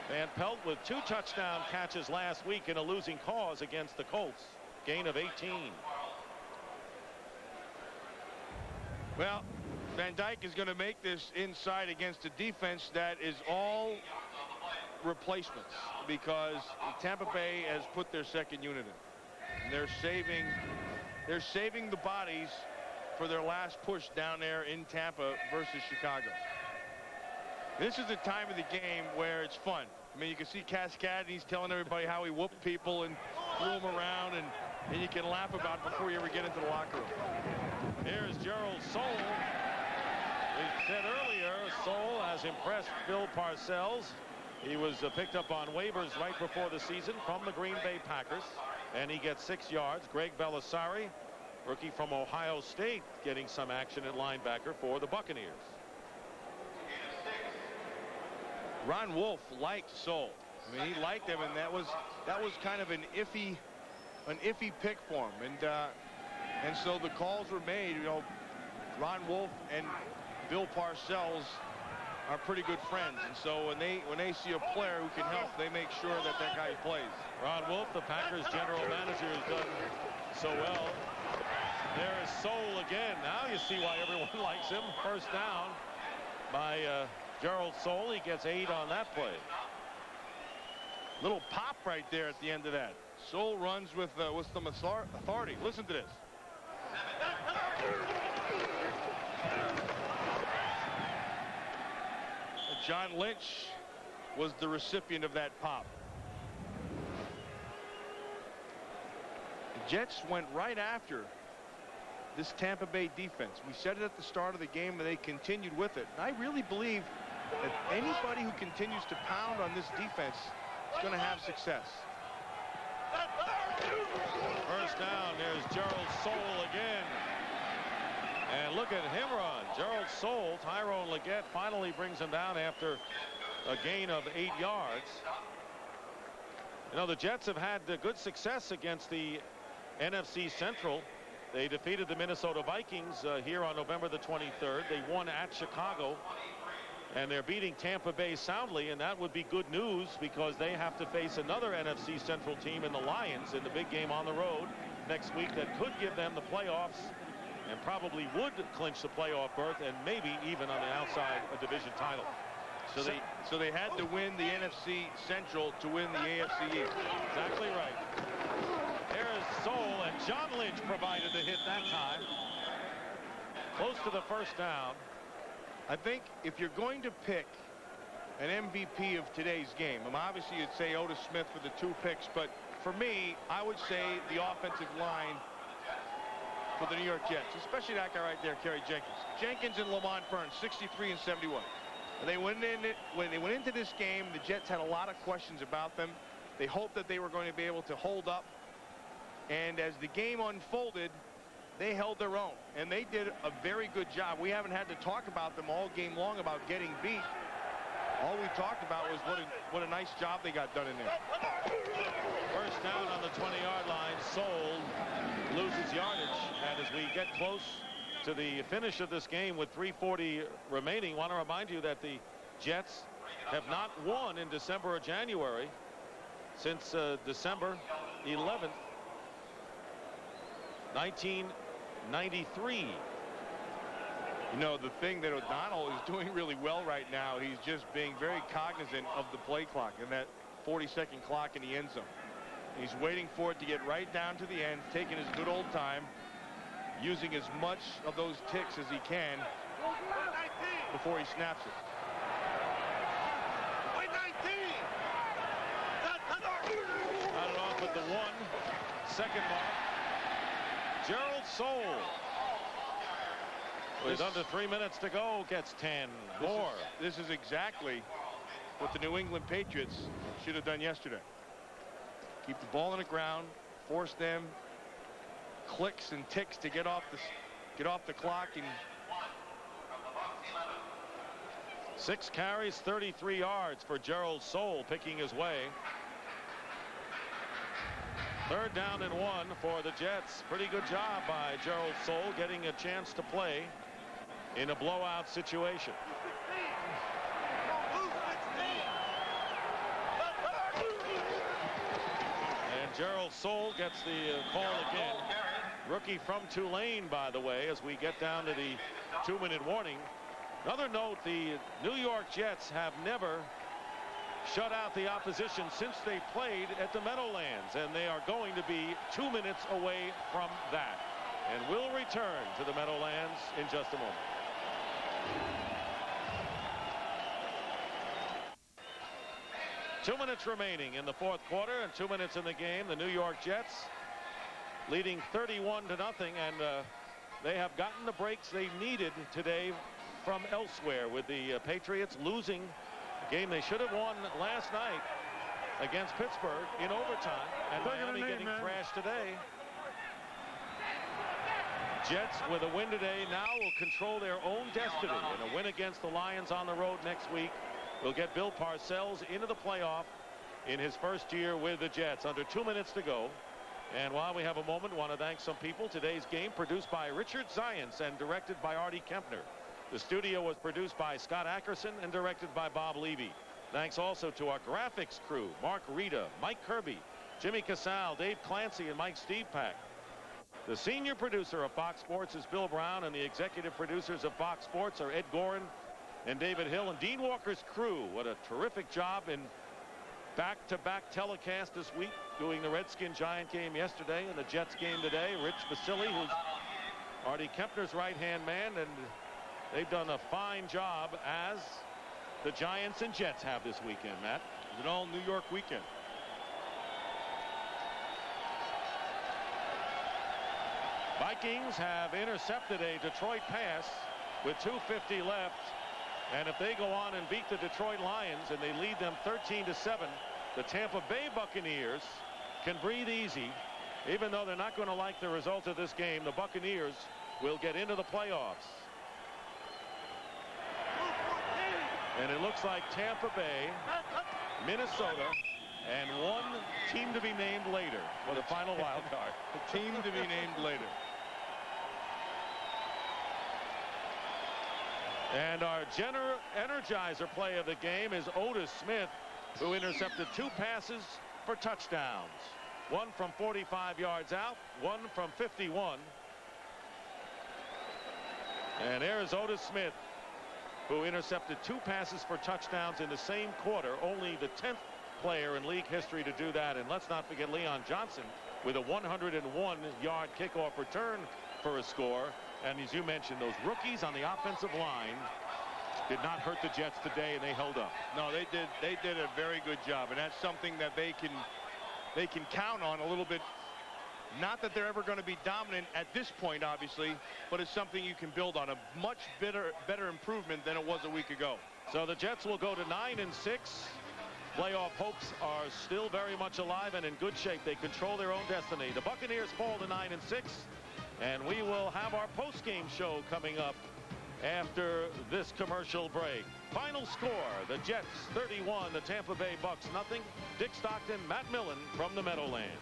Van Pelt with 2 touchdown catches last week in a losing cause against the Colts. Gain of 18. Well, Van Dyke is going to make this inside against a defense that is all replacements, because Tampa Bay has put their second unit in. And they're saving the bodies for their last push down there in Tampa versus Chicago. This is the time of the game where it's fun. I mean, you can see Cascade, and he's telling everybody how he whooped people and threw them around, and you can laugh about it before you ever get into the locker room. Here's Gerald Soule We said earlier, Soule has impressed Bill Parcells. He was picked up on waivers right before the season from the Green Bay Packers, and he gets 6 yards. Greg Belisari, rookie from Ohio State, getting some action at linebacker for the Buccaneers. Ron Wolf liked Soule. I mean, he liked him, and that was kind of an iffy pick for him. And so the calls were made. You know, Ron Wolf and Bill Parcells are pretty good friends, and so when they see a player who can help, they make sure that guy plays. Ron Wolf, the Packers general manager, has done so well. There is Soule again. Now you see why everyone likes him. First down by Gerald Soule. He gets 8 on that play. Little pop right there at the end of that. Soule runs with some authority. Listen to this. John Lynch was the recipient of that pop. The Jets went right after this Tampa Bay defense. We said it at the start of the game, and they continued with it. And I really believe that anybody who continues to pound on this defense is going to have success. First down. There's Gerald Soule again. And look at him run. Gerald Soule. Tyrone Leggett finally brings him down after a gain of 8 yards. You know, the Jets have had good success against the NFC Central. They defeated the Minnesota Vikings here on November the 23rd. They won at Chicago. And they're beating Tampa Bay soundly, and that would be good news because they have to face another NFC Central team in the Lions in the big game on the road next week that could give them the playoffs and probably would clinch the playoff berth and maybe even on the outside a division title. So they had to win the NFC Central to win the AFC East. Exactly right. There's Soule, and John Lynch provided the hit that time. Close to the first down. I think if you're going to pick an MVP of today's game, obviously you'd say Otis Smith for the 2 picks, but for me, I would say the offensive line for the New York Jets, especially that guy right there, Kerry Jenkins. Jenkins and Lamont Burns, 63 and 71. And when they went into this game, the Jets had a lot of questions about them. They hoped that they were going to be able to hold up. And as the game unfolded, they held their own. And they did a very good job. We haven't had to talk about them all game long about getting beat. All we talked about was what a nice job they got done in there. First down on the 20-yard line. Soule loses yardage. And as we get close to the finish of this game with 3:40 remaining, I want to remind you that the Jets have not won in December or January since December 11th, 1993. You know, the thing that O'Donnell is doing really well right now, he's just being very cognizant of the play clock and that 40-second clock in the end zone. He's waiting for it to get right down to the end, taking his good old time, using as much of those ticks as he can before he snaps it. Got it off at the 1-second mark. Gerald Soule, with under 3 minutes to go, gets 10 more. This is exactly what the New England Patriots should have done yesterday. Keep the ball on the ground, force them clicks and ticks to get off the clock. And 6 carries, 33 yards for Gerald Soule, picking his way. 3rd down and 1 for the Jets. Pretty good job by Gerald Soule getting a chance to play in a blowout situation. And Gerald Soule gets the call again. Rookie from Tulane, by the way, as we get down to the 2-minute warning. Another note, the New York Jets have never shut out the opposition since they played at the Meadowlands, and they are going to be 2 minutes away from that. And we'll return to the Meadowlands in just a moment. Two minutes remaining in the 4th quarter and 2 minutes in the game. The New York Jets leading 31-0, and they have gotten the breaks they needed today from elsewhere, with the Patriots losing a game they should have won last night against Pittsburgh in overtime, and Miami getting thrashed today. Jets with a win today now will control their own destiny, and a win against the Lions on the road next week will get Bill Parcells into the playoff in his first year with the Jets. Under 2 minutes to go. And while we have a moment, want to thank some people. Today's game produced by Richard Zients and directed by Artie Kempner. The studio was produced by Scott Ackerson and directed by Bob Levy. Thanks also to our graphics crew, Mark Rita, Mike Kirby, Jimmy Casal, Dave Clancy, and Mike Stevepak. The senior producer of Fox Sports is Bill Brown, and the executive producers of Fox Sports are Ed Gorin and David Hill. And Dean Walker's crew, what a terrific job in back-to-back telecast this week, doing the Redskin Giant game yesterday and the Jets game today. Rich Basile, who's Artie Kempner's right-hand man, and they've done a fine job, as the Giants and Jets have this weekend, Matt. It's an all New York weekend. Vikings have intercepted a Detroit pass with 2:50 left. And if they go on and beat the Detroit Lions and they lead them 13-7, the Tampa Bay Buccaneers can breathe easy. Even though they're not going to like the result of this game, the Buccaneers will get into the playoffs. And it looks like Tampa Bay, Minnesota, and one team to be named later for the final wild card. The team to be named later. And our energizer play of the game is Otis Smith, who intercepted 2 passes for touchdowns. One from 45 yards out, one from 51. And there's Otis Smith, who intercepted 2 passes for touchdowns in the same quarter. Only the 10th player in league history to do that. And let's not forget Leon Johnson with a 101-yard kickoff return for a score. And as you mentioned, those rookies on the offensive line did not hurt the Jets today, and they held up. No, they did a very good job, and that's something that they can count on a little bit. Not that they're ever going to be dominant at this point, obviously, but it's something you can build on. A much better improvement than it was a week ago. So the Jets will go to 9-6. Playoff hopes are still very much alive and in good shape. They control their own destiny. The Buccaneers fall to 9-6. And we will have our post-game show coming up after this commercial break. Final score, the Jets 31, the Tampa Bay Bucs nothing. Dick Stockton, Matt Millen from the Meadowlands.